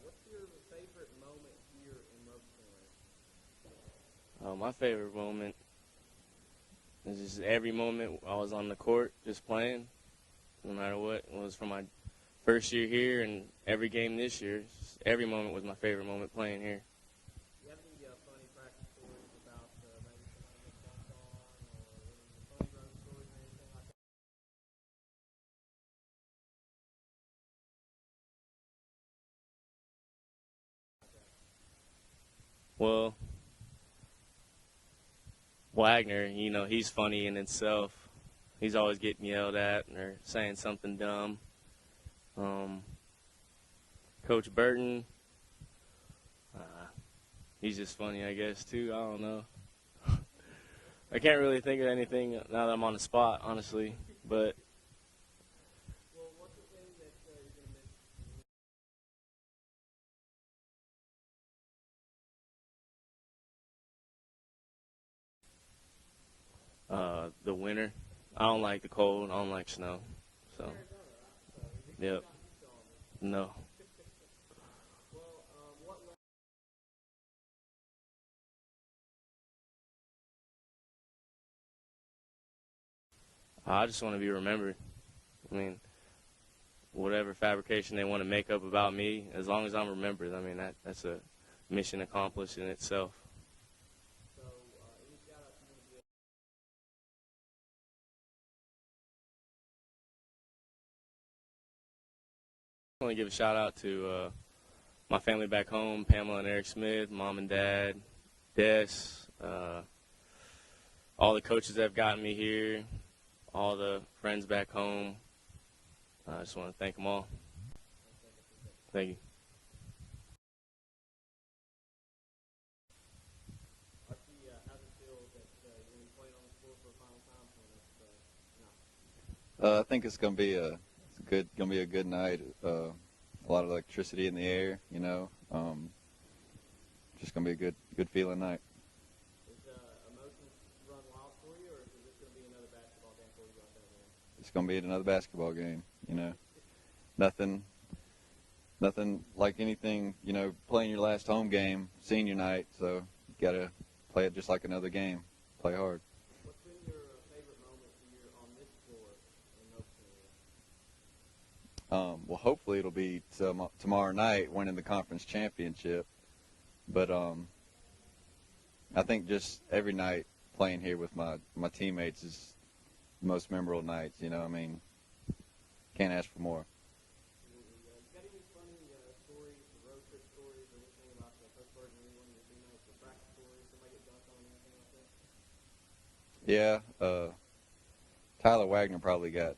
S1: What's your favorite moment here in Robeson?
S13: My favorite moment is just every moment I was on the court just playing, no matter what. It was from my first year here and every game this year. Just every moment was my favorite moment playing here.
S1: Do you have any funny practice stories about maybe somebody gets dunked on or funny road stories or anything like that?
S13: Well, Wagner, you know, he's funny in himself. He's always getting yelled at or saying something dumb. Coach Burton, he's just funny, I guess, too. I don't know. I can't really think of anything now that I'm on the spot, honestly. But
S1: Well, what's the thing that you're going to miss?
S13: the winter, I don't like the cold. I don't like snow. So, yep. No. I just want to be remembered. I mean, whatever fabrication they want to make up about me, as long as I'm remembered, I mean, that's a mission accomplished in itself.
S1: So, any shout-outs you want to give?
S13: I want to give a shout-out to my family back home, Pamela and Eric Smith, mom and dad, Des, all the coaches that have gotten me here, all the friends back home. I just want to thank them all. Thank you.
S1: Archie, how does it feel that you're going to be playing on the floor for a final time for us?
S14: I think it's going to be a good night. A lot of electricity in the air, you know. Just going to be a good feeling night.
S1: Is emotions run wild for you, or is this going to be another basketball game for you out there?
S14: It's going to be another basketball game, you know. Nothing like anything, you know, playing your last home game, senior night, so you got to play it just like another game. Play hard.
S1: What's been your favorite moment here on this floor in Robeson?
S14: Well, hopefully it'll be tomorrow night winning the conference championship. But I think just every night playing here with my teammates is the most memorable nights, you know. I mean, can't ask for more.
S1: You got any funny stories, road trip stories, or anything about Coach Burton or anyone of your teammates, or practice stories, somebody get dunked on, anything like that?
S14: Yeah, Tyler Wagner probably got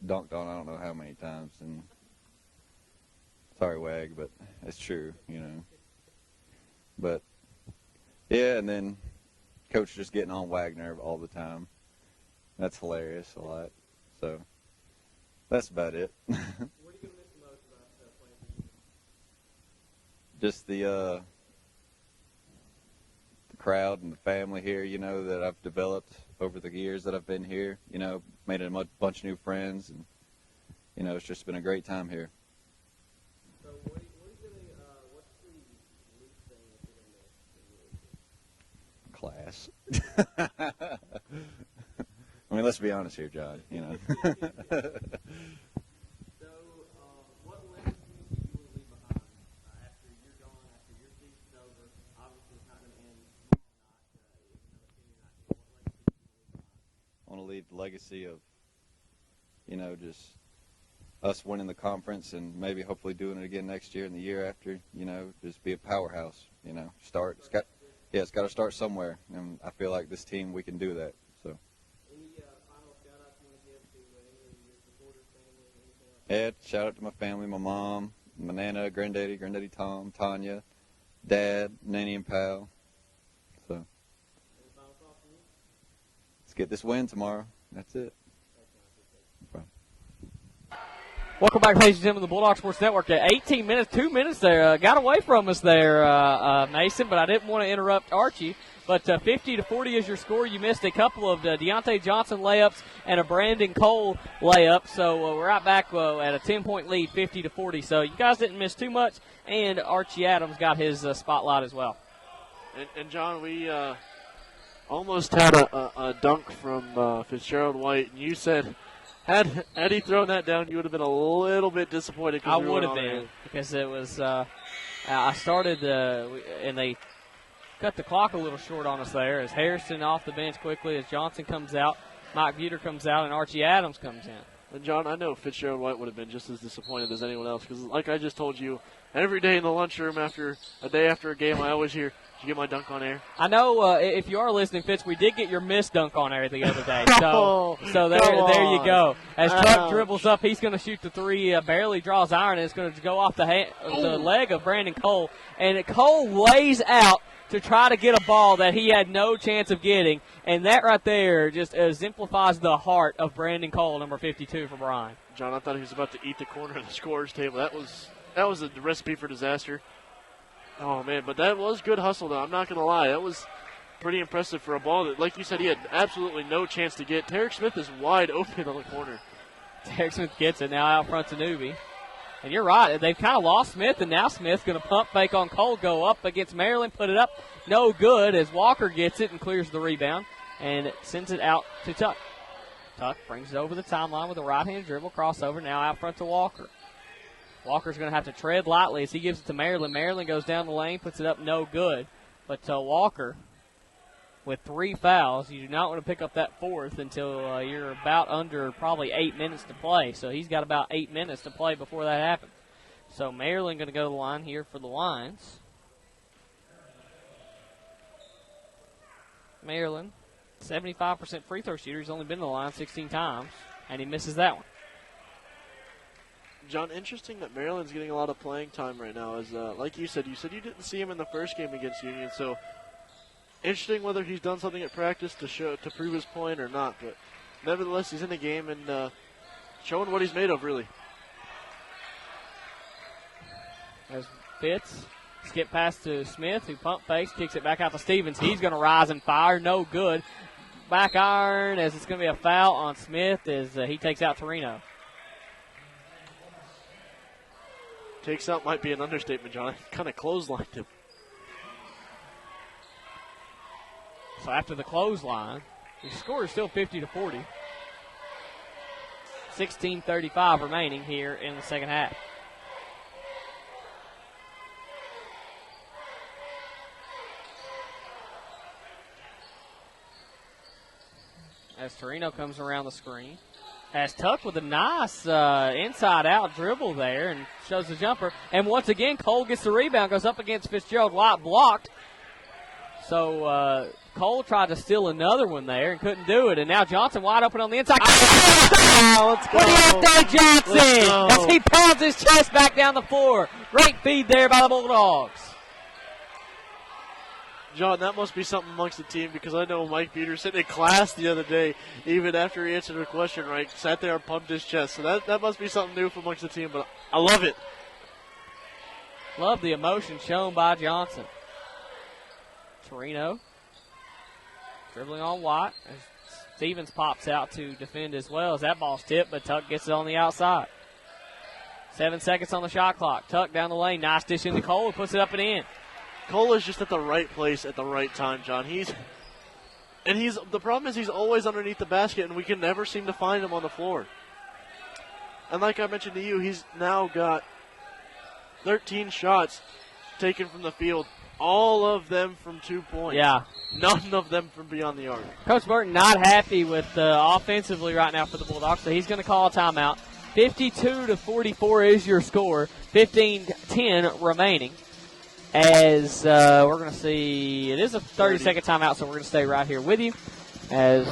S14: dunked on I don't know how many times, and sorry Wag, but it's true, you know. But yeah, and then Coach just getting on Wagner all the time. That's hilarious a lot. So that's about it.
S1: What are you going to miss the most about playing for Union?
S14: Just the crowd and the family here, that I've developed over the years that I've been here. Made a bunch of new friends, and it's just been a great time here.
S1: So what's the least thing that you're going to miss?
S14: Class. I mean, let's be honest here, John.
S1: So what legacy do you want to leave behind after you're gone, after your season's over? Obviously, it's not going to end tomorrow night. What legacy do you want to leave behind?
S14: I want to leave the legacy of, just us winning the conference and maybe hopefully doing it again next year and the year after. Just be a powerhouse. Start. It's got to start somewhere, and I feel like this team, we can do that. So.
S1: Any final shout-outs you want to give to any of your supporters, family, anything like that?
S14: Yeah, shout out to my family, my mom, my nana, granddaddy Tom, Tanya, Dad, Nanny and Pal. So.
S1: Any final thoughts from you?
S14: Let's get this win tomorrow. That's it.
S1: Welcome back, ladies and gentlemen, to the Bulldog Sports Network. 18 minutes, 2 minutes there. Got away from us there, Mason, but I didn't want to interrupt Archie. But 50-40 is your score. You missed a couple of Deontay Johnson layups and a Brandon Cole layup. So we're right back at a 10-point lead, 50-40. So you guys didn't miss too much, and Archie Adams got his spotlight as well.
S2: And John, we almost had a dunk from Fitzgerald White, and you said – Had he thrown that down, you would have been a little bit disappointed.
S1: I would have been, because it was I started, and they cut the clock a little short on us there as Harrison off the bench quickly, as Johnson comes out, Mike Buter comes out, and Archie Adams comes in.
S2: And, John, I know Fitzgerald White would have been just as disappointed as anyone else, because like I just told you, every day in the lunchroom after a game, I always hear, did you get my dunk on air?
S1: I know if you are listening, Fitz, we did get your missed dunk on air the other day. So there you go. As Tuck dribbles up, he's going to shoot the three, barely draws iron, and it's going to go off the leg of Brandon Cole. And Cole lays out to try to get a ball that he had no chance of getting. And that right there just exemplifies the heart of Brandon Cole, number 52 for Bryan.
S2: John, I thought he was about to eat the corner of the scorer's table. That was a recipe for disaster. Oh, man, but that was good hustle, though. I'm not going to lie. That was pretty impressive for a ball that, like you said, he had absolutely no chance to get. Tarek Smith is wide open on the corner.
S1: Tarek Smith gets it now out front to Newby. And you're right. They've kind of lost Smith, and now Smith's going to pump fake on Cole, go up against Maryland, put it up. No good as Walker gets it and clears the rebound and sends it out to Tuck. Tuck brings it over the timeline with a right-hand dribble, crossover, now out front to Walker. Walker's going to have to tread lightly as he gives it to Maryland. Maryland goes down the lane, puts it up, no good. But Walker, with 3 fouls, you do not want to pick up that fourth until you're about under probably 8 minutes to play. So he's got about 8 minutes to play before that happens. So Maryland going to go to the line here for the Lions. Maryland, 75% free throw shooter. He's only been to the line 16 times, and he misses that one.
S2: John, interesting that Maryland's getting a lot of playing time right now. As like you said you didn't see him in the first game against Union, so interesting whether he's done something at practice to prove his point or not. But nevertheless, he's in the game and showing what he's made of, really.
S1: As Fitz skip pass to Smith, who pump fakes, kicks it back out to Stevens. He's going to rise and fire, no good. Back iron as it's going to be a foul on Smith as he takes out Torino.
S2: Takes out might be an understatement, John. Kind of clotheslined him.
S1: So after the clothesline, the score is still 50-40. 16:35 remaining here in the second half. As Torino comes around the screen. Has Tuck with a nice inside-out dribble there and shows the jumper. And once again, Cole gets the rebound, goes up against Fitzgerald White, blocked. So Cole tried to steal another one there and couldn't do it. And now Johnson wide open on the inside.
S2: Let's go.
S1: What do you think, Johnson? As he pounds his chest back down the floor. Great feed there by the Bulldogs.
S2: John, that must be something amongst the team because I know Mike Buter sitting in class the other day, even after he answered a question, right, sat there and pumped his chest. So that must be something new amongst the team, but I love it.
S1: Love the emotion shown by Johnson. Torino dribbling on Watt. Stevens pops out to defend as well as that ball's tipped, but Tuck gets it on the outside. 7 seconds on the shot clock. Tuck down the lane. Nice dish into Cole. Puts it up and in.
S2: Cole is just at the right place at the right time, John. The problem is he's always underneath the basket, and we can never seem to find him on the floor. And like I mentioned to you, he's now got 13 shots taken from the field, all of them from 2 points.
S1: Yeah.
S2: None of them from beyond the arc.
S1: Coach Burton not happy with offensively right now for the Bulldogs, so he's going to call a timeout. 52-44 is your score. 15-10 remaining. As we're going to see, it is a 30-second timeout, so we're going to stay right here with you. As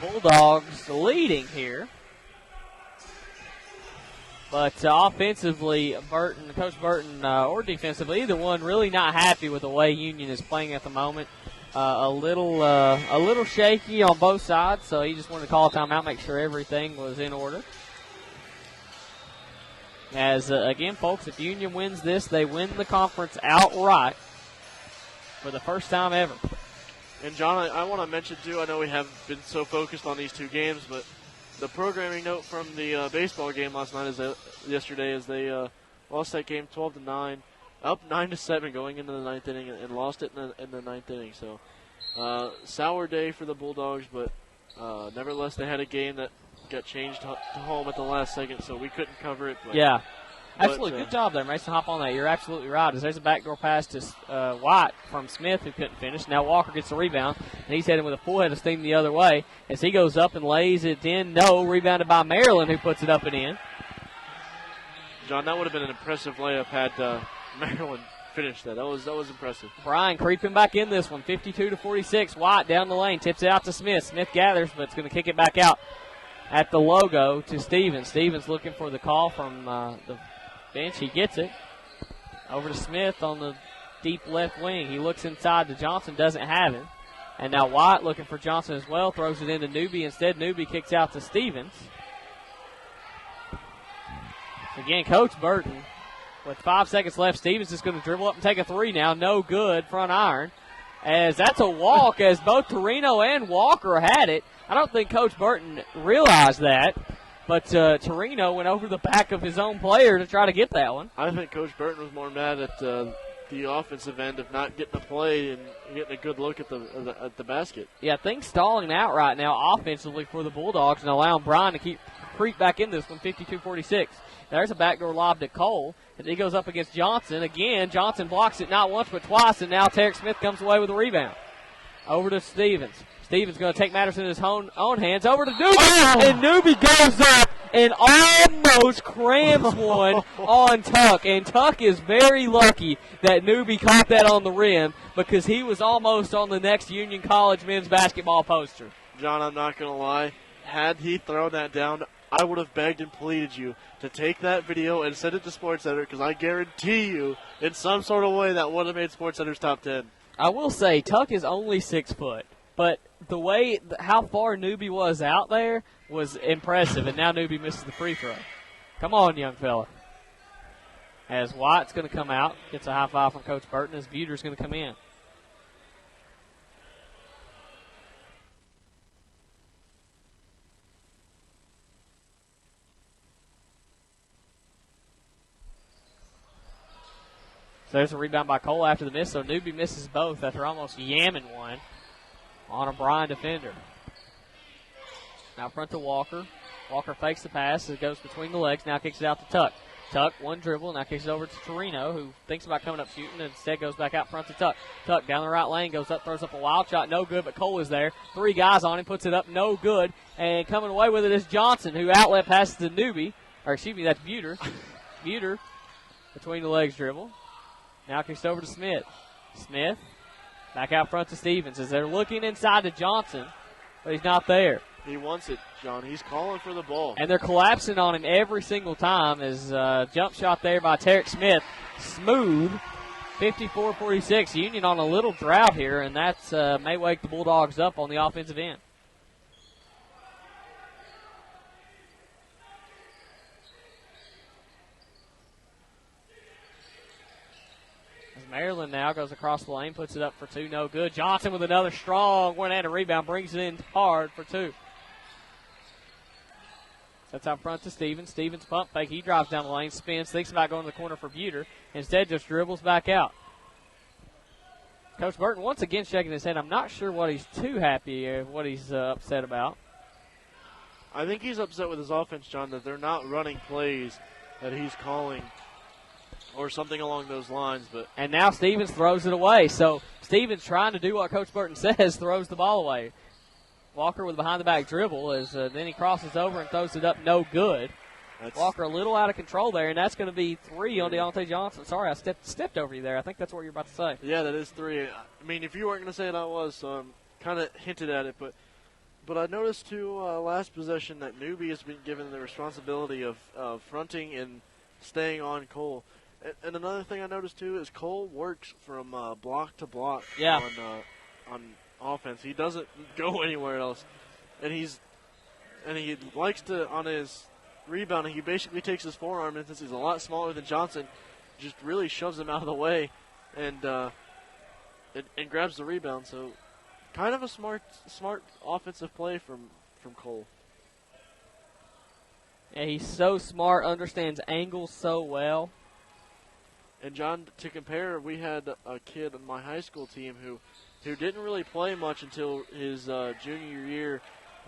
S1: Bulldogs leading here. But offensively, Coach Burton, or defensively, either one really not happy with the way Union is playing at the moment. A little shaky on both sides, so he just wanted to call a timeout, make sure everything was in order. As, again, folks, if Union wins this, they win the conference outright for the first time ever.
S2: And, John, I want to mention, too, I know we haven't been so focused on these two games, but the programming note from the baseball game last night yesterday is they lost that game 12-9, up 9-7 going into the ninth inning, and lost it in the ninth inning. So, sour day for the Bulldogs, but nevertheless, they had a game that got changed to home at the last second, so we couldn't cover it.
S1: Yeah. Absolutely. Good job there, Mason. Hop on that. You're absolutely right. As there's a backdoor pass to White from Smith, who couldn't finish. Now Walker gets the rebound, and he's heading with a full head of steam the other way. As he goes up and lays it in, no. Rebounded by Maryland, who puts it up and in.
S2: John, that would have been an impressive layup had Maryland finished that. That was impressive.
S1: Bryan creeping back in this one, 52-46. White down the lane, tips it out to Smith. Smith gathers, but it's going to kick it back out at the logo to Stevens. Stevens looking for the call from the bench. He gets it. Over to Smith on the deep left wing. He looks inside to Johnson, doesn't have him. And now White looking for Johnson as well, throws it into Newby. Instead, Newby kicks out to Stevens. Again, Coach Burton with 5 seconds left. Stevens is going to dribble up and take a three now. No good, front iron. As that's a walk, as both Torino and Walker had it. I don't think Coach Burton realized that, but Torino went over the back of his own player to try to get that one.
S2: I think Coach Burton was more mad at the offensive end of not getting a play and getting a good look at the basket.
S1: Yeah, things stalling out right now offensively for the Bulldogs and allowing Bryan to creep back in this one, 52-46. There's a backdoor lob to Cole, and he goes up against Johnson. Again, Johnson blocks it not once but twice, and now Tarek Smith comes away with a rebound. Over to Stevens. Stevens going to take matters in his own hands. Over to Newby, and Newby goes up and almost crams one on Tuck. And Tuck is very lucky that Newby caught that on the rim because he was almost on the next Union College men's basketball poster.
S2: John, I'm not going to lie. Had he thrown that down, I would have begged and pleaded you to take that video and send it to SportsCenter because I guarantee you in some sort of way that would have made SportsCenter's top 10.
S1: I will say Tuck is only 6 foot, but the way how far Newby was out there was impressive, and now Newby misses the free throw. Come on, young fella. As White's going to come out, gets a high five from Coach Burton as Buter's going to come in. So there's a rebound by Cole after the miss, so Newby misses both after almost yamming one on a Bryan defender. Now front to Walker. Walker fakes the pass. It goes between the legs. Now kicks it out to Tuck. Tuck, one dribble. Now kicks it over to Torino, who thinks about coming up shooting and instead goes back out front to Tuck. Tuck down the right lane, goes up, throws up a wild shot. No good, but Cole is there. 3 guys on him, puts it up, no good. And coming away with it is Johnson, who outlet passes to Newby. Or excuse me, that's Buter. Buter, between the legs dribble. Now kicks over to Smith. Smith back out front to Stevens as they're looking inside to Johnson, but he's not there.
S2: He wants it, John. He's calling for the ball.
S1: And they're collapsing on him every single time as jump shot there by Tarek Smith. Smooth. 54-46. Union on a little drought here, and that's may wake the Bulldogs up on the offensive end. As Maryland now goes across the lane, puts it up for two, no good. Johnson with another strong one-handed rebound, brings it in hard for two. That's out front to Stevens. Stevens pump fake. He drives down the lane, spins, thinks about going to the corner for Buter. Instead, just dribbles back out. Coach Burton once again shaking his head. I'm not sure what he's too happy or what he's upset about.
S2: I think he's upset with his offense, John, that they're not running plays that he's calling or something along those lines.
S1: And now Stevens throws it away. So Stevens trying to do what Coach Burton says, throws the ball away. Walker with a behind-the-back dribble as then he crosses over and throws it up, no good. Walker a little out of control there, and that's going to be three on Deontay Johnson. Sorry, I stepped over you there. I think that's what you're about to say.
S2: Yeah, that is three. I mean, if you weren't going to say it, I was, so I'm kind of hinted at it. But I noticed, too, last possession that Newbie has been given the responsibility of fronting and staying on Cole. And another thing I noticed, too, is Cole works from block to block on offense. He doesn't go anywhere else. And he likes to, on his rebounding, he basically takes his forearm, and since he's a lot smaller than Johnson, just really shoves him out of the way and grabs the rebound. So kind of a smart offensive play from Cole.
S1: Yeah, he's so smart, understands angles so well.
S2: And, John, to compare, we had a kid on my high school team who didn't really play much until his junior year,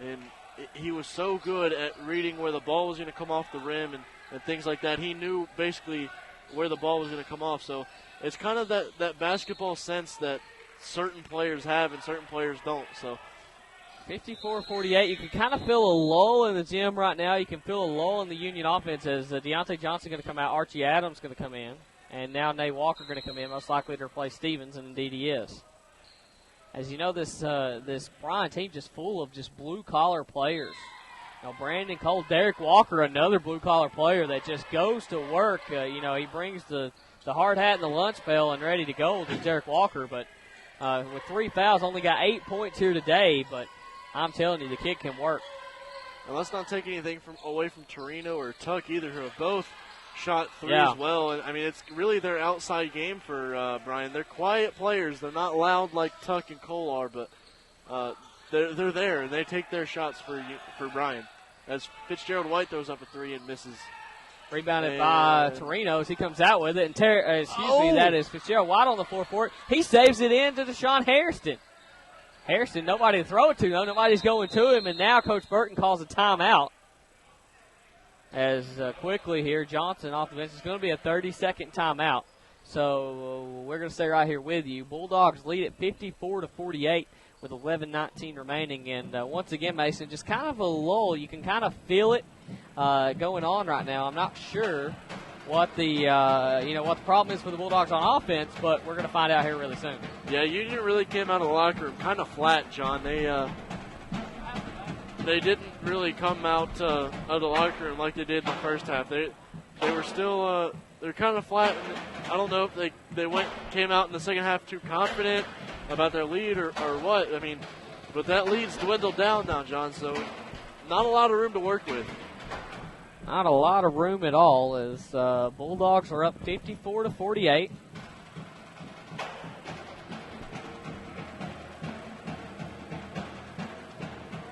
S2: and he was so good at reading where the ball was going to come off the rim and things like that. He knew basically where the ball was going to come off. So it's kind of that basketball sense that certain players have and certain players don't. So
S1: 54-48. You can kind of feel a lull in the gym right now. You can feel a lull in the Union offense as Deontay Johnson going to come out. Archie Adams going to come in. And now Nate Walker going to come in, most likely to replace Stevens, and indeed he is. As you know, this Bryan team just full of just blue-collar players. Brandon Cole, Derek Walker, another blue-collar player that just goes to work. He brings the hard hat and the lunch bell and ready to go to Derek Walker. But with 3 fouls, only got 8 points here today. But I'm telling you, the kid can work.
S2: And let's not take anything away from Torino or Tuck either, who have both shot three as well. And I mean, it's really their outside game for Bryan. They're quiet players. They're not loud like Tuck and Cole are, but they're there, and they take their shots for Bryan. As Fitzgerald White throws up a three and misses.
S1: Rebounded by Torino as he comes out with it. And that is Fitzgerald White on the floor for it. He saves it in to Deshaun Hairston. Hairston, nobody to throw it to, though. Nobody's going to him, and now Coach Burton calls a timeout. As quickly here, Johnson off the bench. It's going to be a 30-second timeout. So we're going to stay right here with you. Bulldogs lead at 54-48 with 11:19 remaining. And once again, Mason, just kind of a lull. You can kind of feel it going on right now. I'm not sure what the what the problem is for the Bulldogs on offense, but we're going to find out here really soon.
S2: Yeah, Union really came out of the locker room kind of flat, John. They didn't really come out of the locker room like they did in the first half. They were still they're kind of flat. I don't know if they came out in the second half too confident about their lead or what. I mean, but that lead's dwindled down now, John. So not a lot of room to work with.
S1: Not a lot of room at all as Bulldogs are up 54-48.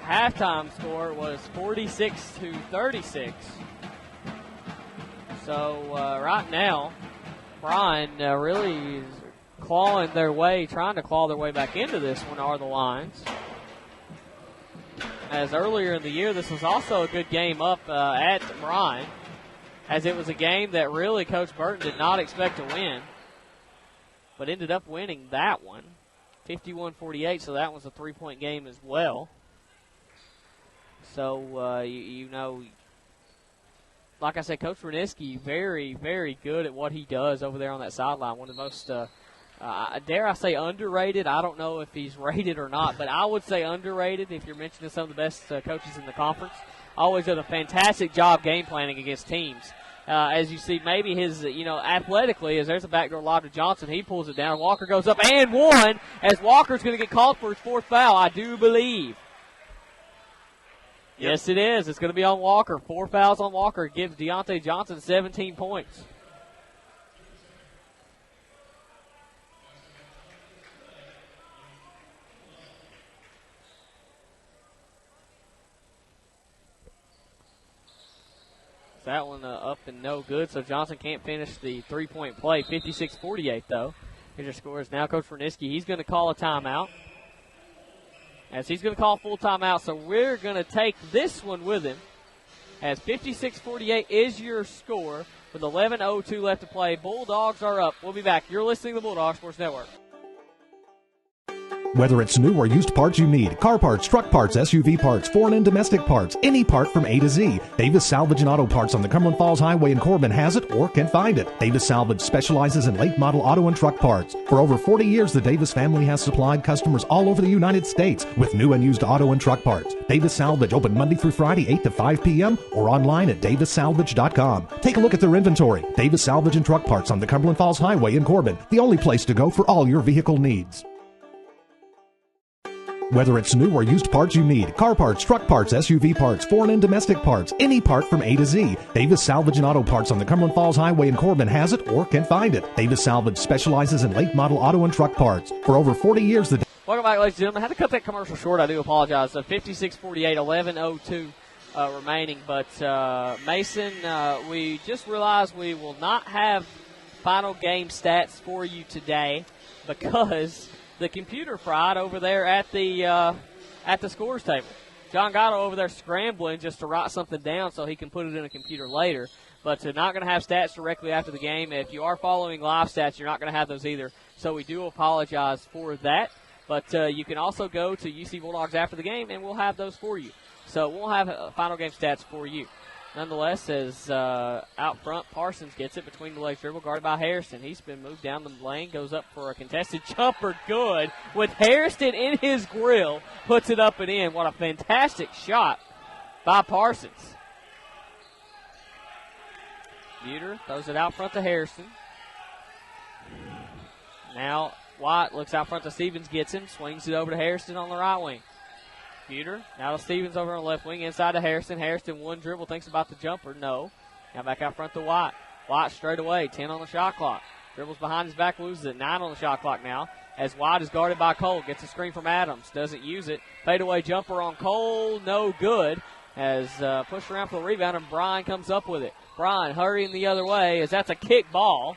S1: Halftime score was 46-36. So right now, Bryan really is trying to claw their way back into this one are the Lions. As earlier in the year, this was also a good game up at Bryan, as it was a game that really Coach Burton did not expect to win, but ended up winning that one, 51-48, so that was a three-point game as well. So, like I said, Coach Wernitzky, very, very good at what he does over there on that sideline. One of the most, dare I say, underrated. I don't know if he's rated or not, but I would say underrated if you're mentioning some of the best coaches in the conference. Always does a fantastic job game planning against teams. As you see, maybe his, athletically, as there's a backdoor lob to Johnson, he pulls it down. Walker goes up and one, as Walker's going to get called for his fourth foul, I do believe.
S2: Yep.
S1: Yes, it is. It's going to be on Walker. 4 fouls on Walker. Gives Deontay Johnson 17 points. That one up and no good, so Johnson can't finish the three-point play. 56-48, though. Here's your scores now. Coach Wernitzky, he's going to call a timeout. As he's going to call full timeout, so we're going to take this one with him. As 56-48 is your score with 11:02 left to play. Bulldogs are up. We'll be back. You're listening to the Bulldog Sports Network.
S8: Whether it's new or used parts you need, car parts, truck parts, SUV parts, foreign and domestic parts, any part from A to Z, Davis Salvage and Auto Parts on the Cumberland Falls Highway in Corbin has it or can find it. Davis Salvage specializes in late model auto and truck parts. For over 40 years, the Davis family has supplied customers all over the United States with new and used auto and truck parts. Davis Salvage open Monday through Friday, 8 to 5 p.m. or online at davissalvage.com. Take a look at their inventory. Davis Salvage and Truck Parts on the Cumberland Falls Highway in Corbin, the only place to go for all your vehicle needs. Whether it's new or used parts you need, car parts, truck parts, SUV parts, foreign and domestic parts, any part from A to Z, Davis Salvage and Auto Parts on the Cumberland Falls Highway in Corbin has it or can find it. Davis Salvage specializes in late model auto and truck parts. For over 40 years, the
S1: Welcome back, ladies and gentlemen. I had to cut that commercial short. I do apologize. So 56-48, 11:02 remaining. But, Mason, we just realized we will not have final game stats for you today because the computer fried over there at the scores table. John Gatto over there scrambling just to write something down so he can put it in a computer later. But not going to have stats directly after the game. If you are following live stats, you're not going to have those either. So we do apologize for that. But you can also go to UC Bulldogs after the game, and we'll have those for you. So we'll have final game stats for you. Nonetheless, as out front, Parsons gets it between the legs dribble, guarded by Harrison. He's been moved down the lane, goes up for a contested jumper, good. With Harrison in his grill, puts it up and in. What a fantastic shot by Parsons. Buter throws it out front to Harrison. Now White looks out front to Stevens, gets him, swings it over to Harrison on the right wing. Buter, now to Stevens over on the left wing, inside to Harrison. Harrison, one dribble, thinks about the jumper. No. Now back out front to White. White straight away, 10 on the shot clock. Dribbles behind his back, loses it. 9 on the shot clock now. As White is guarded by Cole, gets a screen from Adams, doesn't use it. Fadeaway jumper on Cole, no good. As pushed around for the rebound, and Bryan comes up with it. Bryan hurrying the other way, as that's a kick ball.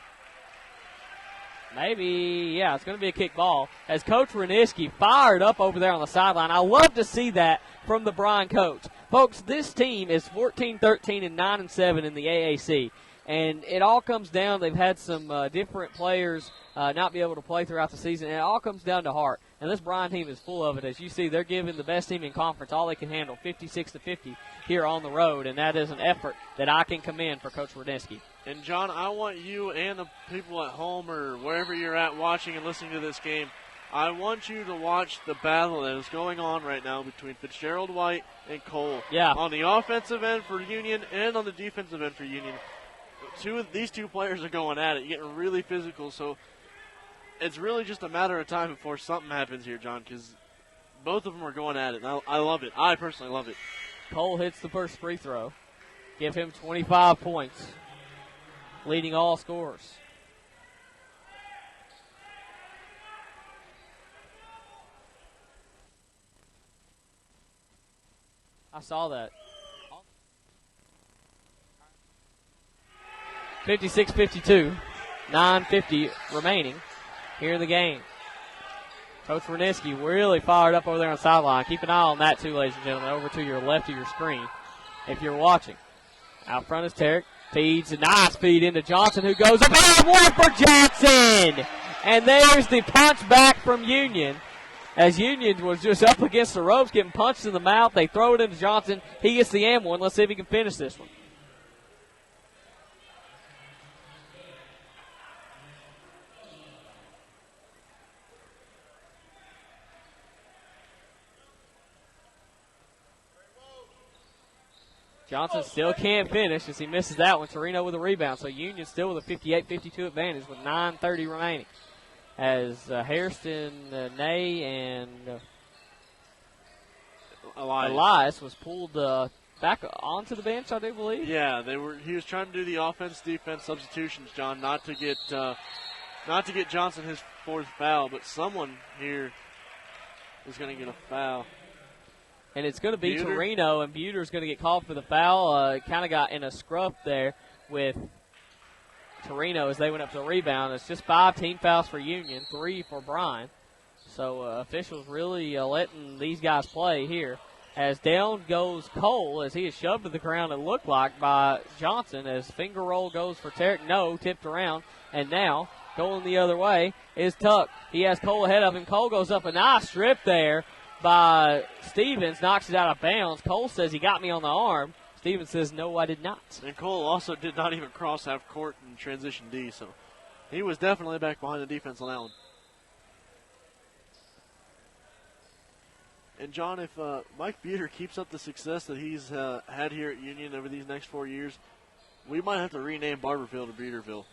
S1: Maybe, yeah, it's going to be a kick ball. As Coach Wernitzky fired up over there on the sideline. I love to see that from the Bryan coach. Folks, this team is 14-13 and 9-7 in the AAC. And it all comes down, they've had some different players not be able to play throughout the season, and it all comes down to heart. And this Bryan team is full of it. As you see, they're giving the best team in conference all they can handle, 56-50 here on the road, and that is an effort that I can commend for Coach Wernitzky.
S2: And, John, I want you and the people at home or wherever you're at watching and listening to this game, I want you to watch the battle that is going on right now between Fitzgerald White and Cole.
S1: Yeah.
S2: On the offensive end for Union and on the defensive end for Union. These two players are going at it, getting really physical, so it's really just a matter of time before something happens here, John, because both of them are going at it. And I love it. I personally love it.
S1: Cole hits the first free throw. Give him 25 points, leading all scorers. I saw that. 56-52, 9:50 remaining here in the game. Coach Wernitzky really fired up over there on the sideline. Keep an eye on that too, ladies and gentlemen, over to your left of your screen if you're watching. Out front is Tarek. Feeds a nice feed into Johnson, who goes up and one for Johnson. And there's the punch back from Union. As Union was just up against the ropes, getting punched in the mouth. They throw it into Johnson. He gets the and one. Let's see if he can finish this one. Johnson still can't finish as he misses that one. Torino with a rebound. So Union still with a 58-52 advantage with 9:30 remaining. As Hairston, Nay, and Elias was pulled back onto the bench, I do believe.
S2: Yeah, he was trying to do the offense-defense substitutions, John, not to get Johnson his fourth foul, but someone here is going to get a foul.
S1: And it's going to be Torino, and Buter's going to get called for the foul. Kind of got in a scruff there with Torino as they went up to the rebound. It's just 5 team fouls for Union, 3 for Bryan. So officials really letting these guys play here. As down goes Cole as he is shoved to the ground, it looked like, by Johnson as finger roll goes for Tarek. No, tipped around. And now going the other way is Tuck. He has Cole ahead of him. Cole goes up a nice strip there by Stevens, knocks it out of bounds. Cole says he got me on the arm. Stevens says, no, I did not.
S2: And Cole also did not even cross half court in transition D, so he was definitely back behind the defense on that one. And, John, if Mike Buter keeps up the success that he's had here at Union over these next 4 years, we might have to rename Barbourville to Buterville.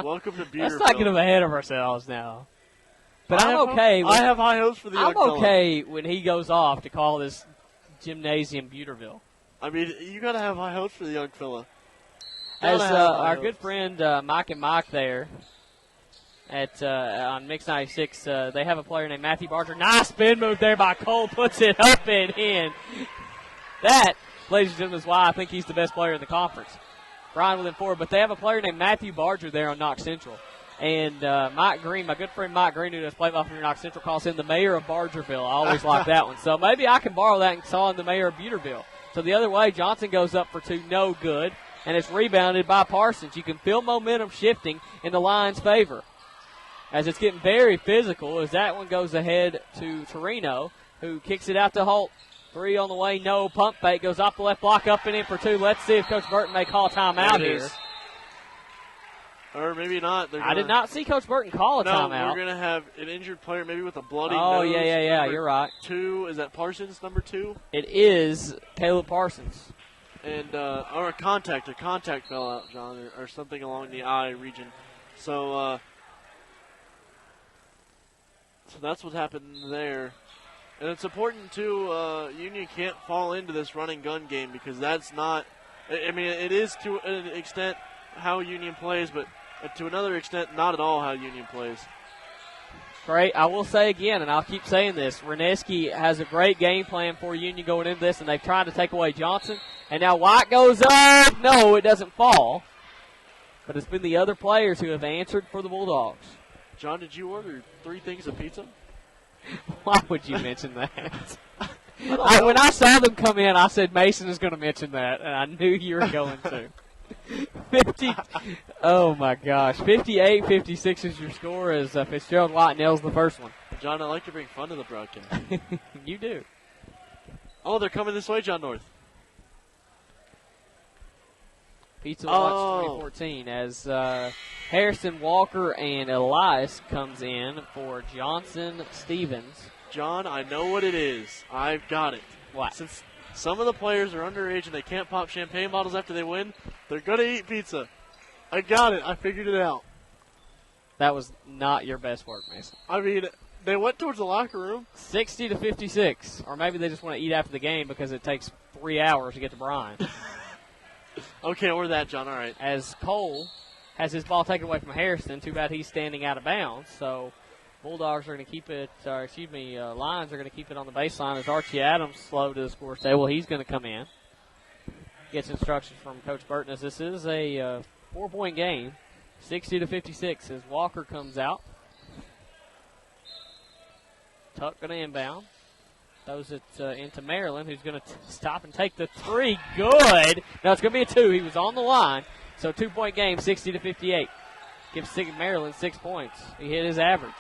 S2: Welcome to Buterville.
S1: Let's not get ahead of ourselves now. But I'm okay.
S2: I have high hopes for the young fella.
S1: I'm okay when he goes off to call this gymnasium Buterville.
S2: I mean, you got to have high hopes for the young fella.
S1: As our good friend Mike and Mike there at on Mix 96, they have a player named Matthew Barger. Nice spin move there by Cole. Puts it up and in. That, ladies and gentlemen, is why I think he's the best player in the conference. Bryan within 4, but they have a player named Matthew Barger there on Knox Central. And Mike Green, my good friend Mike Green, who does play-by for Knox Central, calls him the mayor of Bargerville. I always like that one. So maybe I can borrow that and call him the mayor of Buterville. So the other way, Johnson goes up for 2, no good, and it's rebounded by Parsons. You can feel momentum shifting in the Lions' favor as it's getting very physical as that one goes ahead to Torino, who kicks it out to Holt. 3 on the way, no. Pump fake goes off the left block, up and in for 2. Let's see if Coach Burton may call timeout here.
S2: Or maybe not.
S1: I did not see Coach Burton call a timeout.
S2: No, we're going to have an injured player maybe with a bloody nose.
S1: Oh, yeah, you're right.
S2: 2, is that Parsons, number 2?
S1: It is Caleb Parsons.
S2: And, or a contact fell out, John, or something along the eye region. So that's what happened there. And it's important, too, Union can't fall into this running gun game because that's not, I mean, it is to an extent how Union plays, but to another extent, not at all how Union plays.
S1: Great. I will say again, and I'll keep saying this, Reneski has a great game plan for Union going into this, and they've tried to take away Johnson. And now White goes up. No, it doesn't fall. But it's been the other players who have answered for the Bulldogs.
S2: John, did you order 3 things of pizza?
S1: Why would you mention that? When I saw them come in, I said Mason is going to mention that, and I knew you were going to. 50. Oh, my gosh. 58-56 is your score as Fitzgerald White nails the first one.
S2: John, I like to bring fun to the broadcast.
S1: You do.
S2: Oh, they're coming this way, John North.
S1: Pizza Watch 2014 as Harrison Walker and Elias comes in for Johnson Stevens.
S2: John, I know what it is. I've got it.
S1: What?
S2: Since some of the players are underage and they can't pop champagne bottles after they win, they're going to eat pizza. I got it. I figured it out.
S1: That was not your best work, Mason.
S2: I mean, they went towards the locker room.
S1: 60-56. Or maybe they just want to eat after the game because it takes 3 hours to get to Bryan.
S2: Okay, or that, John. All right.
S1: As Cole has his ball taken away from Harrison. Too bad he's standing out of bounds. So Bulldogs are going to keep it, Lions are going to keep it on the baseline as Archie Adams slow to the score table. He's going to come in. Gets instructions from Coach Burton as this is a 4-point game. 60-56 as Walker comes out. Tuck going to inbound. Throws it into Maryland, who's going to stop and take the 3. Good. No, it's going to be a 2. He was on the line. So 2-point game, 60-58. Gives Maryland 6 points. He hit his average.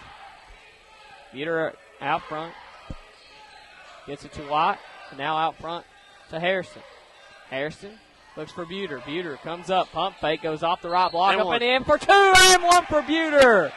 S1: Buter out front. Gets it to White. And now out front to Harrison. Harrison looks for Buter. Buter comes up. Pump fake. Goes off the right block. Up and in for 2. And 1 for Buter.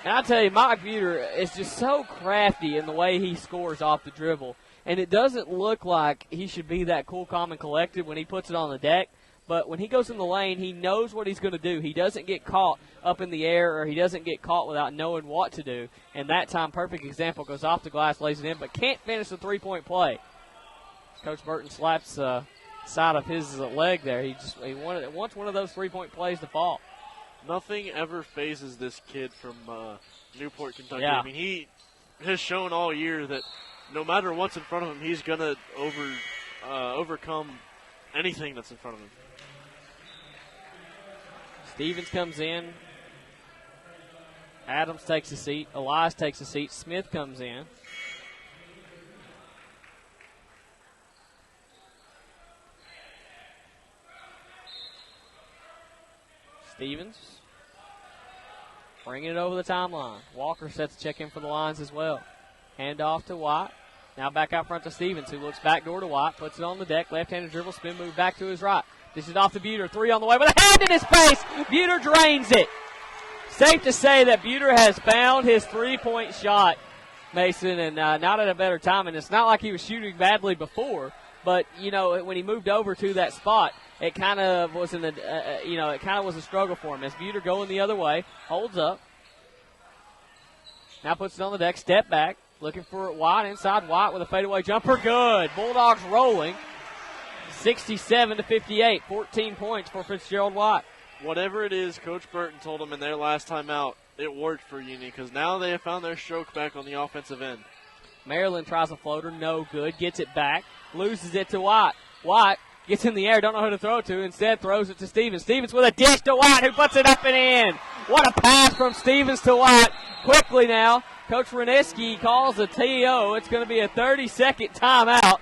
S1: And I tell you, Mike Buter is just so crafty in the way he scores off the dribble. and it doesn't look like he should be that cool, calm, and collected when he puts it on the deck. But when he goes in the lane, he knows what he's going to do. He doesn't get caught up in the air, or he doesn't get caught without knowing what to do. And that time, perfect example, goes off the glass, lays it in, but can't finish the three-point play. Coach Burton slaps side of his leg there. He wants one of those three-point plays to fall.
S2: Nothing ever phases this kid from Newport, Kentucky.
S1: Yeah.
S2: I mean, he has shown all year that no matter what's in front of him, he's going to overcome anything that's in front of him.
S1: Stevens comes in. Adams takes a seat. Elias takes a seat. Smith comes in. Stevens bringing it over the timeline. Walker sets check in for the lines as well. Hand off to White. Now back out front to Stevens, who looks back door to White, puts it on the deck, left-handed dribble, spin move back to his right. This is off to Buter. Three on the way with a hand in his face. Buter drains it. Safe to say that Buter has found his three-point shot, Mason, and not at a better time. And it's not like he was shooting badly before, but, you know, when he moved over to that spot, it kind of was it kind of was a struggle for him. As Buter going the other way, holds up. Now puts it on the deck, step back, looking for White inside. White with a fadeaway jumper, good. Bulldogs rolling, 67-58, 14 points for Fitzgerald White.
S2: Whatever it is Coach Burton told them in their last time out, it worked for Union because now they have found their stroke back on the offensive end.
S1: Maryland tries a floater, no good, gets it back, loses it to White. White gets in the air, don't know who to throw it to, instead throws it to Stevens. Stevens with a dish to White, who puts it up and in. What a pass from Stevens to White. Quickly now, Coach Reneski calls a TO. It's going to be a 30-second timeout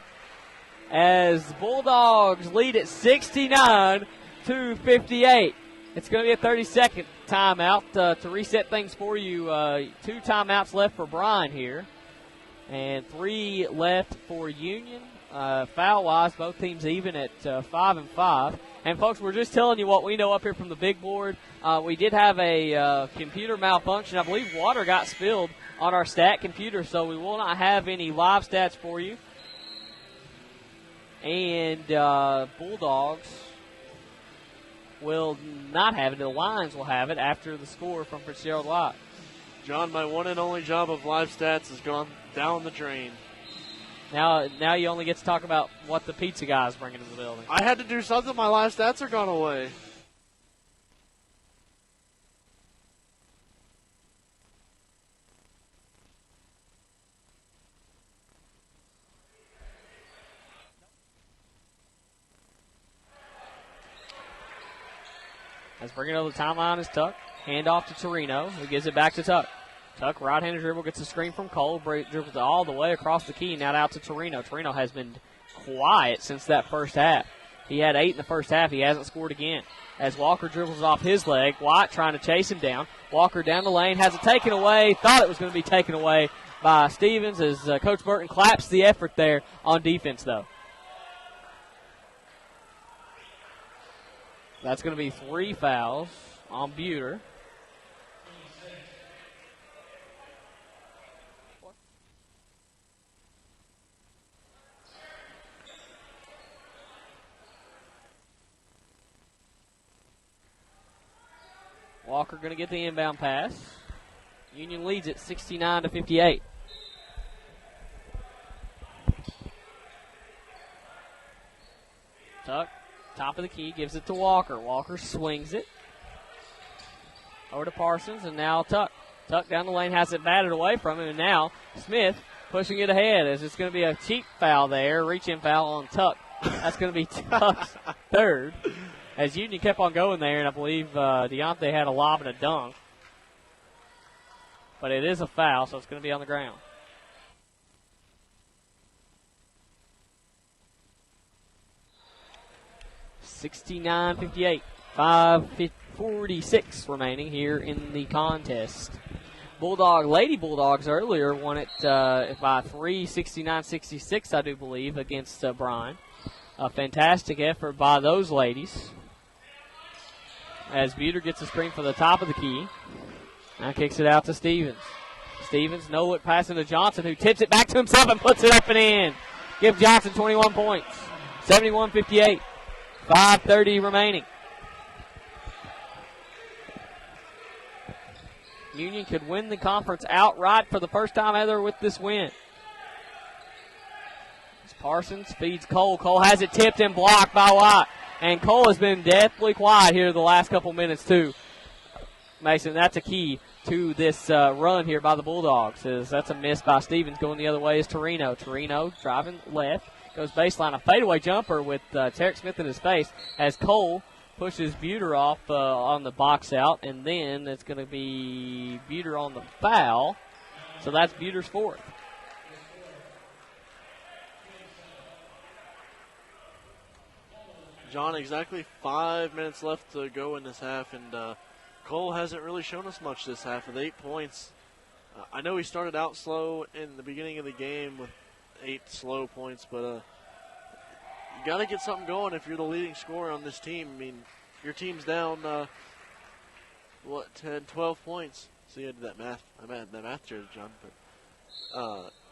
S1: as Bulldogs lead at 69-58. It's going to be a 30-second timeout to reset things for you. 2 timeouts left for Bryan here, and 3 left for Union. Foul-wise, both teams even at 5-5. And, folks, we're just telling you what we know up here from the big board. We did have a computer malfunction. I believe water got spilled on our stat computer, so we will not have any live stats for you. And Bulldogs will not have it. The Lions will have it after the score from Fitzgerald White.
S2: John, my one and only job of live stats has gone down the drain.
S1: Now you only get to talk about what the pizza guy is bringing to the building.
S2: I had to do something. My live stats are gone away.
S1: Let's bring it over the timeline is Tuck. Hand off to Torino, who gives it back to Tuck. Tuck, right-handed dribble, gets a screen from Cole, dribbles all the way across the key, now out to Torino. Torino has been quiet since that first half. He had 8 in the first half. He hasn't scored again. As Walker dribbles off his leg, White trying to chase him down. Walker down the lane, has it taken away. Thought it was going to be taken away by Stevens as Coach Burton claps the effort there on defense, though. That's going to be 3 fouls on Buter. Walker going to get the inbound pass. Union leads it 69-58. Tuck, top of the key, gives it to Walker. Walker swings it over to Parsons, and now Tuck. Tuck down the lane, has it batted away from him, and now Smith pushing it ahead as it's going to be a cheap foul there, reach-in foul on Tuck. That's going to be Tuck's third. As Union kept on going there, and I believe Deontay had a lob and a dunk. But it is a foul, so it's going to be on the ground. (69-58). 5:46 remaining here in the contest. Lady Bulldogs earlier won it by 3, 69-66, I do believe, against Bryan. A fantastic effort by those ladies. As Buter gets a screen for the top of the key. Now kicks it out to Stevens. Stevens, no look passing to Johnson, who tips it back to himself and puts it up and in. Gives Johnson 21 points. 71-58. 5:30 remaining. Union could win the conference outright for the first time ever with this win. As Parsons feeds Cole. Cole has it tipped and blocked by White. And Cole has been deathly quiet here the last couple minutes, too. Mason, that's a key to this run here by the Bulldogs. That's a miss by Stevens. Going the other way is Torino. Torino driving left. Goes baseline. A fadeaway jumper with Tarek Smith in his face as Cole pushes Buter off on the box out. And then it's going to be Buter on the foul. So that's Buter's fourth.
S2: John, exactly 5 minutes left to go in this half, and Cole hasn't really shown us much this half with 8 points. I know he started out slow in the beginning of the game with 8 slow points, but you got to get something going if you're the leading scorer on this team. I mean, your team's down, 10, 12 points. See, I did that math. I had that math here, John. But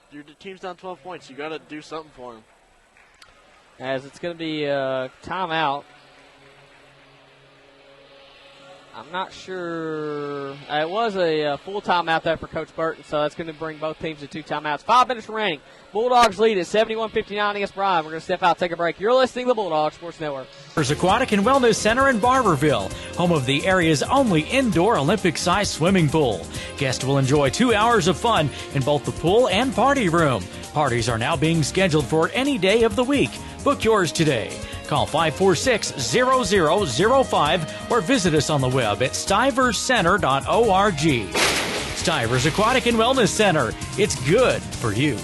S2: your team's down 12 points. You got to do something for them.
S1: As it's going to be a timeout. I'm not sure. It was a full timeout there for Coach Burton, so that's going to bring both teams to 2 timeouts. 5 minutes remaining. Bulldogs lead at 71-59 against Bryan. We're going to step out, take a break. You're listening to the Bulldog Sports Network.
S9: Aquatic and Wellness Center in Barbourville, home of the area's only indoor Olympic-sized swimming pool. Guests will enjoy 2 hours of fun in both the pool and party room. Parties are now being scheduled for any day of the week. Book yours today. Call 546-0005 or visit us on the web at stiverscenter.org. Stivers Aquatic and Wellness Center. It's good for you.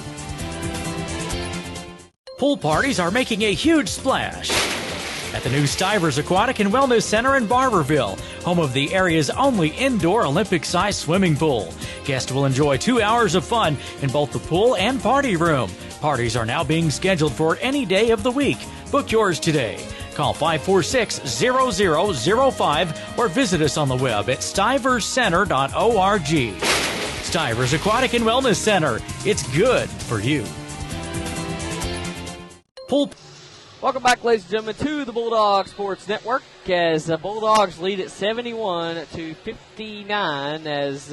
S9: Pool parties are making a huge splash at the new Stivers Aquatic and Wellness Center in Barbourville, home of the area's only indoor Olympic-sized swimming pool. Guests will enjoy 2 hours of fun in both the pool and party room. Parties are now being scheduled for any day of the week. Book yours today. Call 546-0005 or visit us on the web at stiverscenter.org. Stivers Aquatic and Wellness Center. It's good for you. Pool.
S1: Welcome back, ladies and gentlemen, to the Bulldog Sports Network as the Bulldogs lead at 71-59 as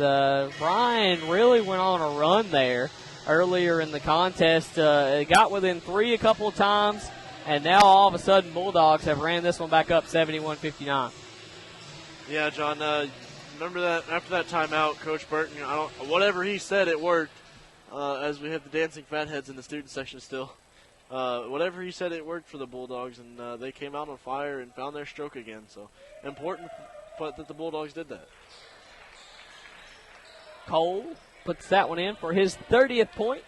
S1: Bryan really went on a run there earlier in the contest. It got within 3 a couple of times, and now all of a sudden Bulldogs have ran this one back up 71-59.
S2: Yeah, John, remember that after that timeout, Coach Burton, whatever he said, it worked, as we have the dancing fatheads in the student section still. Whatever he said, it worked for the Bulldogs, and they came out on fire and found their stroke again. So important that the Bulldogs did that.
S1: Cole puts that one in for his 30th point.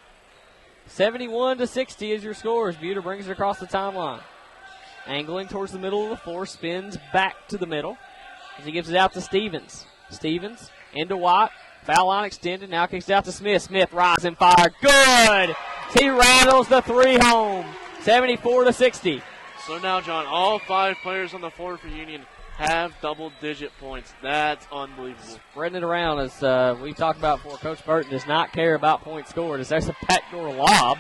S1: 71-60 is your score as Buter brings it across the timeline. Angling towards the middle of the floor, spins back to the middle as he gives it out to Stevens. Stevens into Watt. Foul line extended. Now kicks it out to Smith. Smith rising fire. Good! He rattles the 3 home. 74-60.
S2: So now, John, all 5 players on the floor for Union have double-digit points. That's unbelievable.
S1: Spreading it around as we talked about before. Coach Burton does not care about points scored as there's a backdoor lob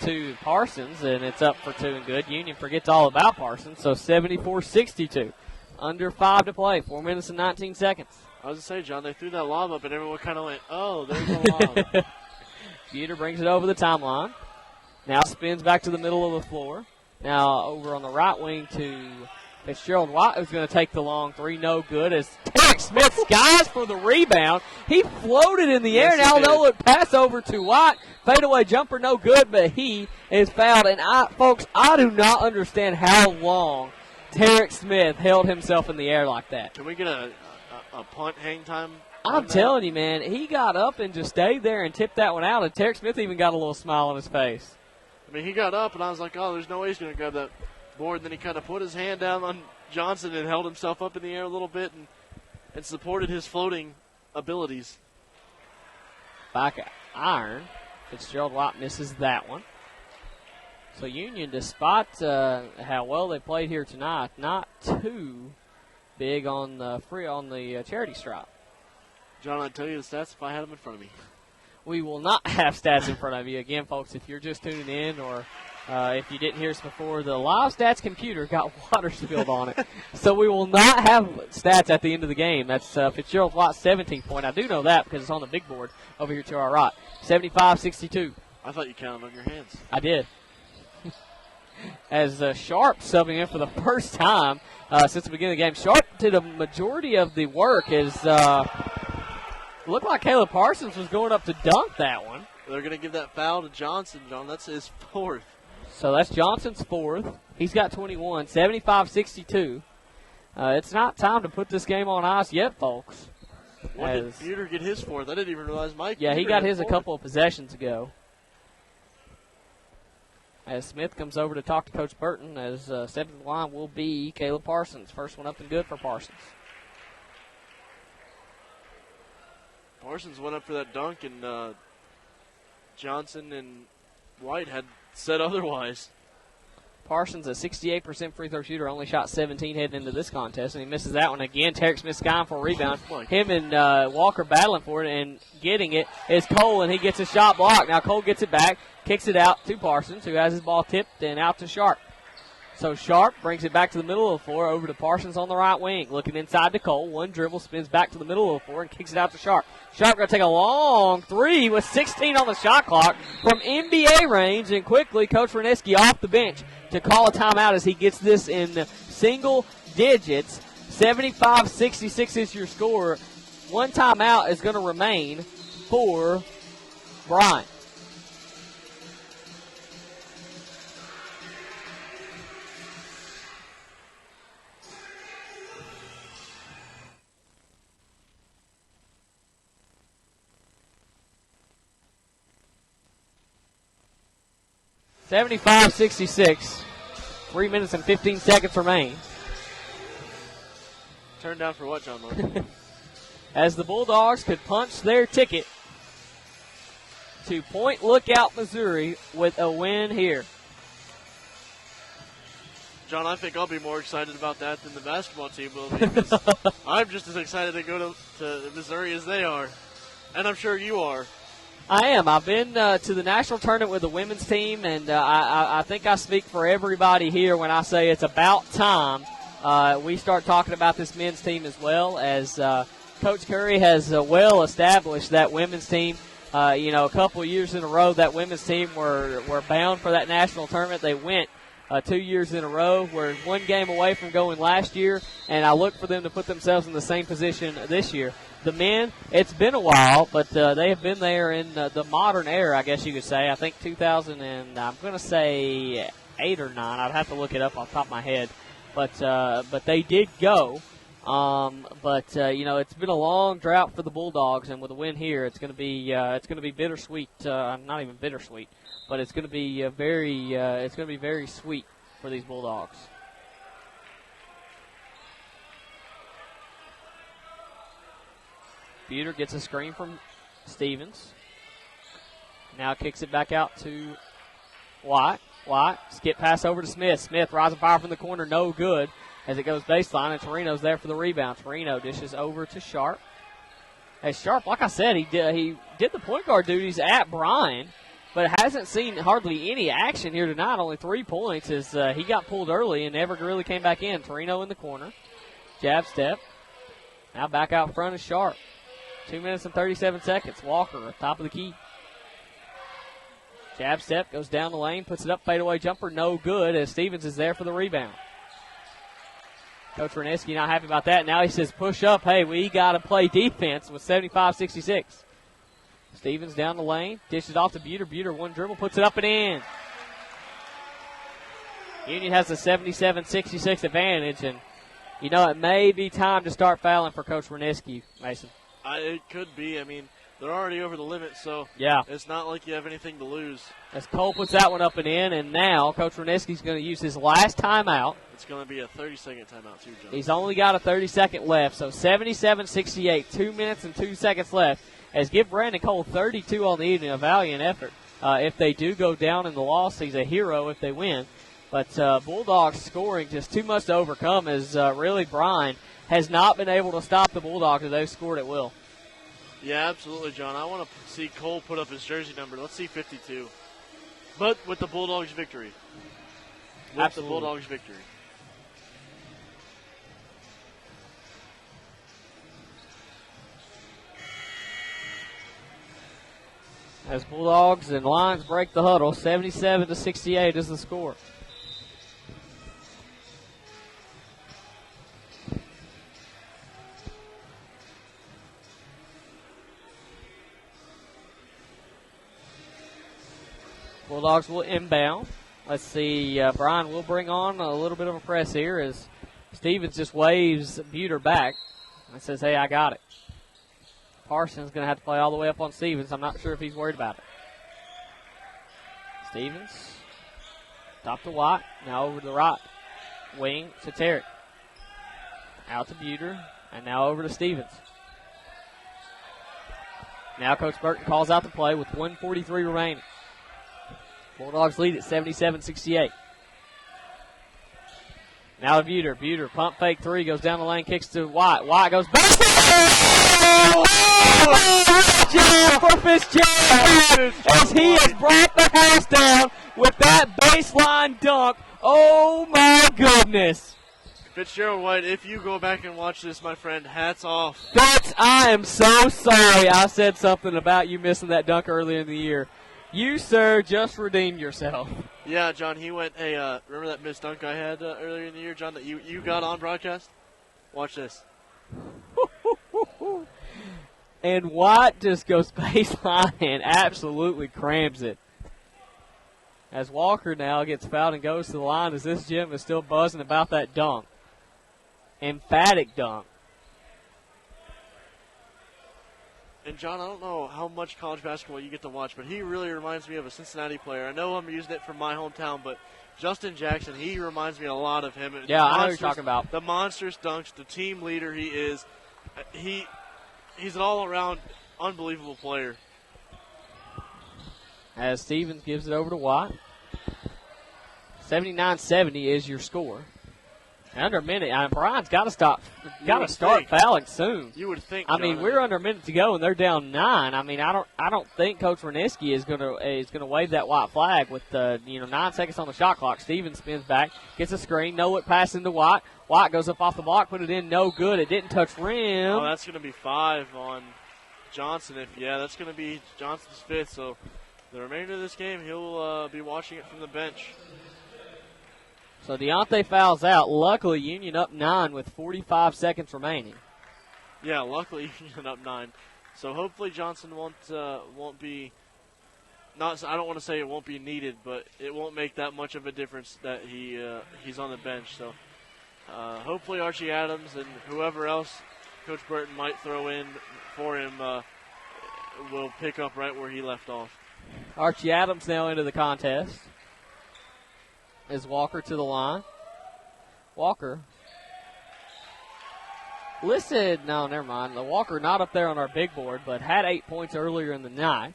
S1: to Parsons, and it's up for 2 and good. Union forgets all about Parsons, so 74-62. Under 5 to play. 4 minutes and 19 seconds.
S2: I was going to say, John, they threw that lob up, and everyone kind of went, oh, there's the lob.
S1: Buter brings it over the timeline. Now spins back to the middle of the floor. Now over on the right wing to Fitzgerald White, who's going to take the long 3. No good as Tarek Smith skies for the rebound. He floated in the air. Now no look pass over to White. Fadeaway jumper, no good, but he is fouled. And folks, I do not understand how long Tarek Smith held himself in the air like that.
S2: Can we get a punt hang time?
S1: I'm telling you, man, he got up and just stayed there and tipped that one out, and Tarek Smith even got a little smile on his face.
S2: I mean, he got up, and I was like, oh, there's no way he's going to grab that board. And then he kind of put his hand down on Johnson and held himself up in the air a little bit and supported his floating abilities.
S1: Back iron. Fitzgerald White misses that one. So Union, despite how well they played here tonight, not too big on the charity stripe.
S2: John, I'd tell you the stats if I had them in front of me.
S1: we will not have stats in front of you. Again, folks, if you're just tuning in or if you didn't hear us before, the live stats computer got water spilled on it. So we will not have stats at the end of the game. That's Fitzgerald Watt's 17th point. I do know that because it's on the big board over here to our right. 75-62.
S2: I thought you counted on your hands.
S1: I did. As Sharp subbing in for the first time since the beginning of the game. Sharp did a majority of the work as looked like Caleb Parsons was going up to dunk that one.
S2: They're going to give that foul to Johnson, John. That's his 4th.
S1: So that's Johnson's 4th. He's got 21, 75-62. It's not time to put this game on ice yet, folks.
S2: When did Buter get his 4th? I didn't even realize Mike.
S1: Yeah, he
S2: Buter
S1: got
S2: had
S1: his a
S2: 4th.
S1: couple of possessions ago. As Smith comes over to talk to Coach Burton, as stepping to the line will be Caleb Parsons. First one up and good for Parsons.
S2: Parsons went up for that dunk, and Johnson and White had said otherwise.
S1: Parsons, a 68% free throw shooter, only shot 17 heading into this contest, and he misses that one again. Tarek Smith skying for a rebound. Him and Walker battling for it, and getting it is Cole, and he gets a shot blocked. Now Cole gets it back, kicks it out to Parsons, who has his ball tipped, and out to Sharp. So Sharp brings it back to the middle of the floor, over to Parsons on the right wing. Looking inside to Cole. One dribble, spins back to the middle of the floor, and kicks it out to Sharp. Sharp going to take a long three with 16 on the shot clock from NBA range, and quickly Coach Reneski off the bench to call a timeout as he gets this in single digits. 75-66 is your score. One timeout is going to remain for Bryan. (75-66). 3 minutes and 15 seconds remain.
S2: Turned down for what, John Moore?
S1: As the Bulldogs could punch their ticket to Point Lookout, Missouri with a win here.
S2: John, I think I'll be more excited about that than the basketball team will be, because I'm just as excited to go to Missouri as they are. And I'm sure you are.
S1: I am. I've been to the national tournament with the women's team, and I think I speak for everybody here when I say it's about time we start talking about this men's team as well, as Coach Curry has well established that women's team. A couple of years in a row, that women's team were bound for that national tournament. They went 2 years in a row. We're one game away from going last year, and I look for them to put themselves in the same position this year. The men, it's been a while, but they have been there in the modern era, I guess you could say. I think 2000 and I'm going to say 8 or 9. I'd have to look it up off the top of my head. But they did go. It's been a long drought for the Bulldogs, and with a win here, it's going to be bittersweet. Not even bittersweet, but it's going to be very sweet for these Bulldogs. Buter gets a screen from Stevens. Now kicks it back out to White. White, skip pass over to Smith. Smith, rising fire from the corner, no good as it goes baseline, and Torino's there for the rebound. Torino dishes over to Sharp. Hey, Sharp, like I said, he did the point guard duties at Bryan, but hasn't seen hardly any action here tonight. Only 3 points as he got pulled early and never really came back in. Torino in the corner. Jab step. Now back out front is Sharp. 2 minutes and 37 seconds. Walker, top of the key. Jab step, goes down the lane, puts it up, fadeaway jumper, no good, as Stevens is there for the rebound. Coach Reneski not happy about that. Now he says, push up. Hey, we got to play defense with 75-66. Stevens down the lane, dishes off to Buter. Buter, one dribble, puts it up and in. Union has a 77-66 advantage, and, it may be time to start fouling for Coach Reneski, Mason.
S2: It could be. I mean, they're already over the limit, so
S1: yeah,
S2: it's not like you have anything to lose.
S1: As Cole puts that one up and in, and now Coach Reneski's going to use his last timeout.
S2: It's going to be a 30-second timeout, too, John.
S1: He's only got a 30-second left, so 77-68, 2 minutes and 2 seconds left. As give Brandon Cole 32 on the evening, a valiant effort. If they do go down in the loss, he's a hero if they win. But Bulldogs scoring just too much to overcome, as really Bryan has not been able to stop the Bulldogs as they've scored at will.
S2: Yeah, absolutely, John. I want to see Cole put up his jersey number. Let's see 52. But with the Bulldogs' victory.
S1: Absolutely.
S2: The Bulldogs' victory.
S1: As Bulldogs and Lions break the huddle, 77-68 is the score. Bulldogs will inbound. Let's see, Bryan will bring on a little bit of a press here as Stevens just waves Buter back and says, hey, I got it. Parsons going to have to play all the way up on Stevens. I'm not sure if he's worried about it. Stevens, top to Watt, now over to the right wing to Tarrant. Out to Buter, and now over to Stevens. Now Coach Burton calls out the play with 1:43 remaining. Bulldogs lead at 77-68. Now to Buter. Buter, pump fake three, goes down the lane, kicks to White. White goes back. For Fitzgerald as he has brought the house down with that baseline dunk. Oh my goodness.
S2: Fitzgerald White, if you go back and watch this, my friend, hats off.
S1: I am so sorry I said something about you missing that dunk earlier in the year. You, sir, just redeemed yourself.
S2: Yeah, John, he went, hey, remember that missed dunk I had earlier in the year, John, that you got on broadcast? Watch this.
S1: And White just goes baseline and absolutely crams it. As Walker now gets fouled and goes to the line as this gym is still buzzing about that dunk. Emphatic dunk.
S2: And, John, I don't know how much college basketball you get to watch, but he really reminds me of a Cincinnati player. I know I'm using it from my hometown, but Justin Jackson, he reminds me a lot of him.
S1: Yeah, I know what you're talking about.
S2: The monstrous dunks, the team leader he is. He's an all-around unbelievable player.
S1: As Stevens gives it over to Watt. 79-70 is your score. Under a minute, Bryan's got to start fouling soon.
S2: You would think.
S1: I mean, we're under a minute to go, and they're down 9. I mean, I don't think Coach Wernitzky is gonna wave that white flag with 9 seconds on the shot clock. Stevens spins back, gets a screen, no look pass into Watt. Watt goes up off the block, put it in, no good. It didn't touch rim.
S2: Oh, that's gonna be 5 on Johnson. That's gonna be Johnson's 5th. So the remainder of this game, he'll be watching it from the bench.
S1: So Deontay fouls out. Luckily, Union up 9 with 45 seconds remaining.
S2: Yeah, luckily Union up 9. So hopefully Johnson won't be. I don't want to say it won't be needed, but it won't make that much of a difference that he's on the bench. So hopefully Archie Adams and whoever else Coach Burton might throw in for him will pick up right where he left off.
S1: Archie Adams now into the contest. Is Walker to the line. Walker. Listed, no, never mind. The Walker not up there on our big board, but had 8 points earlier in the night.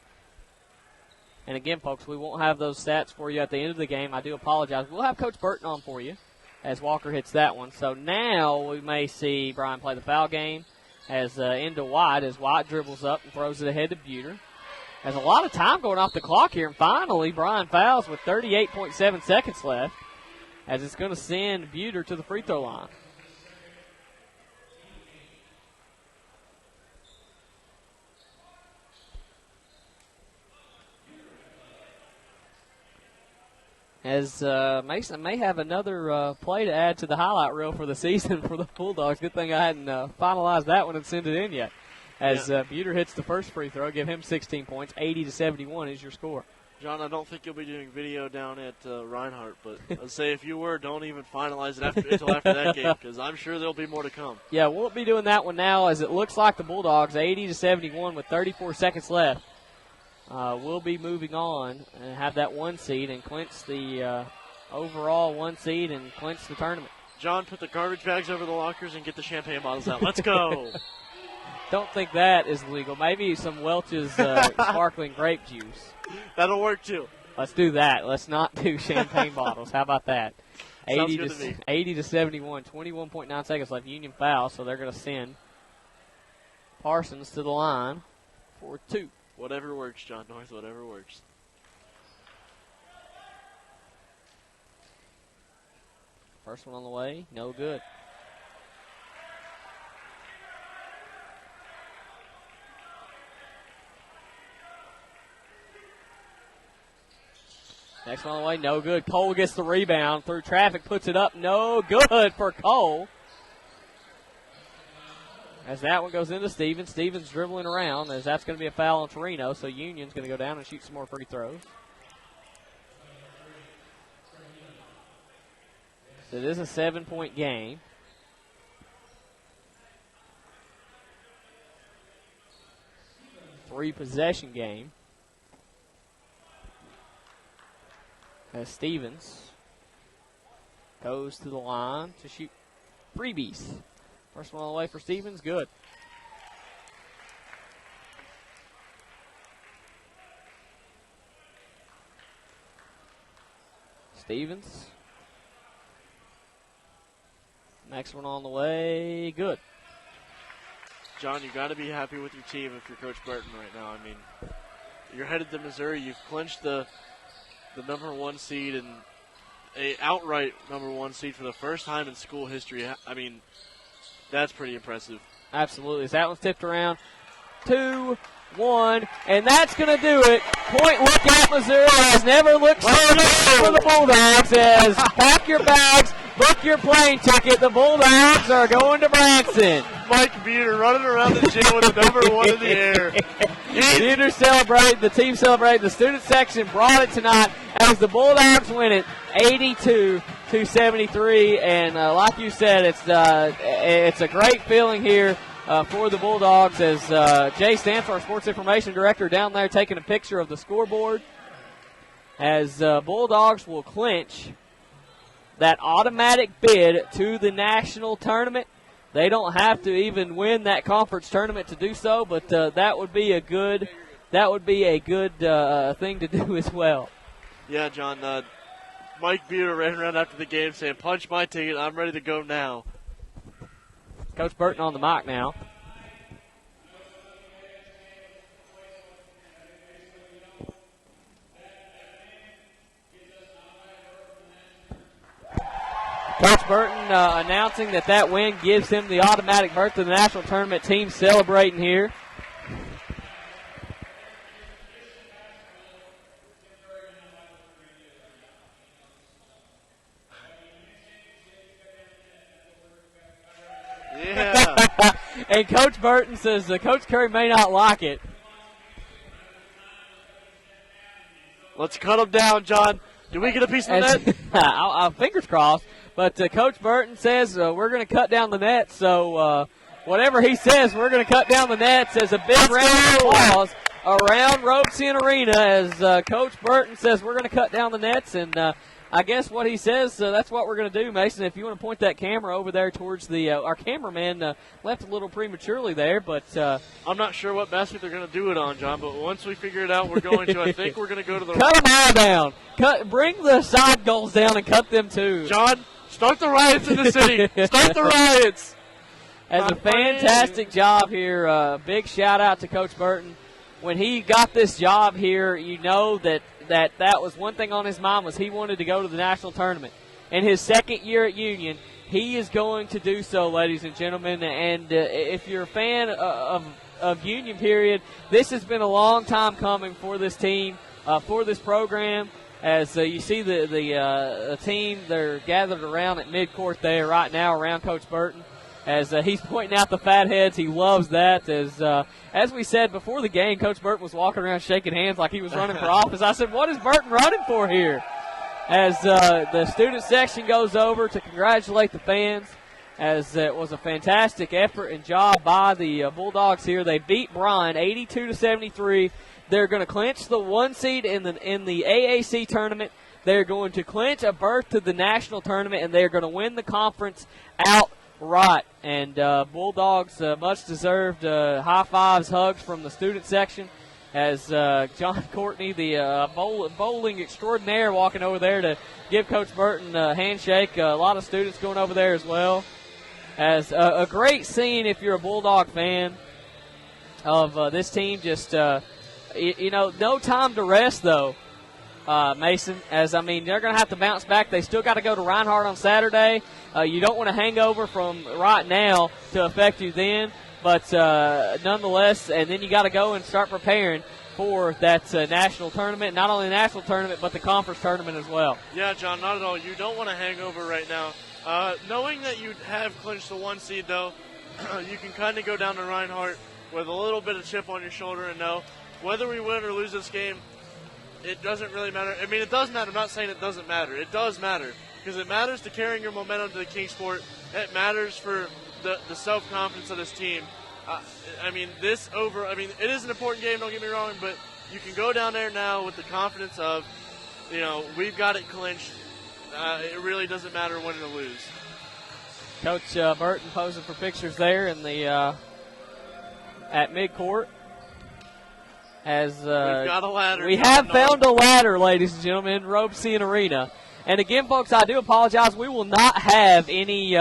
S1: And again, folks, we won't have those stats for you at the end of the game. I do apologize. We'll have Coach Burton on for you as Walker hits that one. So now we may see Bryan play the foul game as into White as White dribbles up and throws it ahead to Buter. There's a lot of time going off the clock here, and finally Bryan fouls with 38.7 seconds left as it's going to send Buter to the free throw line. As Mason may have another play to add to the highlight reel for the season for the Bulldogs. Good thing I hadn't finalized that one and sent it in yet. As Buter hits the first free throw, give him 16 points. 80-71 is your score.
S2: John, I don't think you'll be doing video down at Reinhardt, but let's say if you were, don't even finalize it until after that game, because I'm sure there'll be more to come.
S1: Yeah, we'll be doing that one now, as it looks like the Bulldogs, 80-71 with 34 seconds left, will be moving on and have that 1 seed and clinch the overall 1 seed and clinch the tournament.
S2: John, put the garbage bags over the lockers and get the champagne bottles out. Let's go.
S1: Don't think that is legal. Maybe some Welch's sparkling grape juice.
S2: That'll work too.
S1: Let's do that. Let's not do champagne bottles. How about that? 80
S2: good to me.
S1: 80-71. 21.9 seconds left. Union foul, so they're going to send Parsons to the line. for 2.
S2: Whatever works, John North, whatever works.
S1: First one on the way, no good. Next one on the way, no good. Cole gets the rebound through traffic, puts it up, no good for Cole. As that one goes into Stevens. Stevens dribbling around, as that's going to be a foul on Torino, so Union's going to go down and shoot some more free throws. So it is a 7-point game. Three-possession game. As Stevens goes to the line to shoot freebies. First one on the way for Stevens, good. Stevens. Next one on the way, good.
S2: John, you got to be happy with your team if you're Coach Burton right now. I mean, you're headed to Missouri. You've clinched the number 1 seed and a outright number 1 seed for the first time in school history. I mean, that's pretty impressive.
S1: Absolutely. As that one's tipped around, 2-1, and that's going to do it. Point Lookout, Missouri has never looked so good for the Bulldogs. As pack your bags, book your plane ticket. The Bulldogs are going to Branson.
S2: Mike Beater running around the gym with the number 1 in the air.
S1: Beater celebrated, the team celebrated, the student section brought it tonight as the Bulldogs win it 82-73. And like you said, it's a great feeling here for the Bulldogs as Jay Stamps, our sports information director, down there taking a picture of the scoreboard as Bulldogs will clinch that automatic bid to the national tournament. They don't have to even win that conference tournament to do so, but that would be a good thing to do as well.
S2: Yeah, John. Mike Beater ran around after the game saying, "Punch my ticket. I'm ready to go now."
S1: Coach Burton on the mic now. Coach Burton announcing that win gives him the automatic berth to the national tournament. Team celebrating here.
S2: Yeah.
S1: And Coach Burton says Coach Curry may not like it.
S2: Let's cut him down, John. Do we get a piece of that?
S1: Fingers crossed. But Coach Burton says we're going to cut down the nets. So whatever he says, we're going to cut down the nets. As a big round of applause around Robeson Arena as Coach Burton says we're going to cut down the nets. And I guess what he says, that's what we're going to do, Mason. If you want to point that camera over there towards our cameraman left a little prematurely there. But
S2: I'm not sure what basket they're going to do it on, John. But once we figure it out, we're going to. I think we're going to go to the
S1: cut them all down. Bring the side goals down and cut them too.
S2: John, start the riots in the city. Start the riots.
S1: As a fantastic job here. Big shout out to Coach Burton. When he got this job here, you know that was one thing on his mind was he wanted to go to the national tournament. In his second year at Union, he is going to do so, ladies and gentlemen. And if you're a fan of Union, period, this has been a long time coming for this team, for this program. As you see the team, they're gathered around at midcourt there right now around Coach Burton. As he's pointing out the fat heads, he loves that. As we said before the game, Coach Burton was walking around shaking hands like he was running for office. I said, what is Burton running for here? As the student section goes over to congratulate the fans, as it was a fantastic effort and job by the Bulldogs here. They beat Bryan 82-73. They're going to clinch the 1 seed in the AAC tournament. They're going to clinch a berth to the national tournament, and they're going to win the conference outright. And Bulldogs, much deserved high fives, hugs from the student section. As John Courtney, the bowling extraordinaire, walking over there to give Coach Burton a handshake. A lot of students going over there as well. As a great scene if you're a Bulldog fan. of this team. Just, no time to rest, though, Mason. They're going to have to bounce back. They still got to go to Reinhardt on Saturday. You don't want a hangover from right now to affect you then. But nonetheless, and then you got to go and start preparing for that national tournament. Not only the national tournament, but the conference tournament as well.
S2: Yeah, John, not at all. You don't want a hangover right now. Knowing that you have clinched the 1 seed, though, you can kind of go down to Reinhardt with a little bit of chip on your shoulder and know whether we win or lose this game, it doesn't really matter. It does matter. I'm not saying it doesn't matter. It does matter because it matters to carrying your momentum to the Kingsport. It matters for the self-confidence of this team. It is an important game, don't get me wrong, but you can go down there now with the confidence of, we've got it clinched. It really doesn't matter win or lose.
S1: Coach Burton posing for pictures there in the at midcourt. As
S2: we've got a ladder.
S1: We have found a ladder, ladies and gentlemen, in Robeson Arena. And again, folks, I do apologize. We will not have any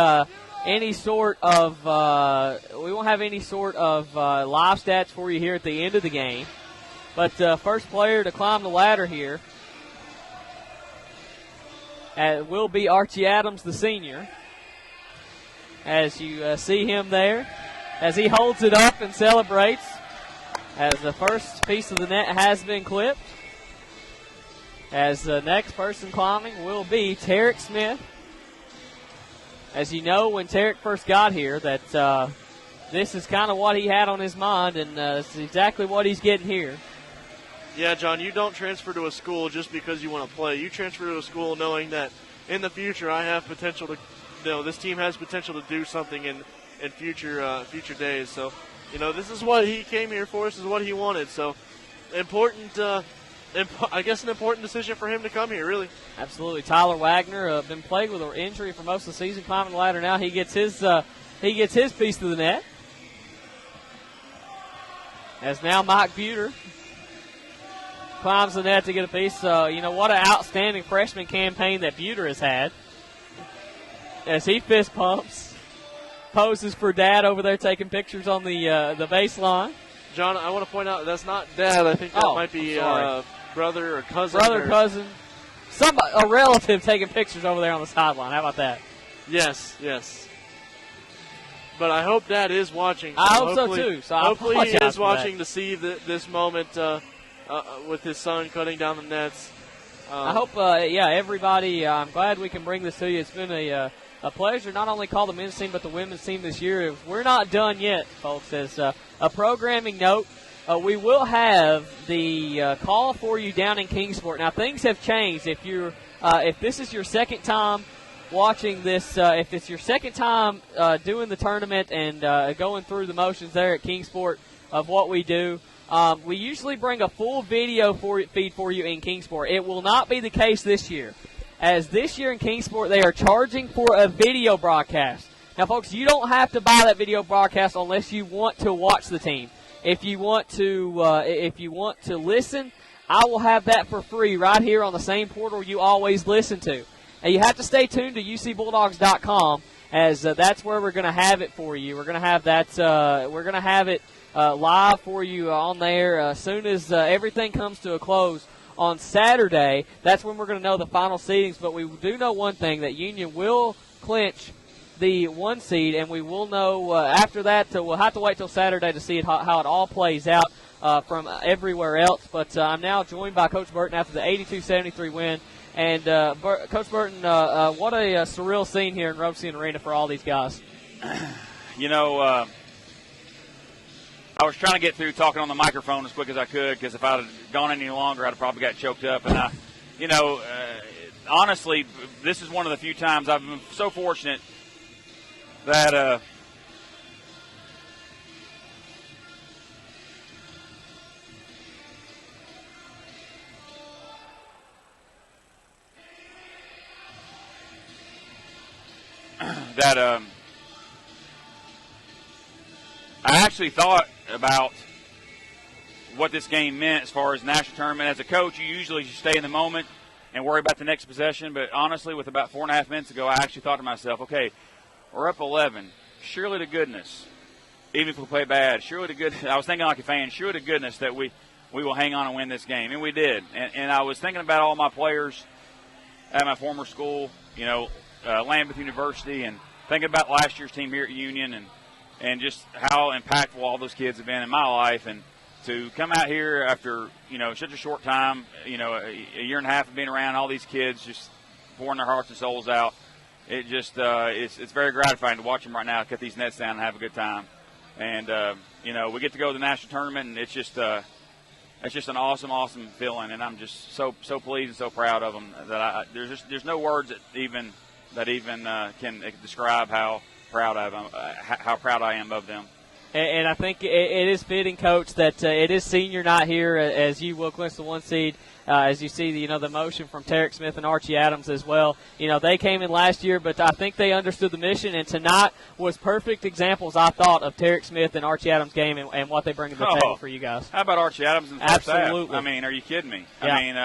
S1: sort of live stats for you here at the end of the game. But first player to climb the ladder here will be Archie Adams, the senior. As you see him there, as he holds it up and celebrates, as the first piece of the net has been clipped. As the next person climbing will be Tarek Smith. As you know, when Tarek first got here, that this is kind of what he had on his mind, and it's exactly what he's getting here.
S2: Yeah, John, you don't transfer to a school just because you want to play. You transfer to a school knowing that in the future I have potential to, this team has potential to do something in future days. So, this is what he came here for. This is what he wanted. So, important. I guess an important decision for him to come here, really.
S1: Absolutely. Tyler Wagner been plagued with an injury for most of the season, climbing the ladder now. He gets his piece to the net. As now Mike Buter climbs the net to get a piece. What an outstanding freshman campaign that Buter has had. As he fist pumps, poses for Dad over there taking pictures on the baseline.
S2: John, I want to point out that's not Dad. I think that might be brother or cousin.
S1: Cousin. A relative taking pictures over there on the sideline. How about that?
S2: Yes. But I hope Dad is watching.
S1: I hope so, too. So
S2: hopefully he is watching to see this moment with his son cutting down the nets.
S1: I hope, everybody, I'm glad we can bring this to you. It's been a pleasure not only call the men's team but the women's team this year. We're not done yet, folks. As a programming note, we will have the call for you down in Kingsport. Now, things have changed. If this is your second time watching this, if it's your second time doing the tournament and going through the motions there at Kingsport of what we do, we usually bring a full video feed for you in Kingsport. It will not be the case this year. As this year in Kingsport, they are charging for a video broadcast. Now, folks, you don't have to buy that video broadcast unless you want to watch the team. If you want to listen, I will have that for free right here on the same portal you always listen to. And you have to stay tuned to ucbulldogs.com, as that's where we're going to have it for you. We're going to have that. We're going to have it live for you on there as soon as everything comes to a close on Saturday. That's when we're going to know the final seedings. But we do know one thing, that Union will clinch the 1 seed, and we will know after that. We'll have to wait till Saturday to see how it all plays out from everywhere else. But I'm now joined by Coach Burton after the 82-73 win. And Coach Burton, what a surreal scene here in Robeson Arena for all these guys.
S12: I was trying to get through talking on the microphone as quick as I could, because if I'd have gone any longer, I'd have probably got choked up. And honestly, this is one of the few times I've been so fortunate that I actually thought about what this game meant as far as national tournament. As a coach, you usually stay in the moment and worry about the next possession. But honestly, with about 4.5 minutes ago, I actually thought to myself, okay, we're up 11. Surely to goodness, even if we play bad, sure to good. I was thinking like a fan, sure to goodness that we will hang on and win this game, and we did. And I was thinking about all my players at my former school, Lambeth University, and thinking about last year's team here at Union, and just how impactful all those kids have been in my life, and to come out here after such a short time, a year and a half of being around all these kids, just pouring their hearts and souls out. It just it's very gratifying to watch them right now cut these nets down and have a good time. And we get to go to the national tournament, and it's just an awesome feeling. And I'm just so pleased and so proud of them that there's no words that even can describe how proud I am of them.
S1: And I think it is fitting, Coach, that it is senior night here as you will clinch the 1 seed. As you see, the motion from Tarek Smith and Archie Adams as well. They came in last year, but I think they understood the mission. And tonight was perfect examples, I thought, of Tarek Smith and Archie Adams' game and what they bring to the table for you guys.
S12: How about Archie Adams in the first half?
S1: Absolutely.
S12: I mean, are you kidding me?
S1: Yeah.
S12: I mean,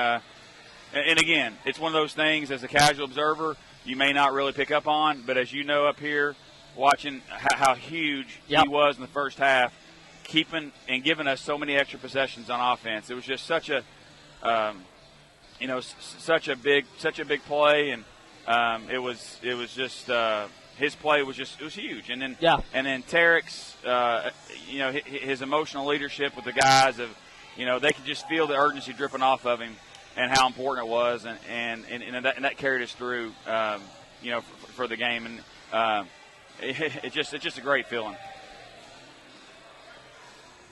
S12: and again, it's one of those things as a casual observer you may not really pick up on, but as you know up here, watching how huge he was in the first half, keeping and giving us so many extra possessions on offense. It was just such a such a big play, and it was just his play was huge. And then Tarek's his emotional leadership with the guys they could just feel the urgency dripping off of him and how important it was, and that carried us through for the game, and it's just a great feeling.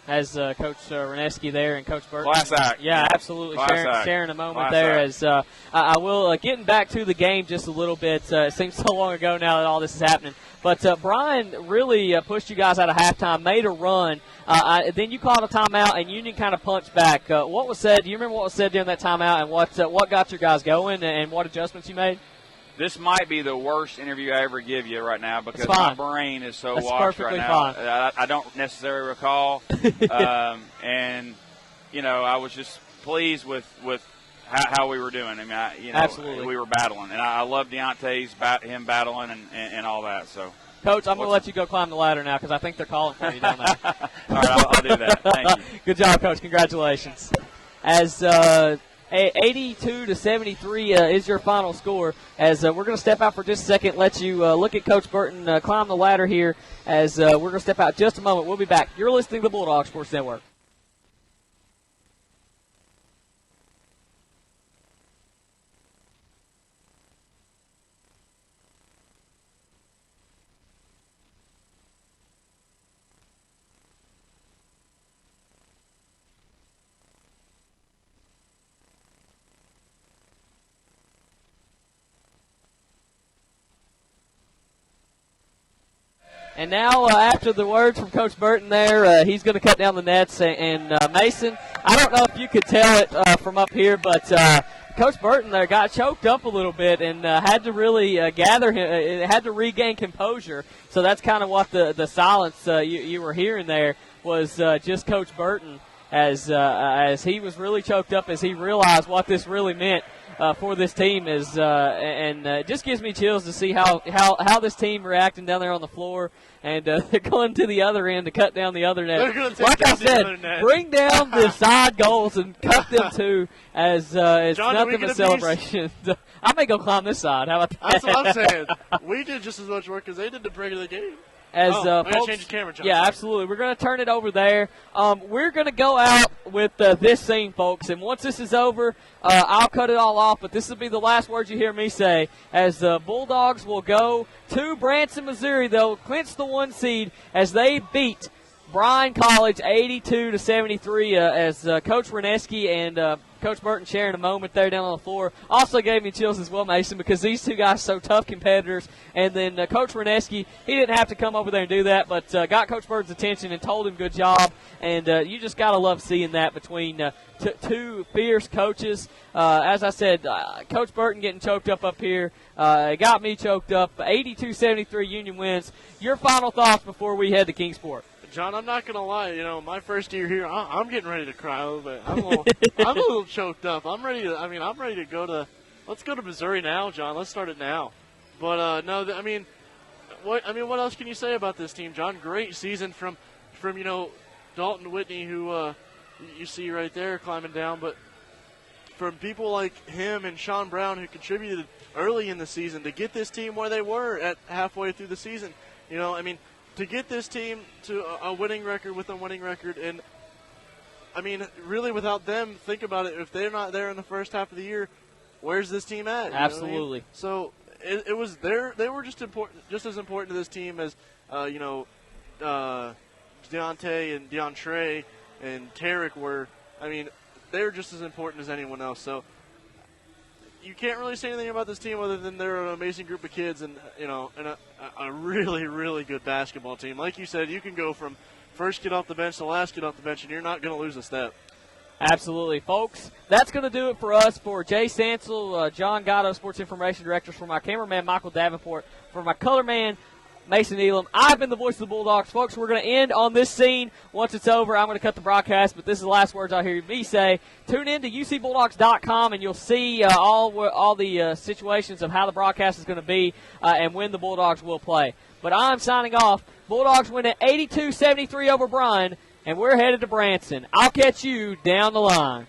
S1: As Coach Reneski there and Coach Burton.
S12: Class act.
S1: Yeah, absolutely. Sharing a moment
S12: Class
S1: there.
S12: act.
S1: As I will, getting back to the game just a little bit. It seems so long ago now that all this is happening. But Bryan really pushed you guys out of halftime, made a run. Then you called a timeout, and Union kind of punched back. What was said? Do you remember what was said during that timeout, and what got your guys going, and what adjustments you made?
S12: This might be the worst interview I ever give you right now because my brain is so washed right now. I don't necessarily recall. And, I was just pleased with how we were doing. I mean,
S1: absolutely.
S12: We were battling. And I love Deontay's him battling and all that. So,
S1: Coach, I'm going to let you go climb the ladder now because I think they're calling for you down there.
S12: All right, I'll do that. Thank you.
S1: Good job, Coach. Congratulations. As 82-73 is your final score. As we're going to step out for just a second, let you look at Coach Burton climb the ladder here. As we're going to step out just a moment. We'll be back. You're listening to the Bulldog Sports Network. And now, after the words from Coach Burton there, he's going to cut down the nets. And Mason, I don't know if you could tell it from up here, but Coach Burton there got choked up a little bit and had to really gather him, had to regain composure. So that's kind of what the silence you were hearing there was just Coach Burton as he was really choked up as he realized what this really meant for this team and it just gives me chills to see how this team reacting down there on the floor, and they're going to the other end to cut down the other net. Like I said, bring down the side goals and cut them too, as it's
S2: John,
S1: nothing but celebration. I may go climb this side. How about that?
S2: That's what I'm saying. We did just as much work as they did to bring the game.
S1: As
S2: I gotta change the camera, John.
S1: Yeah, absolutely. We're going to turn it over there. We're going to go out with this scene, folks. And once this is over, I'll cut it all off. But this will be the last words you hear me say. As the Bulldogs will go to Branson, Missouri. They'll clinch the 1 seed as they beat Bryan College 82-73. As Coach Reneski and Coach Burton sharing a moment there down on the floor. Also gave me chills as well, Mason, because these two guys are so tough competitors. And then Coach Reneski, he didn't have to come over there and do that, but got Coach Burton's attention and told him good job. And you just got to love seeing that between two fierce coaches. As I said, Coach Burton getting choked up here. Got me choked up. 82-73 Union wins. Your final thoughts before we head to Kingsport?
S2: John, I'm not gonna lie. My first year here, I'm getting ready to cry a little bit. I'm a little choked up. I'm ready to go to. Let's go to Missouri now, John. Let's start it now. But no, what else can you say about this team, John? Great season from from Dalton Whitney, who you see right there climbing down, but from people like him and Sean Brown, who contributed early in the season to get this team where they were at halfway through the season. To get this team to a winning record with a winning record, and really without them, think about it, if they're not there in the first half of the year, where's this team at?
S1: Absolutely.
S2: So it was they were just as important to this team as Deontay and DeAndre and Tarek were. They're just as important as anyone else. So you can't really say anything about this team other than they're an amazing group of kids and a really, really good basketball team. Like you said, you can go from first kid off the bench to last kid off the bench, and you're not going to lose a step.
S1: Absolutely, folks. That's going to do it for us. For Jay Sansel, John Gatto, Sports Information Directors, for my cameraman, Michael Davenport, for my color man, Mason Elam. I've been the voice of the Bulldogs. Folks, we're going to end on this scene. Once it's over, I'm going to cut the broadcast, but this is the last words I'll hear me say. Tune in to ucbulldogs.com, and you'll see all the situations of how the broadcast is going to be and when the Bulldogs will play. But I'm signing off. Bulldogs win at 82-73 over Bryan, and we're headed to Branson. I'll catch you down the line.